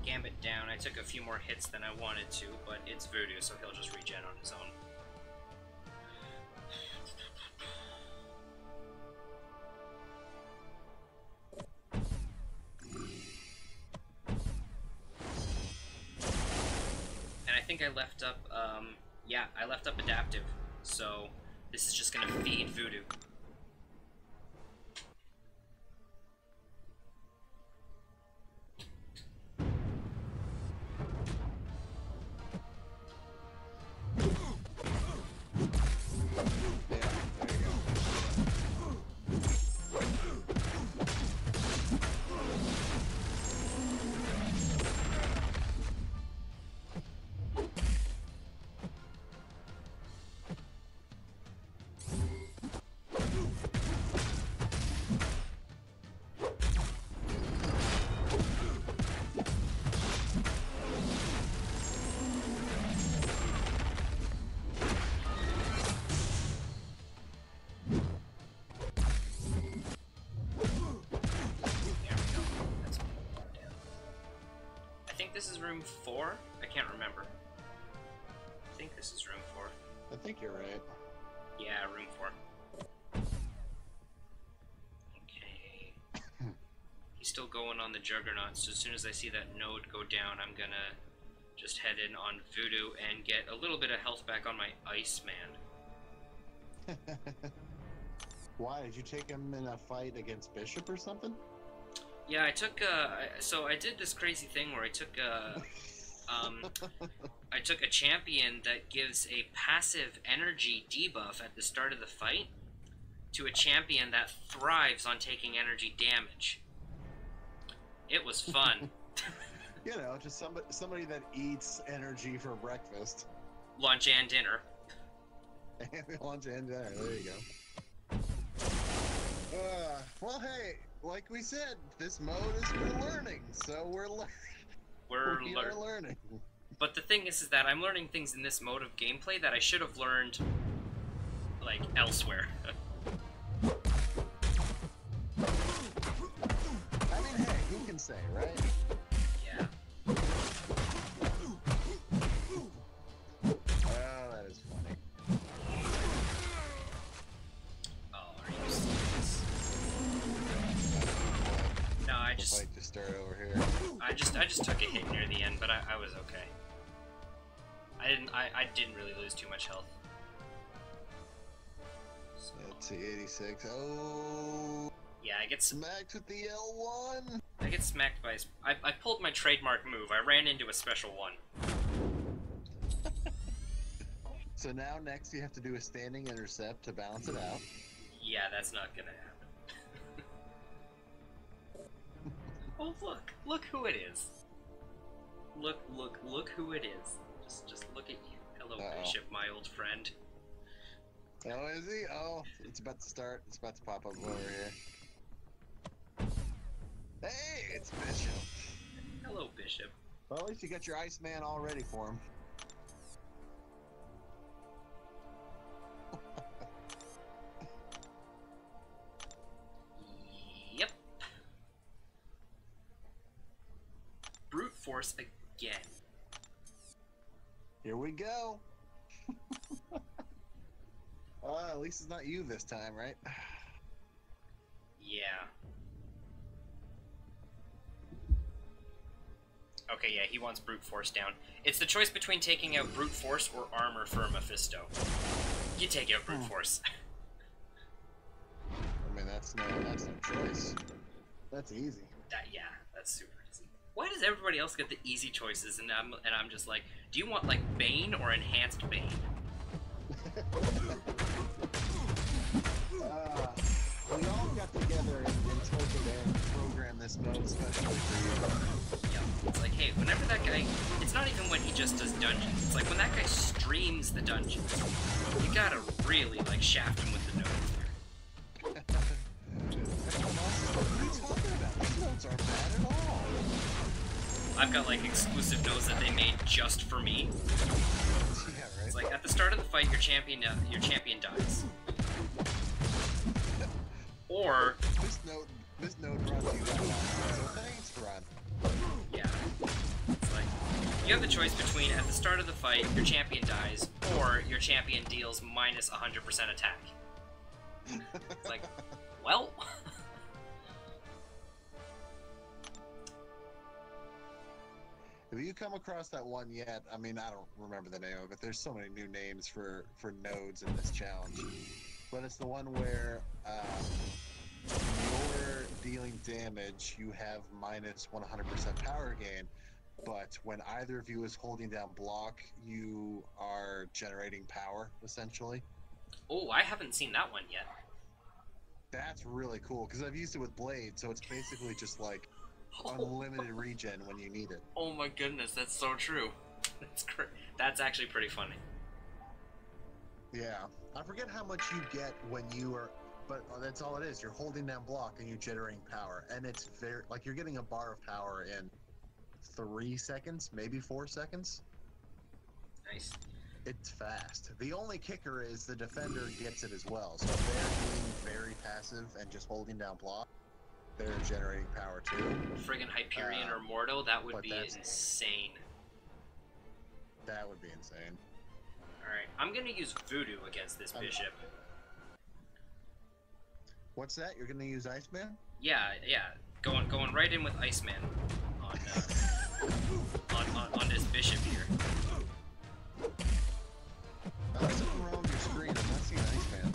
[SPEAKER 1] Gambit down. I took a few more hits than I wanted to, but it's Voodoo, so he'll just regen on his own. And I think I left up, yeah, I left up Adaptive, so this is just gonna feed Voodoo. This is room 4? I can't remember. I think this is room 4.
[SPEAKER 2] I think you're right.
[SPEAKER 1] Yeah, room 4. Okay. He's still going on the Juggernaut, so as soon as I see that node go down, I'm gonna just head in on Voodoo and get a little bit of health back on my Iceman.
[SPEAKER 2] Why did you take him in a fight against Bishop or something?
[SPEAKER 1] Yeah, I took so I did this crazy thing where I took I took a champion that gives a passive energy debuff at the start of the fight to a champion that thrives on taking energy damage. It was fun.
[SPEAKER 2] You know, just somebody that eats energy for breakfast.
[SPEAKER 1] Lunch and dinner.
[SPEAKER 2] Lunch and dinner, there you go. Well, hey, like we said, this mode is for learning, so we're learning.
[SPEAKER 1] But the thing is that I'm learning things in this mode of gameplay that I should have learned, like, elsewhere.
[SPEAKER 2] I mean, hey, who can say, right?
[SPEAKER 1] Yeah.
[SPEAKER 2] Oh, that is funny.
[SPEAKER 1] Oh, are you serious? No, I just...
[SPEAKER 2] Fight to start over here.
[SPEAKER 1] I just took a hit near the end, but I was okay. I didn't really lose too much health. So,
[SPEAKER 2] let's see, 86. Oh...
[SPEAKER 1] Yeah, I get
[SPEAKER 2] smacked with the L1.
[SPEAKER 1] I get smacked by... I pulled my trademark move. I ran into a special one.
[SPEAKER 2] So now next you have to do a standing intercept to balance it out.
[SPEAKER 1] Yeah, that's not gonna happen. Oh, look who it is. Look who it is. Just look at you. Hello, Bishop, my old friend.
[SPEAKER 2] Oh, is he? Oh, it's about to start. It's about to pop up over here. Hey, it's Bishop.
[SPEAKER 1] Hello, Bishop.
[SPEAKER 2] Well, at least you got your Iceman all ready for him.
[SPEAKER 1] Yep. Brute force again.
[SPEAKER 2] Here we go. At least it's not you this time, right?
[SPEAKER 1] Yeah. Okay, yeah, he wants brute force down. It's the choice between taking out brute force or armor for Mephisto. You take out brute force.
[SPEAKER 2] I mean, that's no choice. That's easy.
[SPEAKER 1] Yeah, that's super easy. Why does everybody else get the easy choices and I'm just like, do you want like Bane or enhanced Bane?
[SPEAKER 2] We all got together and told and programmed this mode especially for you.
[SPEAKER 1] Yeah, it's like, hey, whenever that guy, it's not even when he just does dungeons, it's like when that guy streams the dungeons, you gotta really like shaft him with the nodes there.
[SPEAKER 2] What are you talking about? These nodes aren't bad at all.
[SPEAKER 1] I've got like exclusive nodes that they made just for me.
[SPEAKER 2] Yeah, right.
[SPEAKER 1] It's like at the start of the fight, your champion dies. Or
[SPEAKER 2] this node runs you right now, so thanks, run.
[SPEAKER 1] Yeah. It's like you have the choice between at the start of the fight your champion dies or your champion deals minus 100% attack. It's like, well.
[SPEAKER 2] Have you come across that one yet? I mean, I don't remember the name of it. There's so many new names for nodes in this challenge. But it's the one where you're dealing damage, you have minus 100% power gain, but when either of you is holding down block, you are generating power, essentially.
[SPEAKER 1] Oh, I haven't seen that one yet.
[SPEAKER 2] That's really cool, because I've used it with Blade, so it's basically just like unlimited regen when you need it.
[SPEAKER 1] Oh my goodness, that's so true. That's actually pretty funny.
[SPEAKER 2] Yeah. I forget how much you get when you are, but that's all it is. You're holding down block and you're generating power, and it's very like you're getting a bar of power in 3 seconds, maybe 4 seconds.
[SPEAKER 1] Nice.
[SPEAKER 2] It's fast. The only kicker is the defender gets it as well. So if they're being very passive and just holding down block, they're generating power too.
[SPEAKER 1] Friggin' Hyperion or Mordo, that would be
[SPEAKER 2] that's
[SPEAKER 1] insane.
[SPEAKER 2] That would be insane.
[SPEAKER 1] Alright, I'm gonna use Voodoo against this Bishop.
[SPEAKER 2] What's that? You're gonna use Iceman?
[SPEAKER 1] Yeah, going right in with Iceman on on this bishop here.
[SPEAKER 2] Something wrong with your screen. I'm not seeing Iceman.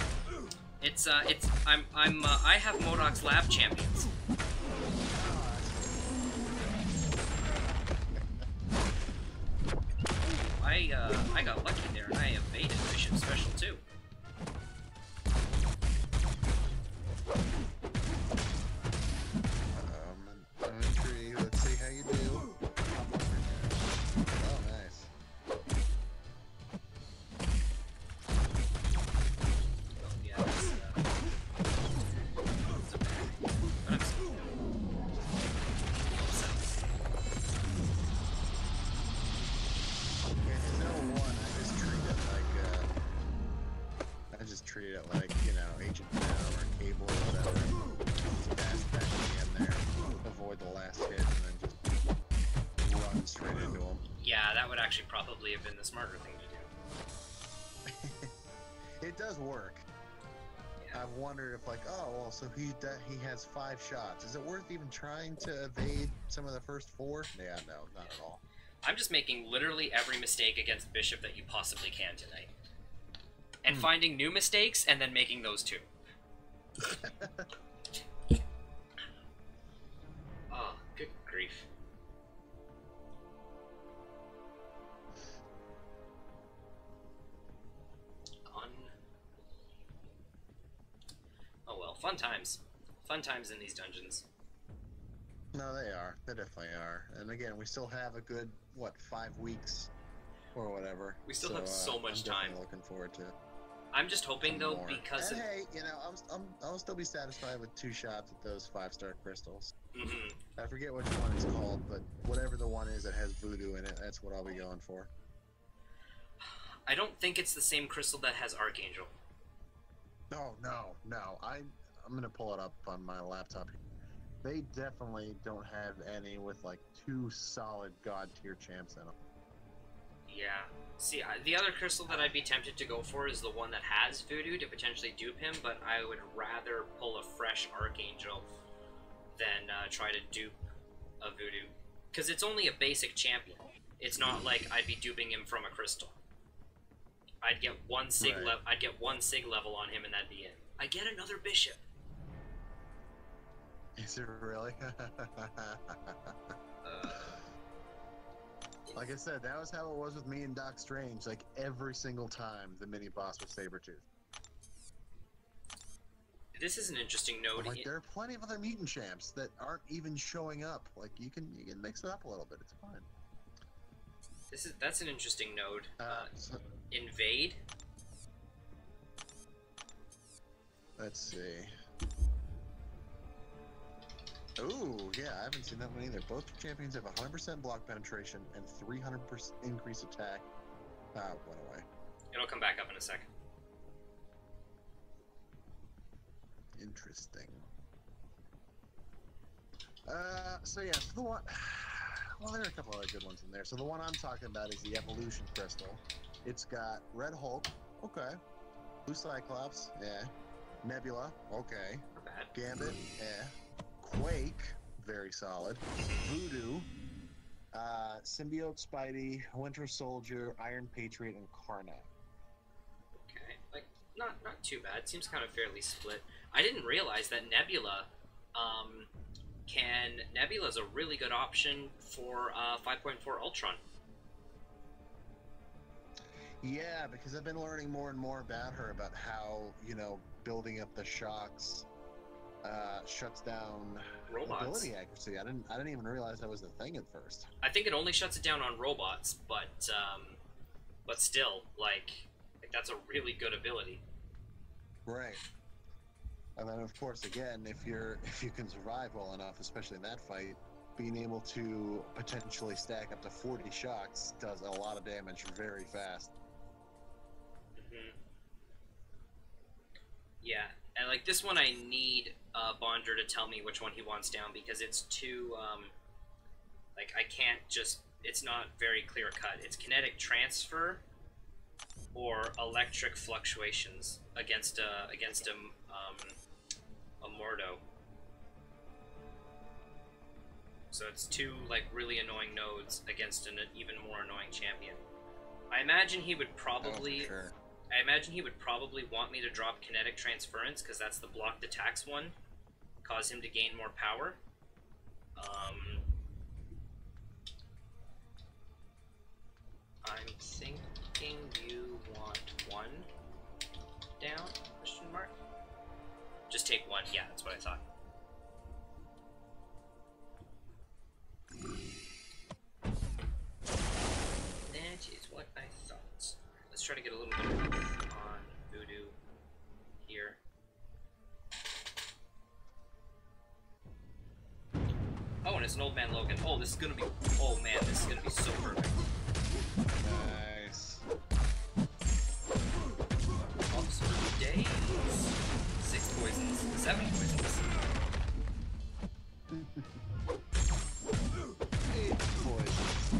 [SPEAKER 1] I have Modoc's Lab Champions. I got lucky there, and I evaded Bishop Special too.
[SPEAKER 2] Entry. Let's see how you do. Oh, nice.
[SPEAKER 1] Oh yeah, that's, but I'm still
[SPEAKER 2] treat it like, you know, Agent Venom or Cable or whatever. Just dash back in there, avoid the last hit, and then just run straight into him.
[SPEAKER 1] Yeah, that would actually probably have been the smarter thing to
[SPEAKER 2] do. It does work. Yeah. I've wondered if, like, oh, well, so he has 5 shots. Is it worth even trying to evade some of the first 4? Yeah, no, not at all.
[SPEAKER 1] I'm just making literally every mistake against Bishop that you possibly can tonight. And finding new mistakes, and then making those too. Oh, good grief. Oh well, fun times. Fun times in these dungeons.
[SPEAKER 2] No, they are. They definitely are. And again, we still have a good, what, 5 weeks or whatever.
[SPEAKER 1] We still have so much time.
[SPEAKER 2] I'm looking forward to it.
[SPEAKER 1] I'm just hoping though, because
[SPEAKER 2] and hey, you know, I'll still be satisfied with 2 shots at those 5-star crystals. I forget which one it's called, but whatever the one is that has voodoo in it, that's what I'll be going for.
[SPEAKER 1] I don't think it's the same crystal that has Archangel.
[SPEAKER 2] No. I'm gonna pull it up on my laptop. They definitely don't have any with like 2 solid god tier champs in them.
[SPEAKER 1] Yeah. See, the other crystal that I'd be tempted to go for is the one that has voodoo to potentially dupe him, but I would rather pull a fresh Archangel than try to dupe a voodoo. Because it's only a basic champion. It's not like I'd be duping him from a crystal. I'd get one sig level on him and that'd be it. I get another bishop.
[SPEAKER 2] Is it really? Like I said, that was how it was with me and Doc Strange. Like, every single time the mini-boss was Sabretooth.
[SPEAKER 1] This is an interesting node.
[SPEAKER 2] Like, there are plenty of other mutant champs that aren't even showing up. Like, you can mix it up a little bit. It's fine.
[SPEAKER 1] That's an interesting node. Invade?
[SPEAKER 2] Let's see. Ooh, yeah, I haven't seen that one either. Both champions have 100% block penetration and 300% increase attack. Went away.
[SPEAKER 1] It'll come back up in a second.
[SPEAKER 2] Interesting. So yeah, so the one... Well, there are a couple other good ones in there. So the one I'm talking about is the Evolution Crystal. It's got Red Hulk, okay. Blue Cyclops, yeah. Nebula, okay.
[SPEAKER 1] Not bad.
[SPEAKER 2] Gambit, yeah. Quake, very solid. Voodoo, Symbiote Spidey, Winter Soldier, Iron Patriot, and Karnak.
[SPEAKER 1] Okay, like, not too bad. Seems kind of fairly split. I didn't realize that Nebula's a really good option for 5.4 Ultron.
[SPEAKER 2] Yeah, because I've been learning more and more about her, about how, you know, building up the shocks shuts down
[SPEAKER 1] robots.
[SPEAKER 2] Ability accuracy. I didn't even realize that was the thing at first.
[SPEAKER 1] I think it only shuts it down on robots, but still, like that's a really good ability.
[SPEAKER 2] Right. And then, of course, again, if you can survive well enough, especially in that fight, being able to potentially stack up to 40 shocks does a lot of damage very fast.
[SPEAKER 1] Yeah, and like this one, I need Bonder to tell me which one he wants down because it's too like I can't just. It's not very clear cut. It's kinetic transfer or electric fluctuations against a Mordo. So it's two, like, really annoying nodes against an even more annoying champion. I imagine he would probably...
[SPEAKER 2] Oh, for sure.
[SPEAKER 1] I imagine he would probably want me to drop kinetic transference, because that's the blocked attacks one. Cause him to gain more power. I'm thinking you want one down? Question mark? Just take one. Yeah, that's what I thought. That is what I thought. Let's try to get a little bit of health on Voodoo here. Oh, and it's an old man Logan. Oh, this is gonna be. Oh man, this is gonna be so perfect.
[SPEAKER 2] Nice.
[SPEAKER 1] Officer Days. 6 poisons. 7 poisons.
[SPEAKER 2] 8 poisons.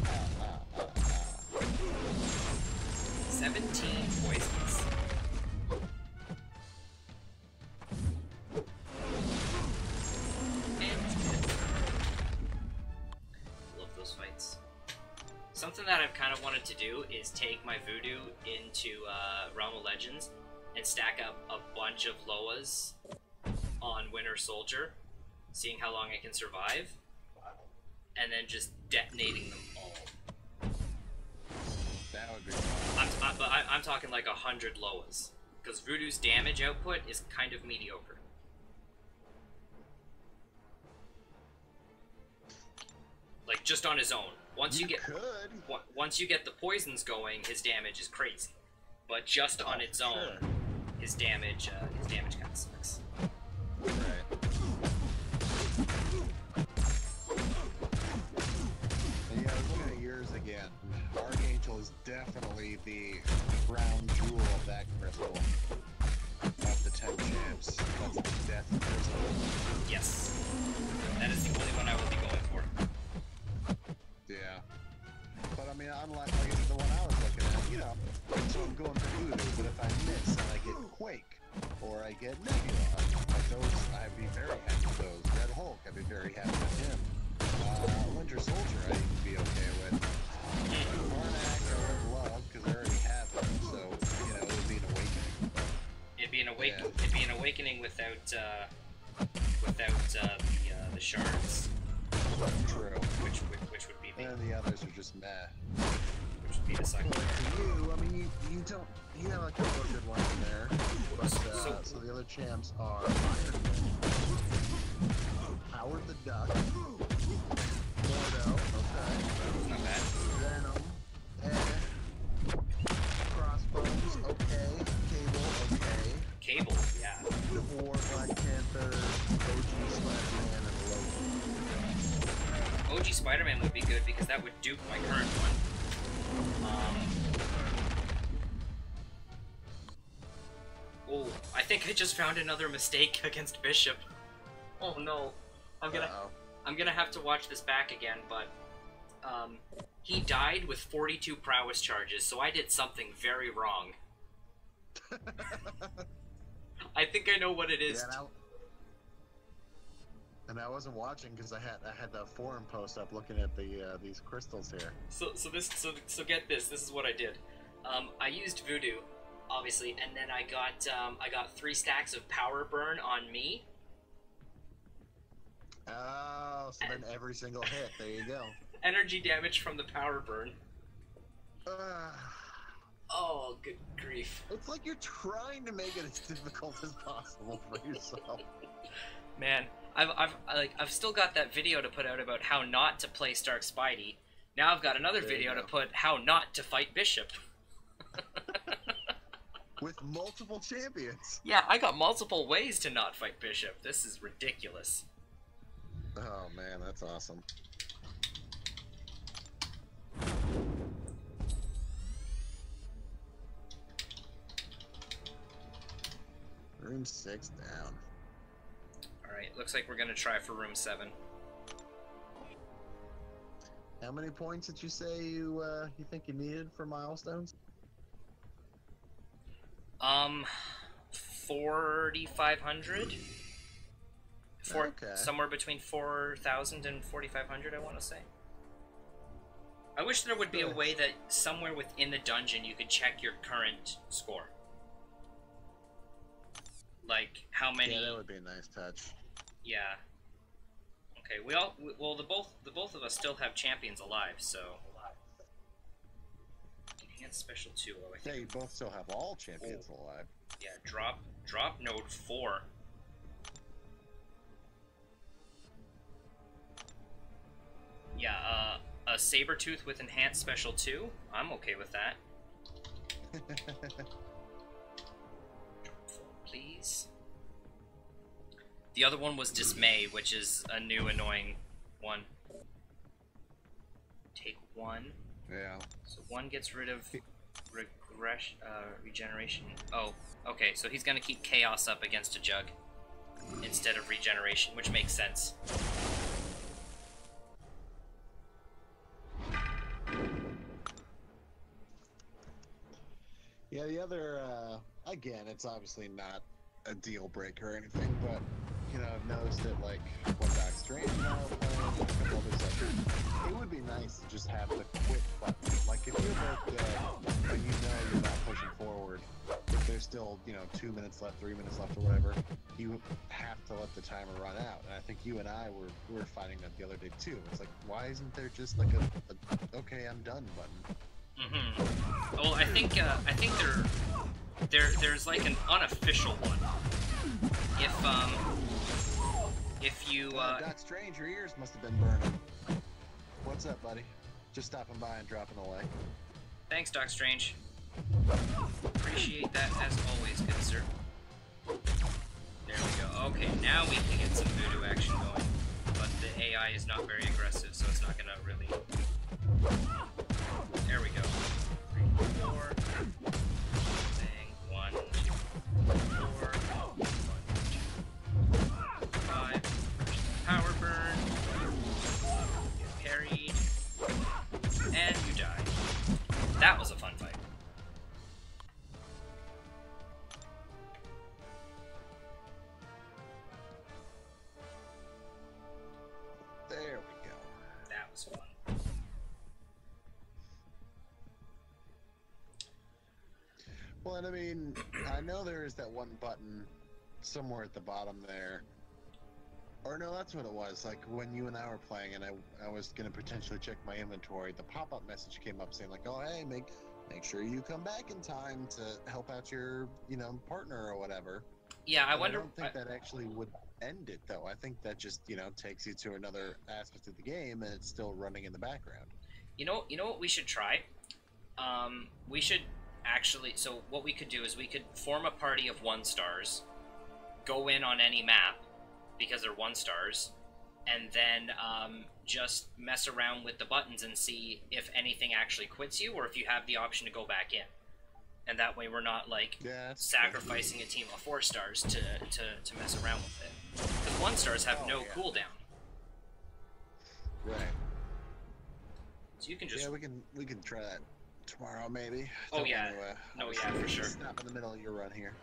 [SPEAKER 1] 17 poisons. And love those fights. Something that I've kind of wanted to do is take my Voodoo into Realm of Legends and stack up a bunch of Loas on Winter Soldier, seeing how long I can survive, and then just detonating them all.
[SPEAKER 2] That would be fun.
[SPEAKER 1] But I'm talking like 100 Loas, because Voodoo's damage output is kind of mediocre. Like, just on his own. Once you get the poisons going, his damage is crazy. But just on its own, his damage kind of sucks.
[SPEAKER 2] Right. And yeah, I was looking at yours again. Archangel is definitely the crown jewel of that crystal. Of the 10 champs. That's the death crystal.
[SPEAKER 1] Yes. That is the only one I will be going for.
[SPEAKER 2] Yeah. But I mean, unlike the one I was looking at, you know, so I'm going for Voodoo, but if I miss and I get Quake, or I get Nebula, like those, I'd be very happy with those. Red Hulk, I'd be very happy with him. Winter Soldier, I'd be okay with. Karnak, I would love, because I already have him, so, you know, it would be an awakening.
[SPEAKER 1] It'd be an awakening without the shards.
[SPEAKER 2] True.
[SPEAKER 1] Which would be the...
[SPEAKER 2] And the others are just meh.
[SPEAKER 1] Which would be the second.
[SPEAKER 2] Well, for you, I mean, you have a couple of good ones in there, but so the other champs are Howard the Duck, Mordo, okay,
[SPEAKER 1] Not bad.
[SPEAKER 2] Venom, Crossbones, okay, Cable, okay,
[SPEAKER 1] Cable, yeah.
[SPEAKER 2] the War, Black Panther, OG Spider-Man, and Loki.
[SPEAKER 1] OG Spider-Man would be good because that would dupe my current one. Oh, I think I just found another mistake against Bishop. Oh no, I'm gonna have to watch this back again. But he died with 42 prowess charges, so I did something very wrong. I think I know what it is.
[SPEAKER 2] Yeah, and I wasn't watching because I had the forum post up looking at these crystals here.
[SPEAKER 1] So get this. This is what I did. I used Voodoo, obviously, and then I got 3 stacks of power burn on me.
[SPEAKER 2] Oh, so then every single hit. There you go.
[SPEAKER 1] Energy damage from the power burn. Oh, good grief.
[SPEAKER 2] It's like you're trying to make it as difficult as possible for yourself.
[SPEAKER 1] Man, I've still got that video to put out about how not to play Stark Spidey. Now I've got another video to put how not to fight Bishop.
[SPEAKER 2] With multiple champions.
[SPEAKER 1] Yeah, I got multiple ways to not fight Bishop. This is ridiculous.
[SPEAKER 2] Oh man, that's awesome. Room 6 down.
[SPEAKER 1] Alright, looks like we're gonna try for room 7.
[SPEAKER 2] How many points did you say you think you needed for milestones?
[SPEAKER 1] 4,500.
[SPEAKER 2] Okay.
[SPEAKER 1] somewhere between 4,000 and 4,500, I want to say. I wish there would be a way that somewhere within the dungeon you could check your current score. Like how many.
[SPEAKER 2] Yeah, that would be a nice touch.
[SPEAKER 1] Yeah. Okay, the both of us still have champions alive, so. Enhanced special 2. Oh, I think.
[SPEAKER 2] Yeah, you both still have all champions alive.
[SPEAKER 1] Yeah, drop node 4. Yeah, a Sabretooth with enhanced special 2. I'm okay with that. Drop 4, please. The other one was Dismay, which is a new annoying one. Take 1.
[SPEAKER 2] Yeah.
[SPEAKER 1] So 1 gets rid of regeneration. Oh, okay, so he's gonna keep chaos up against a jug instead of regeneration, which makes sense.
[SPEAKER 2] Yeah, the other, again, it's obviously not a deal breaker or anything, but, you know, I've noticed that, like, when Doc Strange and I were playing, and a couple other stuff, it would be nice to just have the quit button. Like, if you're both dead, but you know you're not pushing forward, if there's still, you know, 2 minutes left, 3 minutes left, or whatever, you have to let the timer run out. And I think you and I were fighting that the other day, too. It's like, why isn't there just, like, a okay, I'm done button?
[SPEAKER 1] Mm-hmm. Well, I think there's like an unofficial one. If you
[SPEAKER 2] Doc Strange, your ears must have been burning. What's up, buddy? Just stopping by and dropping away.
[SPEAKER 1] Thanks, Doc Strange. Appreciate that as always, good sir. There we go. Okay, now we can get some voodoo action going. But the AI is not very aggressive, so it's not gonna really. There we go. 3, 4. Bang. 1, 2, 4. 1, 2, 5. Power burn. Get parried. And you die. That was a fun fight.
[SPEAKER 2] There we go.
[SPEAKER 1] That was fun.
[SPEAKER 2] Well, and I mean, I know there is that one button somewhere at the bottom there. Or no, that's what it was. Like when you and I were playing, and I was gonna potentially check my inventory. The pop-up message came up saying like, "Oh, hey, make sure you come back in time to help out your, you know, partner or whatever."
[SPEAKER 1] Yeah, I wonder.
[SPEAKER 2] I don't think that actually would end it, though. I think that just, you know, takes you to another aspect of the game, and it's still running in the background.
[SPEAKER 1] You know what we should try? We should actually. So what we could do is we could form a party of 1-stars, go in on any map because they're 1-stars, and then just mess around with the buttons and see if anything actually quits you, or if you have the option to go back in. And that way we're not like sacrificing a team of 4-stars to mess around with it. Because 1-stars have no cooldown.
[SPEAKER 2] Right.
[SPEAKER 1] So you can just
[SPEAKER 2] we can try that tomorrow maybe.
[SPEAKER 1] Oh yeah. No, yeah, for sure.
[SPEAKER 2] Stop in the middle of your run here.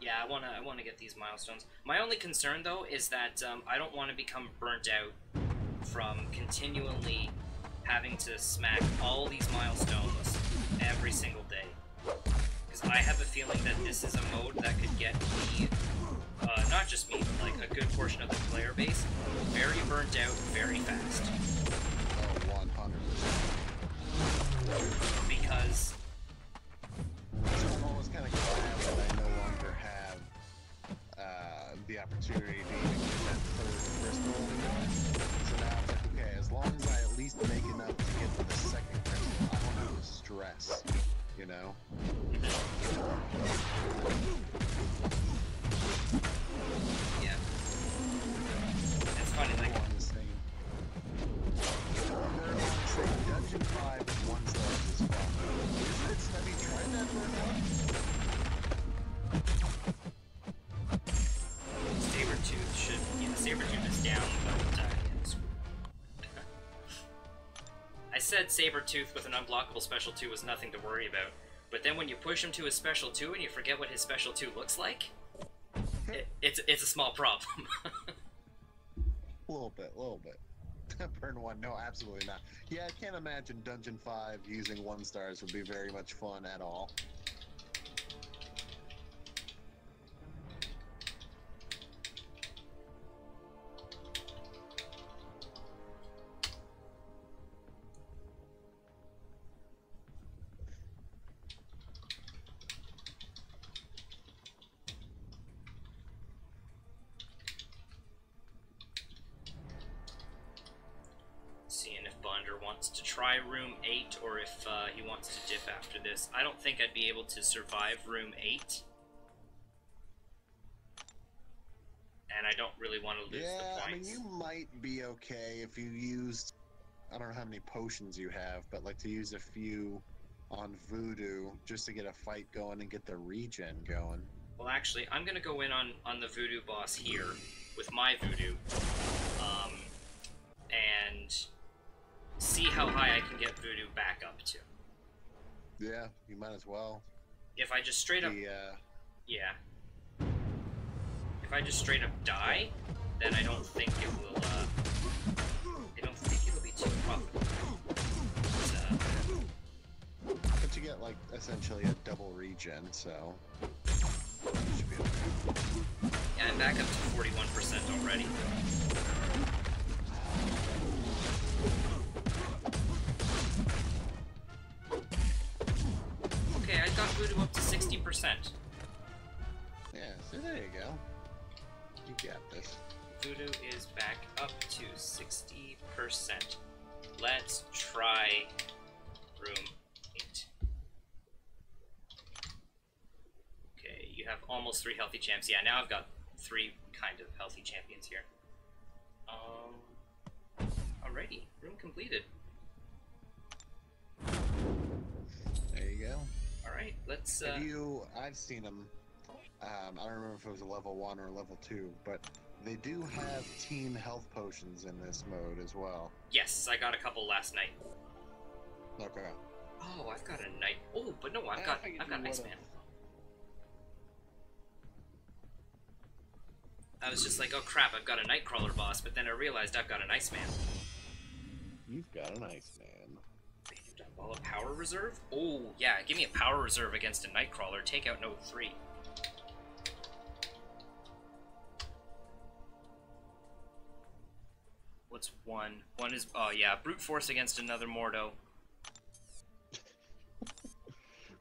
[SPEAKER 1] Yeah, I wanna get these milestones. My only concern though is that I don't want to become burnt out from continually having to smack all these milestones every single day. Because I have a feeling that this is a mode that could get me, not just me, but like a good portion of the player base, very burnt out very fast.
[SPEAKER 2] Oh, 100%.
[SPEAKER 1] Because...
[SPEAKER 2] So I'm almost kind of glad that I no longer have the opportunity to even get that third crystal anymore. So now it's like, okay, as long as I at least make enough to get to the second crystal, I don't have to stress, you know?
[SPEAKER 1] Yeah. It's funny, like...
[SPEAKER 2] Dungeon 5 with 1-star is fun. Have you tried that for
[SPEAKER 1] Sabretooth should... Yeah, Sabretooth is down, but... I said Sabretooth with an unblockable special 2 was nothing to worry about, but then when you push him to his special 2 and you forget what his special 2 looks like, it's a small problem.
[SPEAKER 2] A little bit, a little bit. Burn 1, no, absolutely not. Yeah, I can't imagine Dungeon 5 using 1 stars would be very much fun at all.
[SPEAKER 1] Seeing if Bonder wants to try room 8 or if he wants to dip after this. I don't think I'd be able to survive room 8. And I don't really want to lose the points.
[SPEAKER 2] I mean, you might be okay if you used, I don't know how many potions you have, but like to use a few on Voodoo just to get a fight going and get the regen going.
[SPEAKER 1] Well, actually, I'm going to go in on the Voodoo boss here with my Voodoo. And see how high I can get Voodoo back up to.
[SPEAKER 2] Yeah, you might as well.
[SPEAKER 1] If I just straight up... Yeah. If I just straight up die, then I don't think it will, I don't think it'll be too profitable.
[SPEAKER 2] But you get, like, essentially a double regen, so... Should be okay.
[SPEAKER 1] Yeah, I'm back up to 41% already. Okay, I got Voodoo up to 60%.
[SPEAKER 2] Yeah, so there you go. You got this.
[SPEAKER 1] Voodoo is back up to 60%. Let's try room 8. Okay, you have almost 3 healthy champs. Yeah, now I've got 3 kind of healthy champions here. Alrighty, room completed.
[SPEAKER 2] There you go.
[SPEAKER 1] Alright, let's
[SPEAKER 2] I've seen them. I don't remember if it was a level 1 or a level 2, but they do have team health potions in this mode as well.
[SPEAKER 1] Yes, I got a couple last night.
[SPEAKER 2] Okay.
[SPEAKER 1] Oh, I've got a knight. Oh, but no, I've got Iceman. I was just like, oh crap, I've got a Nightcrawler boss, but then I realized I've got an Iceman.
[SPEAKER 2] You've got an Iceman.
[SPEAKER 1] Ball of Power Reserve? Oh, yeah, give me a Power Reserve against a Nightcrawler. Take out Node 3. What's 1? 1 is... Oh, yeah, Brute Force against another Mordo.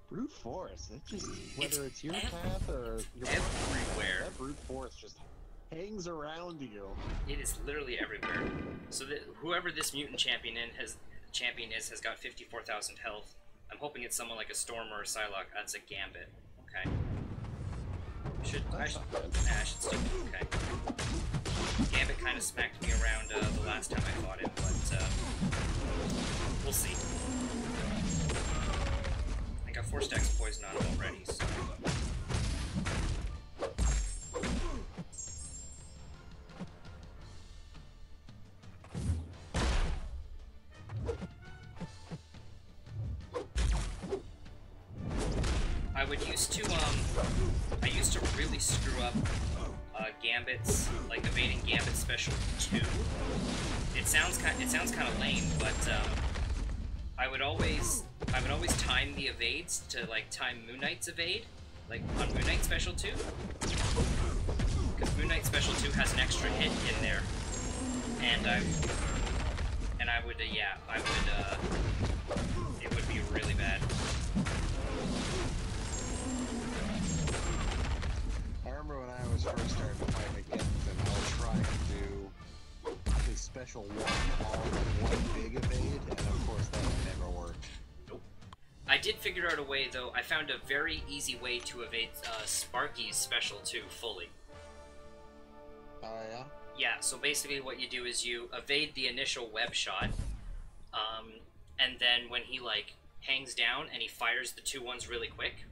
[SPEAKER 2] Brute Force? It just... Whether it's your path or... your
[SPEAKER 1] everywhere.
[SPEAKER 2] That Brute Force just hangs around you.
[SPEAKER 1] It is literally everywhere. So that whoever this mutant champion has got 54,000 health. I'm hoping it's someone like a Storm or a Psylocke. That's a Gambit. Okay. I should stick. Okay. Gambit kind of smacked me around the last time I fought him, but we'll see. I got 4 stacks of poison on him already, so... I used to really screw up Gambit's, like evading Gambit special 2. It sounds kind of lame, but I would always time the evades to like time Moon Knight's evade, like on Moon Knight special 2, because Moon Knight special 2 has an extra hit in there, and I would it would be really bad.
[SPEAKER 2] I remember when I was first starting to fight against him, I was trying to do his special 1 all in one big evade, and of course that never worked.
[SPEAKER 1] Nope. I did figure out a way, though. I found a very easy way to evade Sparky's special 2 fully.
[SPEAKER 2] Oh, yeah?
[SPEAKER 1] Yeah, so basically what you do is you evade the initial web shot, and then when he, like, hangs down and he fires the 2 ones really quick,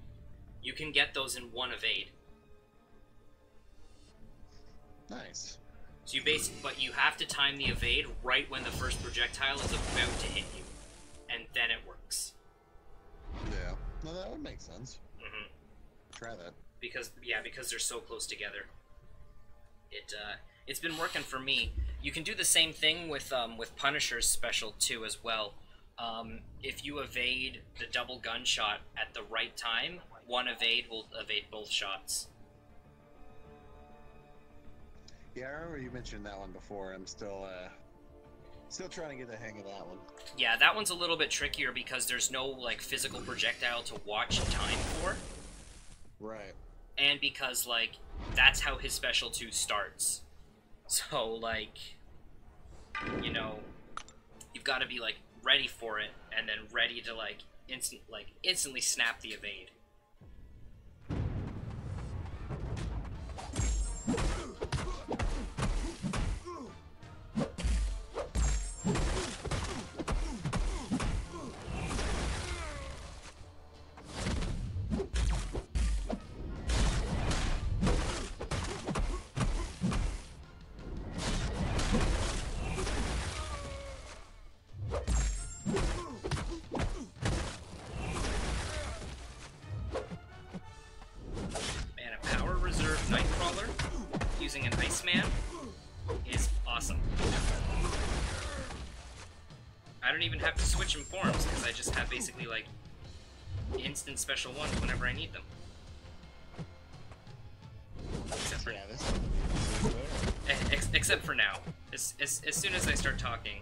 [SPEAKER 1] you can get those in 1 evade.
[SPEAKER 2] Nice.
[SPEAKER 1] So but you have to time the evade right when the first projectile is about to hit you, and then it works.
[SPEAKER 2] Yeah, no, that would make sense.
[SPEAKER 1] Mm-hmm.
[SPEAKER 2] Try that.
[SPEAKER 1] Because they're so close together. It's been working for me. You can do the same thing with Punisher's special too as well. If you evade the double gunshot at the right time, one evade will evade both shots.
[SPEAKER 2] Yeah, I remember you mentioned that one before. I'm still trying to get the hang of that one.
[SPEAKER 1] Yeah, that one's a little bit trickier because there's no like physical projectile to watch time for.
[SPEAKER 2] Right.
[SPEAKER 1] And because like that's how his special 2 starts. So like, you know, you've got to be like ready for it and then ready to like instantly snap the evade. An Iceman is awesome. I don't even have to switch in forms because I just have basically like instant special ones whenever I need them. Except for now. As soon as I start talking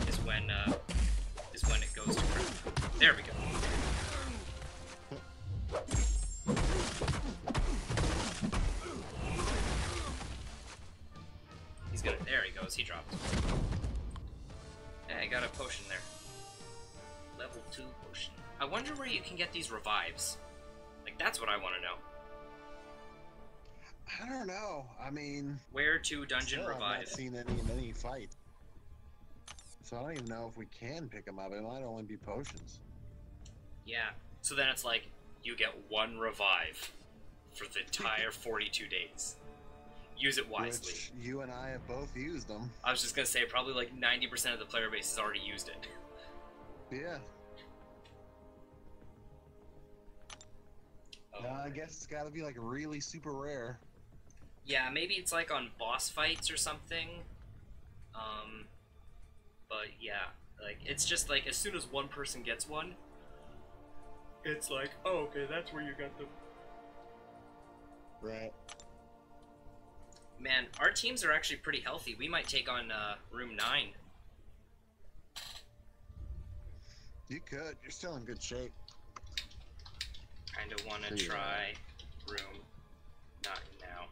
[SPEAKER 1] is when it goes to crap. There we go. There he goes, he dropped. Yeah, I got a potion there. Level 2 potion. I wonder where you can get these revives. Like, that's what I want to know.
[SPEAKER 2] I don't know. I mean...
[SPEAKER 1] Where to dungeon revive?
[SPEAKER 2] I've not seen any fight. So I don't even know if we can pick them up. It might only be potions.
[SPEAKER 1] Yeah. So then it's like, you get 1 revive for the entire 42 days. Use it wisely.
[SPEAKER 2] Which you and I have both used them.
[SPEAKER 1] I was just gonna say, probably like 90% of the player base has already used it.
[SPEAKER 2] Yeah.
[SPEAKER 1] Oh,
[SPEAKER 2] I guess it's gotta be like really super rare.
[SPEAKER 1] Yeah, maybe it's like on boss fights or something. But yeah, like it's just like as soon as one person gets one, it's like, oh, okay, that's where you got them.
[SPEAKER 2] Right.
[SPEAKER 1] Man, our teams are actually pretty healthy. We might take on room 9.
[SPEAKER 2] You could. You're still in good shape.
[SPEAKER 1] Kind of want to try room 9 now.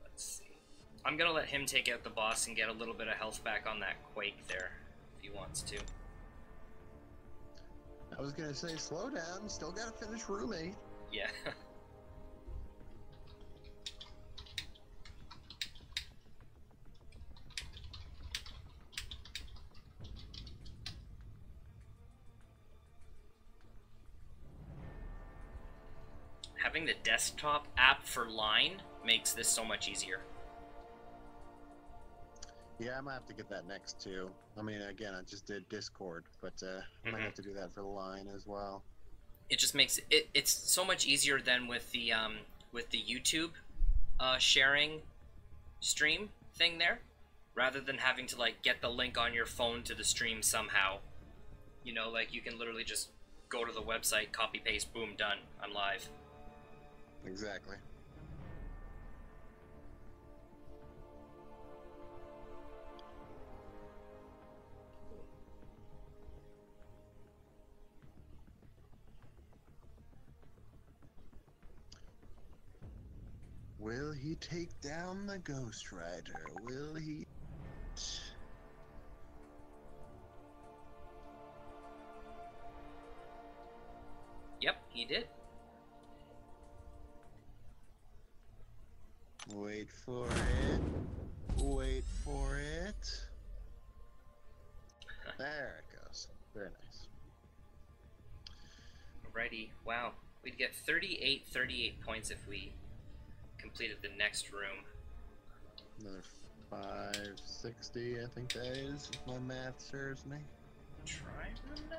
[SPEAKER 1] Let's see. I'm going to let him take out the boss and get a little bit of health back on that Quake there, if he wants to.
[SPEAKER 2] I was going to say, slow down. Still got to finish room 8.
[SPEAKER 1] Yeah. Having the desktop app for Line makes this so much easier.
[SPEAKER 2] Yeah, I might have to get that next too. I mean, again, I just did Discord, but I might have to do that for the Line as well.
[SPEAKER 1] It just makes it's so much easier than with the YouTube sharing stream thing there, rather than having to like get the link on your phone to the stream somehow. You know, like you can literally just go to the website, copy paste, boom, done. I'm live.
[SPEAKER 2] Exactly. Will he take down the Ghost Rider? Will he?
[SPEAKER 1] Yep, he did.
[SPEAKER 2] Wait for it. Wait for it. There it goes. Very nice.
[SPEAKER 1] Alrighty. Wow. We'd get 38 points if we completed the next room.
[SPEAKER 2] Another 560, I think that is, if my math serves me.
[SPEAKER 1] Try room 9?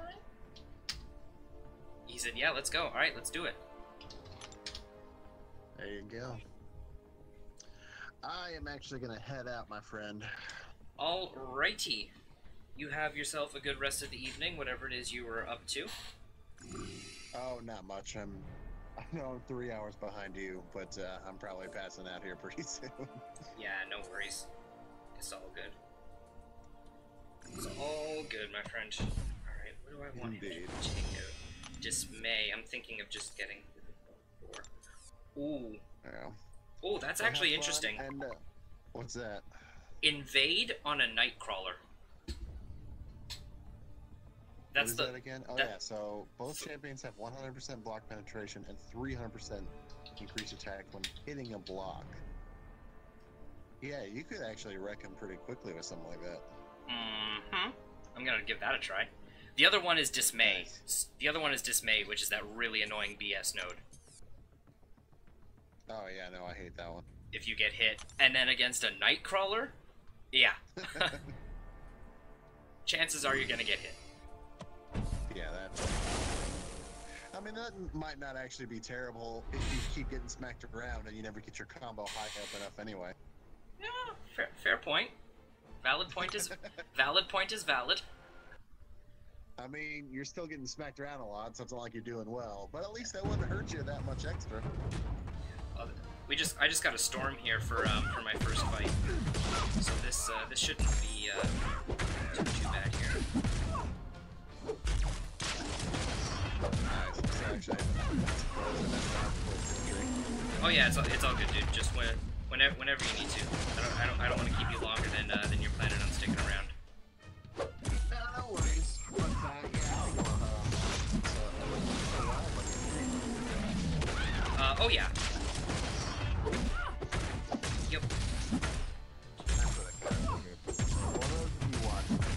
[SPEAKER 1] He said, yeah, let's go. Alright, let's do it.
[SPEAKER 2] There you go. I am actually going to head out, my friend.
[SPEAKER 1] Alrighty. You have yourself a good rest of the evening, whatever it is you were up to.
[SPEAKER 2] Oh, not much. I know I'm 3 hours behind you, but I'm probably passing out here pretty soon.
[SPEAKER 1] Yeah, no worries. It's all good. It's all good, my friend. Alright, what do I want to take out? Dismay. I'm thinking of just getting... Ooh.
[SPEAKER 2] Yeah.
[SPEAKER 1] Oh, that's actually interesting.
[SPEAKER 2] And, what's that?
[SPEAKER 1] Invade on a Nightcrawler.
[SPEAKER 2] That's what is that again? Oh, yeah, so both champions have 100% block penetration and 300% increased attack when hitting a block. Yeah, you could actually wreck him pretty quickly with something like that.
[SPEAKER 1] Mm-hmm. I'm gonna give that a try. The other one is Dismay.
[SPEAKER 2] Nice.
[SPEAKER 1] The other one is Dismay, which is that really annoying BS node.
[SPEAKER 2] Oh, yeah, no, I hate that one.
[SPEAKER 1] If you get hit. And then against a Nightcrawler? Yeah. Chances are you're gonna get hit.
[SPEAKER 2] Yeah, that... I mean, that might not actually be terrible if you keep getting smacked around and you never get your combo high up enough anyway.
[SPEAKER 1] Yeah, fair point. Valid point is valid.
[SPEAKER 2] I mean, you're still getting smacked around a lot, so it's not like you're doing well. But at least that wouldn't hurt you that much extra.
[SPEAKER 1] I just got a storm here for my first fight, so this shouldn't be too bad here.
[SPEAKER 2] Nice.
[SPEAKER 1] Oh yeah, it's all good, dude. Just whenever you need to. I don't want to keep you longer than you're planning on sticking around.
[SPEAKER 2] No worries.
[SPEAKER 1] Oh yeah. Yep.
[SPEAKER 2] That's what I kind of figured. For those of you watching, if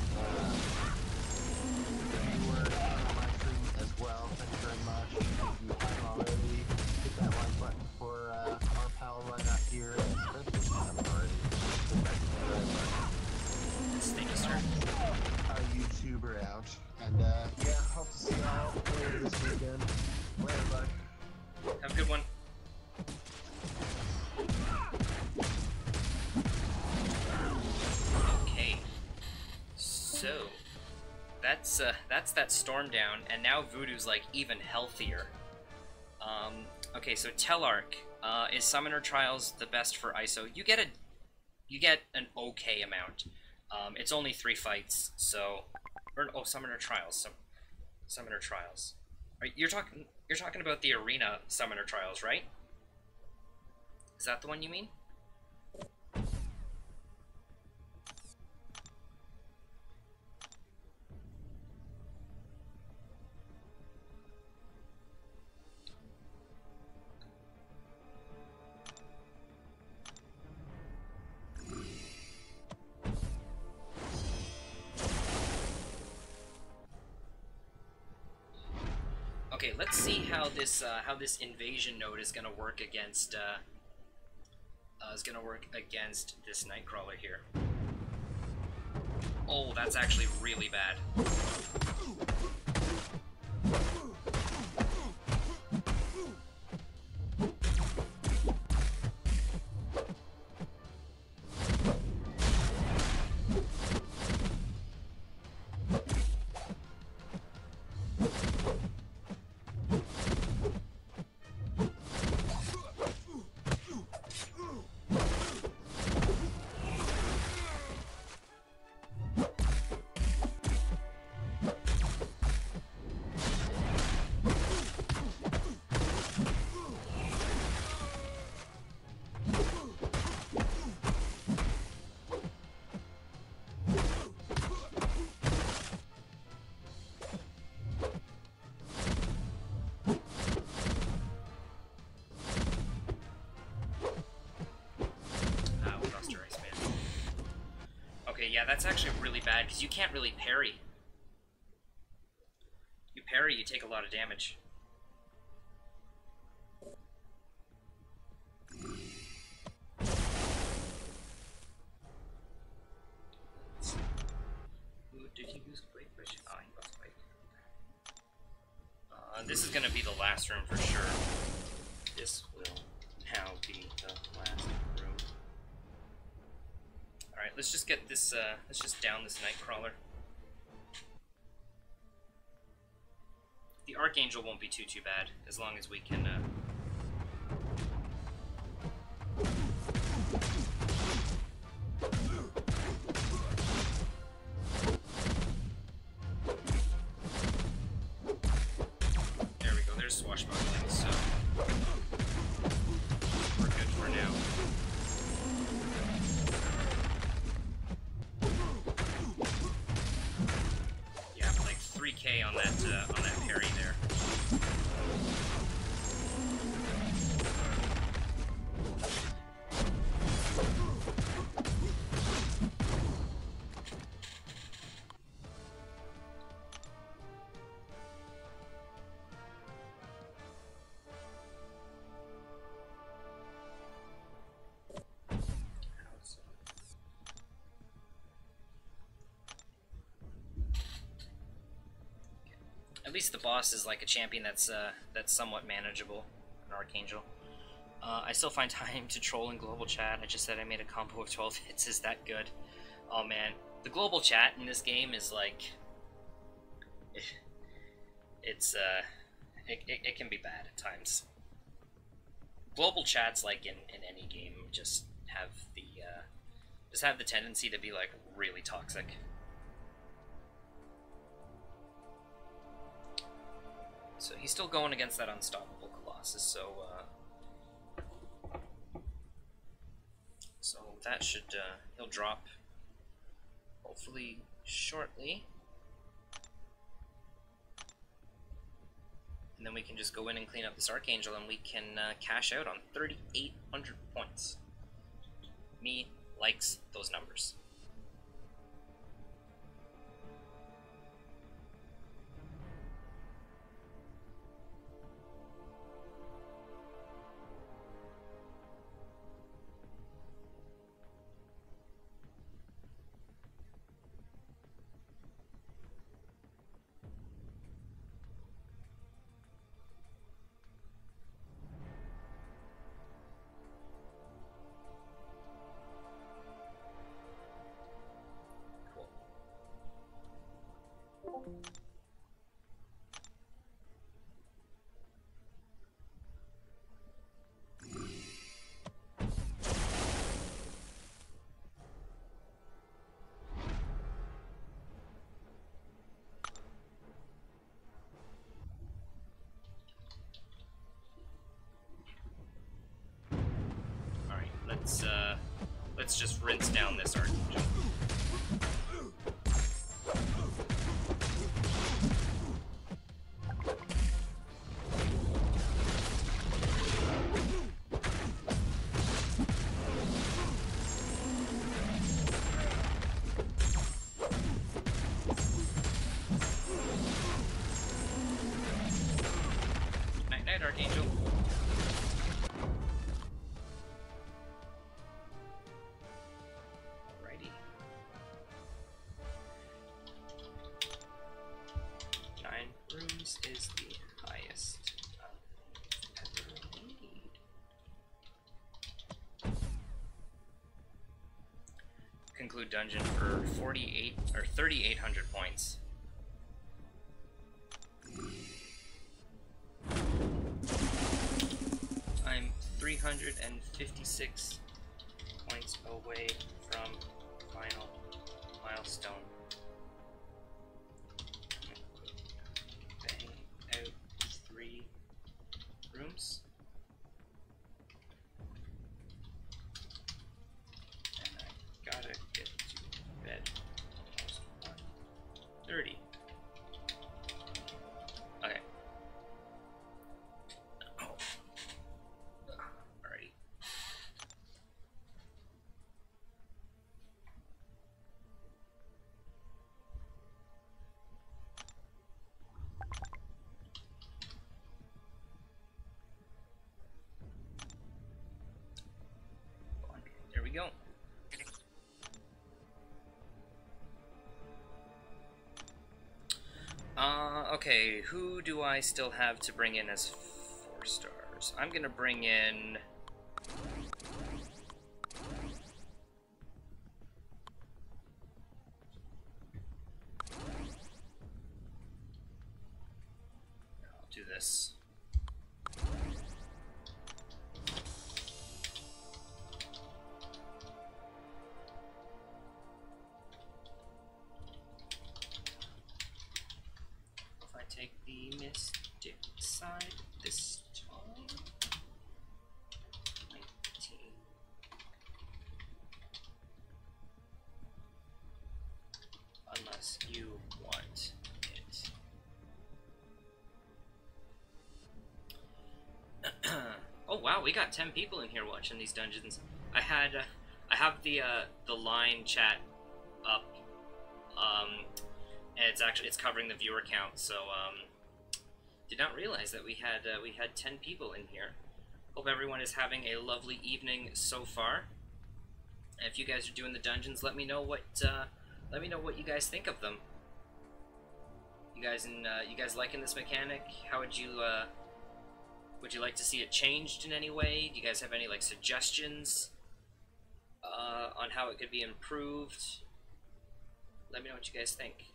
[SPEAKER 2] you were on my stream as well, thank you very much. If you haven't already, hit that like button for our pal right out here, especially if you haven't already. Hit that subscribe button.
[SPEAKER 1] Thank you, sir.
[SPEAKER 2] Our YouTuber out. And yeah, hope to see y'all later this weekend. Later, buddy.
[SPEAKER 1] Have a good one. Okay. So that's that storm down, and now Voodoo's like even healthier. Okay, so Telarch, is Summoner Trials the best for ISO? You get an okay amount. It's only 3 fights, so Summoner Trials. Summoner Trials. You're talking about the Arena Summoner Trials, right? Is that the one you mean? Okay, let's see how this invasion node is gonna work against this Nightcrawler here. Oh, that's actually really bad. Yeah, that's actually really bad, because you can't really parry. You parry, you take a lot of damage. Did he lose Blade Push? Oh, he lost Blade. This is going to be the last room for sure. This will now be the last room. Alright, let's just get this, let's just down this Nightcrawler. The Archangel won't be too bad, as long as we can, There we go, there's Swashbuckling, so we're good for now. Yeah, like 3K on that parry there. At least the boss is like a champion that's somewhat manageable, an Archangel. I still find time to troll in global chat. I just said I made a combo of 12 hits. Is that good? Oh man, the global chat in this game is like, it can be bad at times. Global chats, like in any game, just have the tendency to be like really toxic. So he's still going against that unstoppable Colossus, so that should, he'll drop hopefully shortly. And then we can just go in and clean up this Archangel and we can cash out on 3,800 points. Me likes those numbers. Let's just rinse down this Archangel. Night night, Archangel. Is the highest ever need. Conclude dungeon for 48 or 3,800 points. I'm 356 points away from final milestone. Rooms. And I gotta get to bed almost 1:30. Okay. Oh. Alrighty. There we go. Okay, who do I still have to bring in as 4 stars? I'm gonna bring in this. If I take the mystic side this time, 19. Unless you want it. Oh wow, we got 10 people in here watching these dungeons. I have the line chat up, and it's covering the viewer count. So did not realize that we had 10 people in here. Hope everyone is having a lovely evening so far. And if you guys are doing the dungeons, let me know what you guys think of them. You guys liking this mechanic? How would you like to see it changed in any way? Do you guys have any like suggestions on how it could be improved? Let me know what you guys think.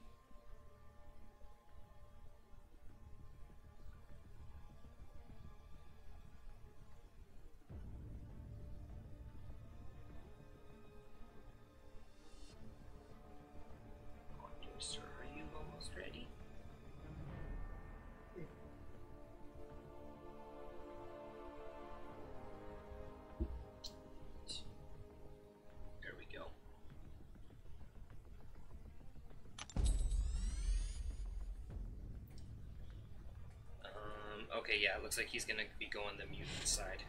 [SPEAKER 1] Sir, are you almost ready? There we go. Okay, yeah, it looks like he's gonna be going the mutant side.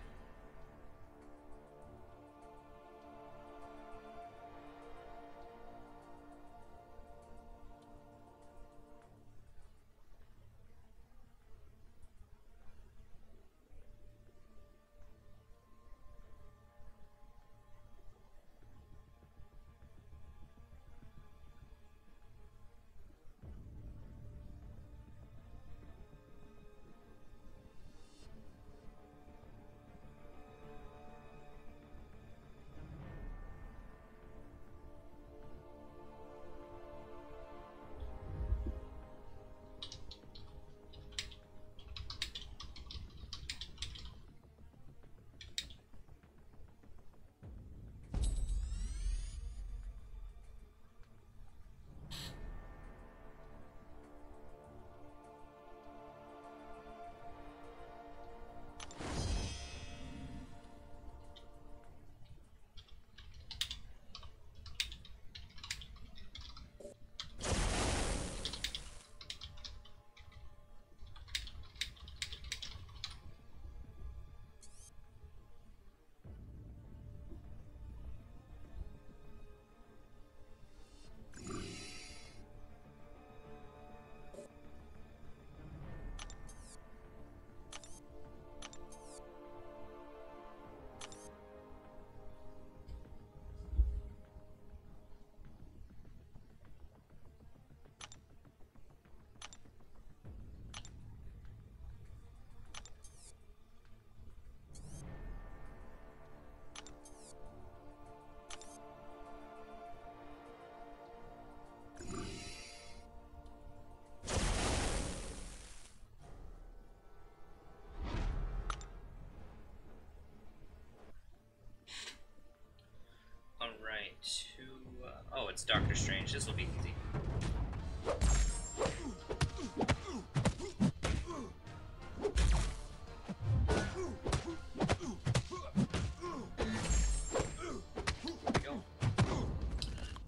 [SPEAKER 1] Oh, it's Doctor Strange. This will be easy.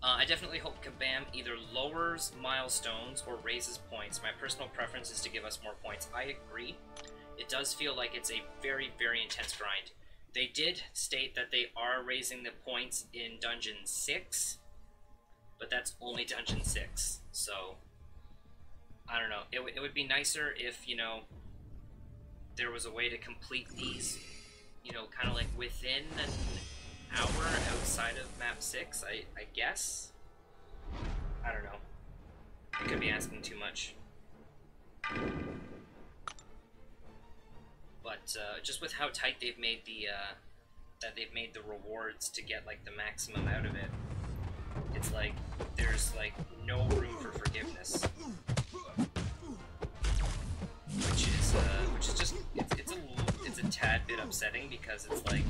[SPEAKER 1] I definitely hope Kabam either lowers milestones or raises points. My personal preference is to give us more points. I agree. It does feel like it's a very, very intense grind. They did state that they are raising the points in Dungeon 6, but that's only Dungeon 6, so I don't know. It would be nicer if, you know, there was a way to complete these, you know, kind of like within an hour outside of map 6, I guess. I don't know. I could be asking too much. But just with how tight they've made the rewards to get like the maximum out of it, it's like there's like no room for forgiveness, which is because it's like,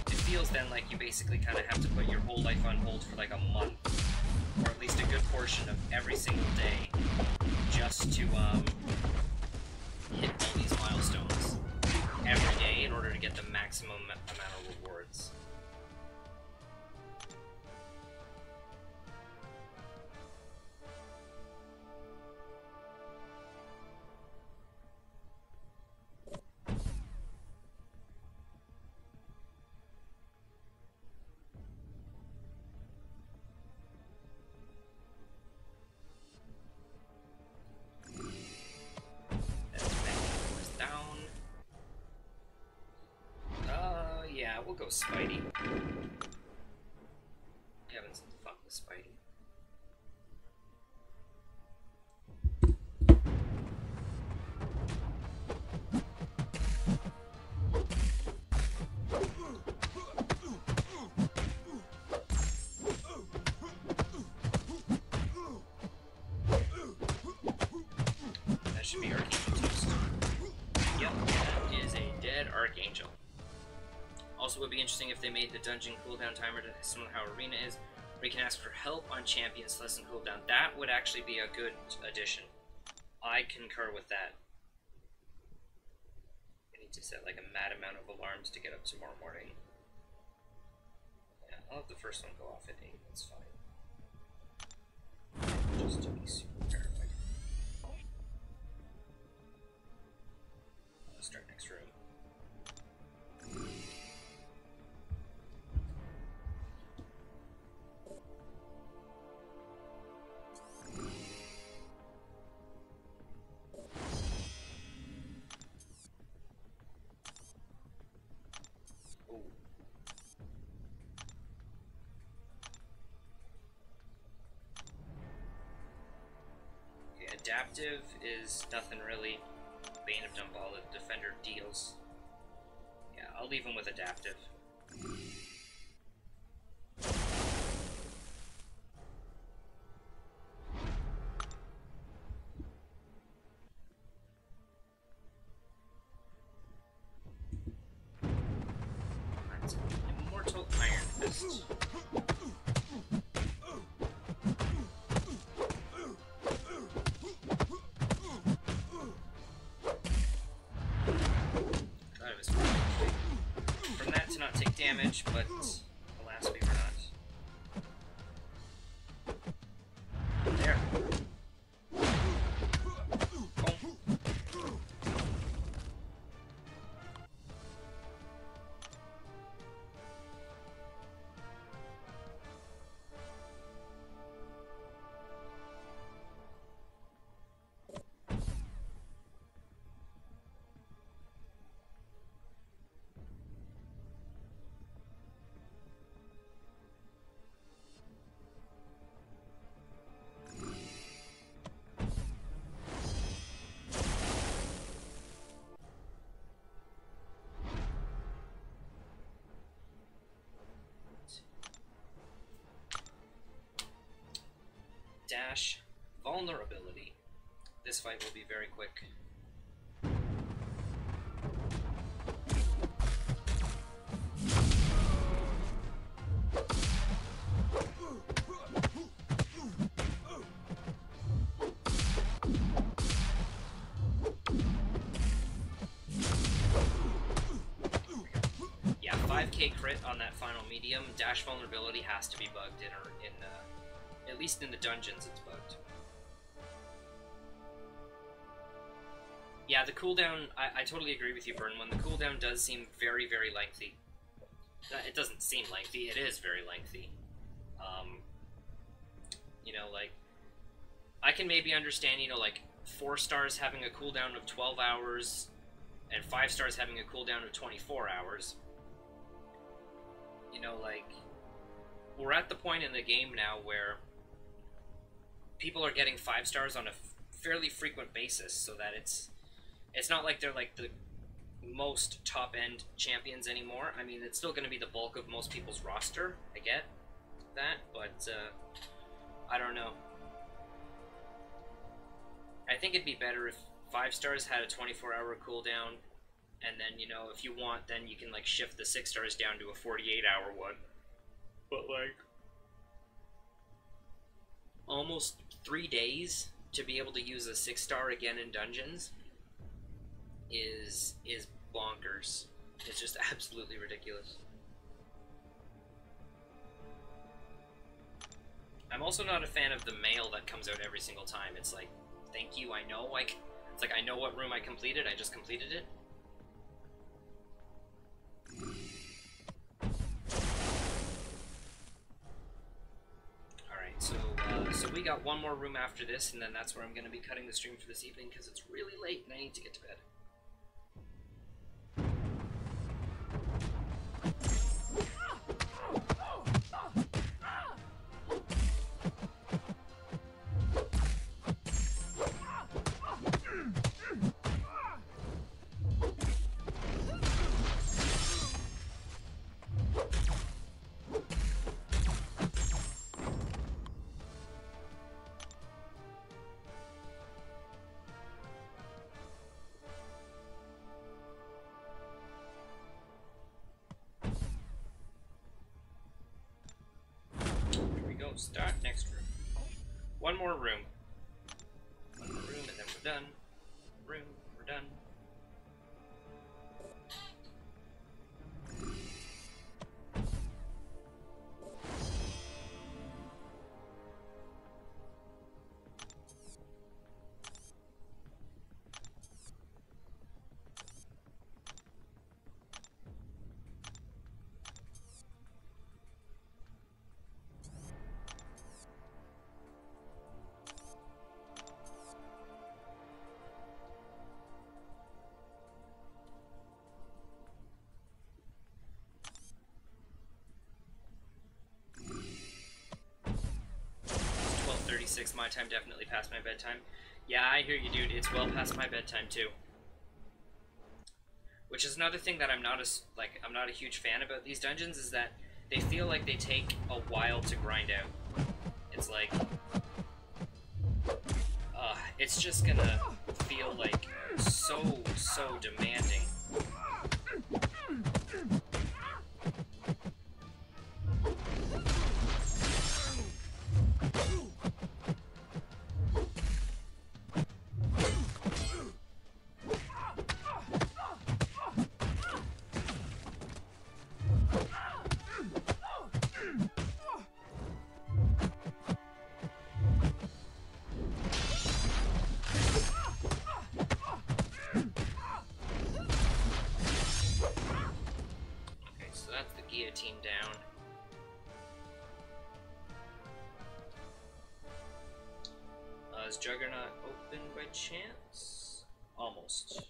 [SPEAKER 1] it feels then like you basically kind of have to put your whole life on hold for like a month, or at least a good portion of every single day, just to hit all these milestones every day in order to get the maximum amount of rewards. We'll go Spidey. Having some fun with Spidey. That should be Archangel Toast. Yep, that is a dead Archangel. Also, it would be interesting if they made the dungeon cooldown timer to similar how Arena is, where you can ask for help on champions to lessen cooldown. That would actually be a good addition. I concur with that. I need to set like a mad amount of alarms to get up tomorrow morning. Yeah, I'll have the first one go off at 8, that's fine. Just to be super paranoid. Let's start next room. Adaptive is nothing really. Bane of Dumball, the Defender deals. Yeah, I'll leave him with Adaptive. That's Immortal Iron Fist. Not take damage, but alas, we were not. There. Boom. Dash vulnerability. This fight will be very quick. Yeah, 5k crit on that final medium. Dash vulnerability has to be bugged in at least in the dungeons, it's bugged. Yeah, the cooldown, I totally agree with you, Burn. When the cooldown does seem very, very lengthy. It doesn't seem lengthy, it is very lengthy. You know, like, I can maybe understand, you know, like, 4 stars having a cooldown of 12 hours, and 5 stars having a cooldown of 24 hours. You know, like, we're at the point in the game now where people are getting 5 stars on a fairly frequent basis, so that it's not like they're like the most top-end champions anymore. I mean, it's still going to be the bulk of most people's roster, I get that, but I don't know. I think it'd be better if 5 stars had a 24-hour cooldown, And then, you know, if you want, then you can, like, shift the 6 stars down to a 48-hour one. But, like, almost 3 days to be able to use a 6-star again in dungeons is bonkers. It's just absolutely ridiculous. I'm also not a fan of the mail that comes out every single time. It's like, thank you, I know, like, it's like, I know what room I completed, I just completed it. Alright, so we got one more room after this, and then that's where I'm going to be cutting the stream for this evening, because it's really late and I need to get to bed. Start next room. One more room. One more room and then we're done. Room, we're done. My time, definitely past my bedtime. Yeah, I hear you, dude. It's well past my bedtime too. Which is another thing that I'm not a huge fan about these dungeons, is that they feel like they take a while to grind out. It's like, it's just gonna feel like so demanding. Guillotine down. Is Juggernaut open by chance? Almost.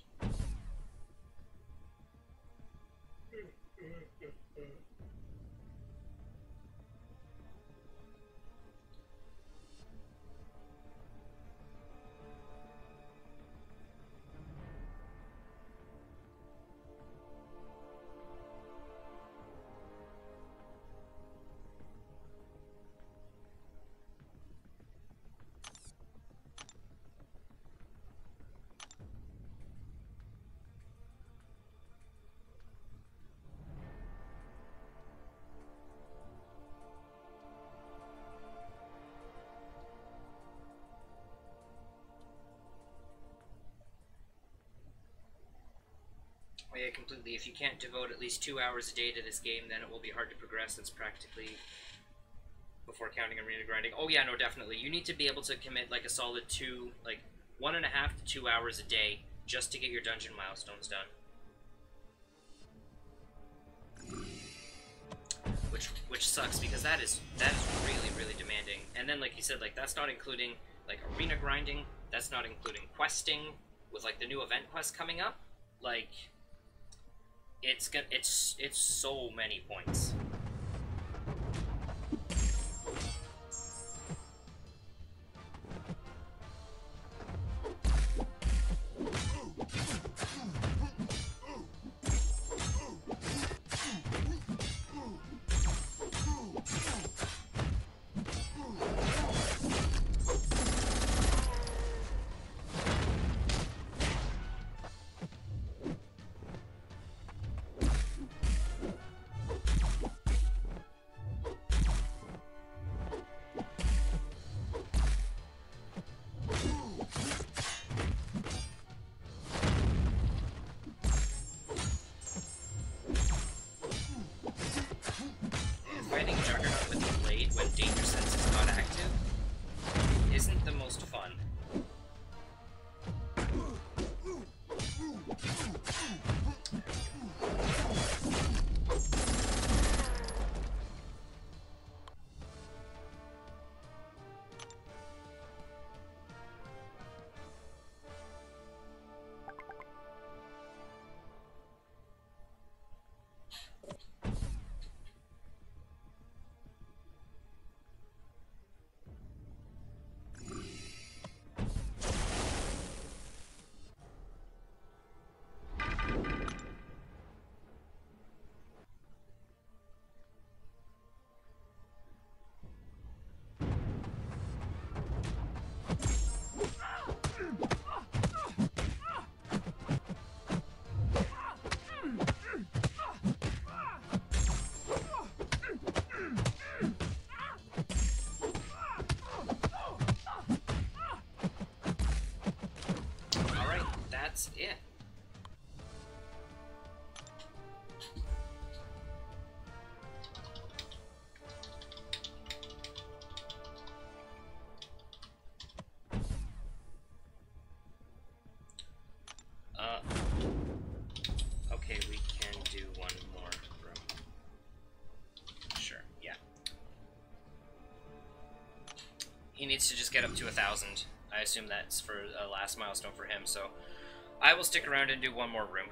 [SPEAKER 1] Oh yeah, completely. If you can't devote at least 2 hours a day to this game, then it will be hard to progress. It's practically before counting arena grinding. Oh yeah, no, definitely. You need to be able to commit like a solid 1.5 to 2 hours a day just to get your dungeon milestones done. Which sucks, because that is really demanding. And then, like you said, like that's not including like arena grinding. That's not including questing with like the new event quest coming up. Like, it's so many points. he needs to just get up to 1,000. I assume that's for a last milestone for him, so I will stick around and do one more room.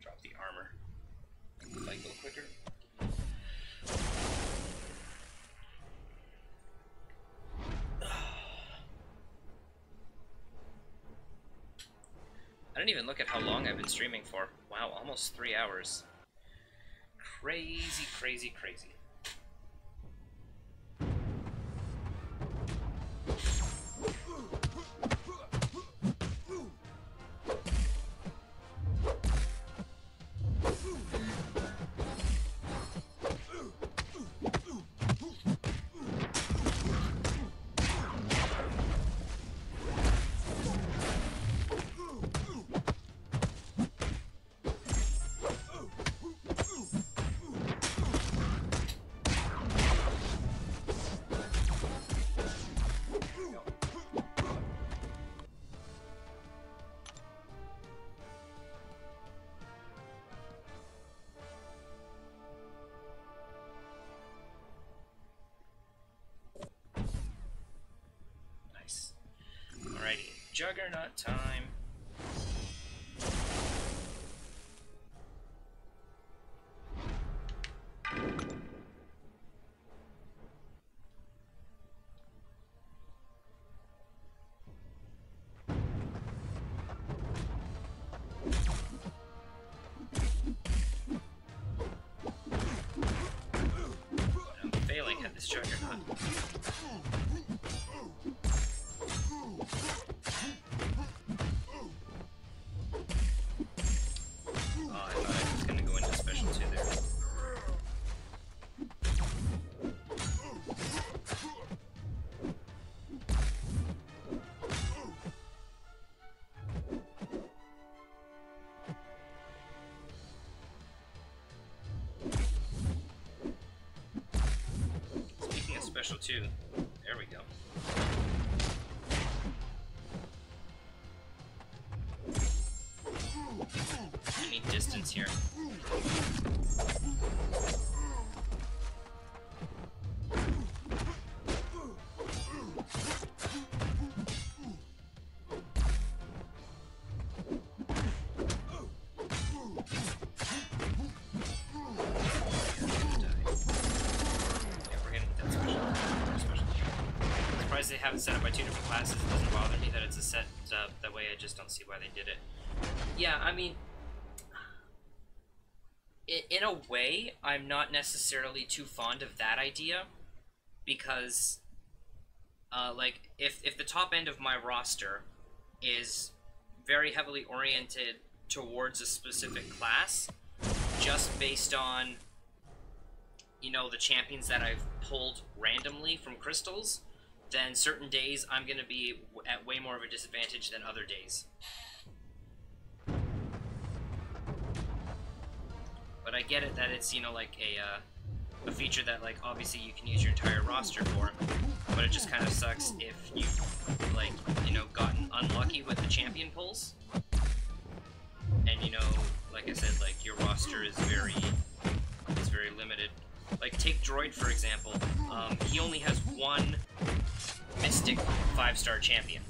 [SPEAKER 1] Drop the armor. If I go quicker. I didn't even look at how long I've been streaming for. Wow, almost 3 hours. Crazy, crazy, crazy. Alrighty, Juggernaut time. I'm failing at this Juggernaut. Special 2. There we go. I need distance here. They have it set up by 2 different classes. It doesn't bother me that it's a set up that way. I just don't see why they did it. Yeah, I mean, in a way, I'm not necessarily too fond of that idea, because, like, if the top end of my roster is very heavily oriented towards a specific class, just based on, you know, the champions that I've pulled randomly from crystals, then certain days I'm going to be at way more of a disadvantage than other days. But I get it that it's, you know, like a feature that, like, obviously you can use your entire roster for, but it just kind of sucks if you've, like, you know, gotten unlucky with the champion pulls. And, you know, like I said, like, your roster is very limited. Like, take Droid, for example. He only has one Mystic 5-star champion.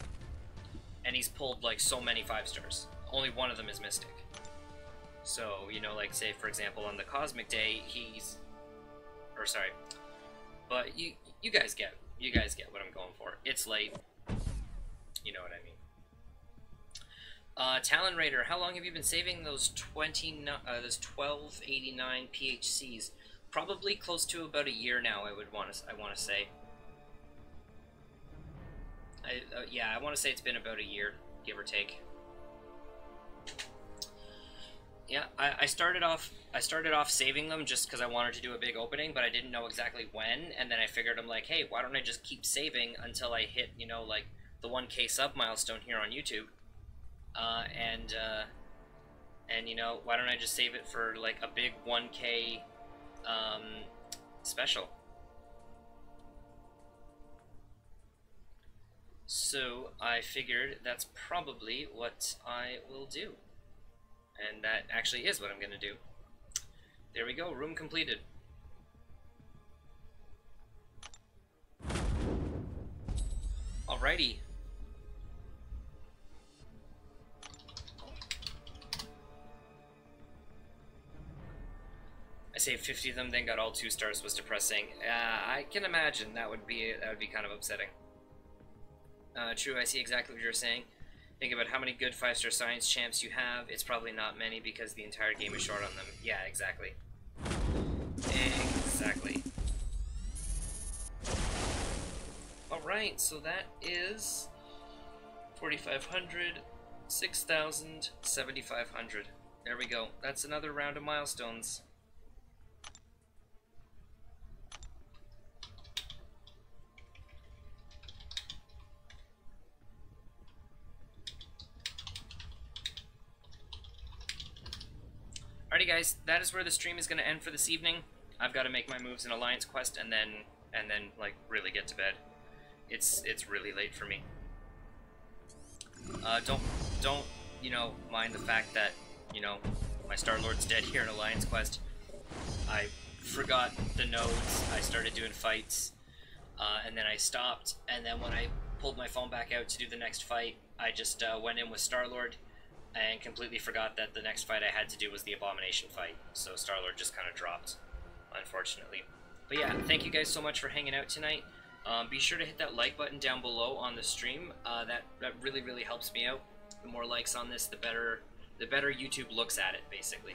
[SPEAKER 1] And he's pulled, like, so many 5-stars. Only one of them is Mystic. So, you know, like, say, for example, on the Cosmic Day, he's... Or, sorry. But you guys get what I'm going for. It's late. You know what I mean. Talon Raider, how long have you been saving those 1289 PHCs? Probably close to about a year now. I want to say. Yeah, I want to say it's been about a year, give or take. Yeah, I started off saving them just because I wanted to do a big opening, but I didn't know exactly when. And then I figured, I'm like, hey, why don't I just keep saving until I hit, you know, like the 1K sub milestone here on YouTube? And you know, why don't I just save it for like a big 1K special? So I figured that's probably what I will do. And that actually is what I'm going to do. There we go, room completed. Alrighty. I saved 50 of them, then got all 2 stars. Was depressing. I can imagine that would be kind of upsetting. True, I see exactly what you're saying. Think about how many good 5-star science champs you have. It's probably not many because the entire game is short on them. Yeah, exactly. Exactly. Alright, so that is 4,500, 6,000, 7,500. There we go. That's another round of milestones. Alrighty guys, that is where the stream is going to end for this evening. I've got to make my moves in Alliance Quest and then like really get to bed. It's really late for me. Don't you know, mind the fact that, you know, my Star-Lord's dead here in Alliance Quest. I forgot the nodes, I started doing fights, and then I stopped, and then when I pulled my phone back out to do the next fight, I just went in with Star-Lord and completely forgot that the next fight I had to do was the Abomination fight, so Star-Lord just kind of dropped, unfortunately. But yeah, thank you guys so much for hanging out tonight. Be sure to hit that like button down below on the stream. That really helps me out. The more likes on this, the better YouTube looks at it, basically.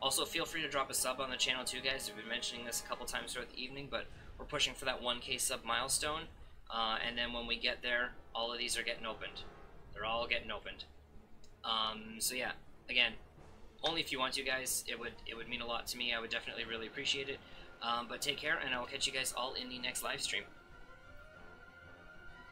[SPEAKER 1] Also, feel free to drop a sub on the channel too, guys. I've been mentioning this a couple times throughout the evening, but we're pushing for that 1K sub milestone. And then when we get there, all of these are getting opened. They're all getting opened. So yeah, again, only if you want to, guys. It would mean a lot to me. I would definitely really appreciate it. But take care, and I will catch you guys all in the next live stream.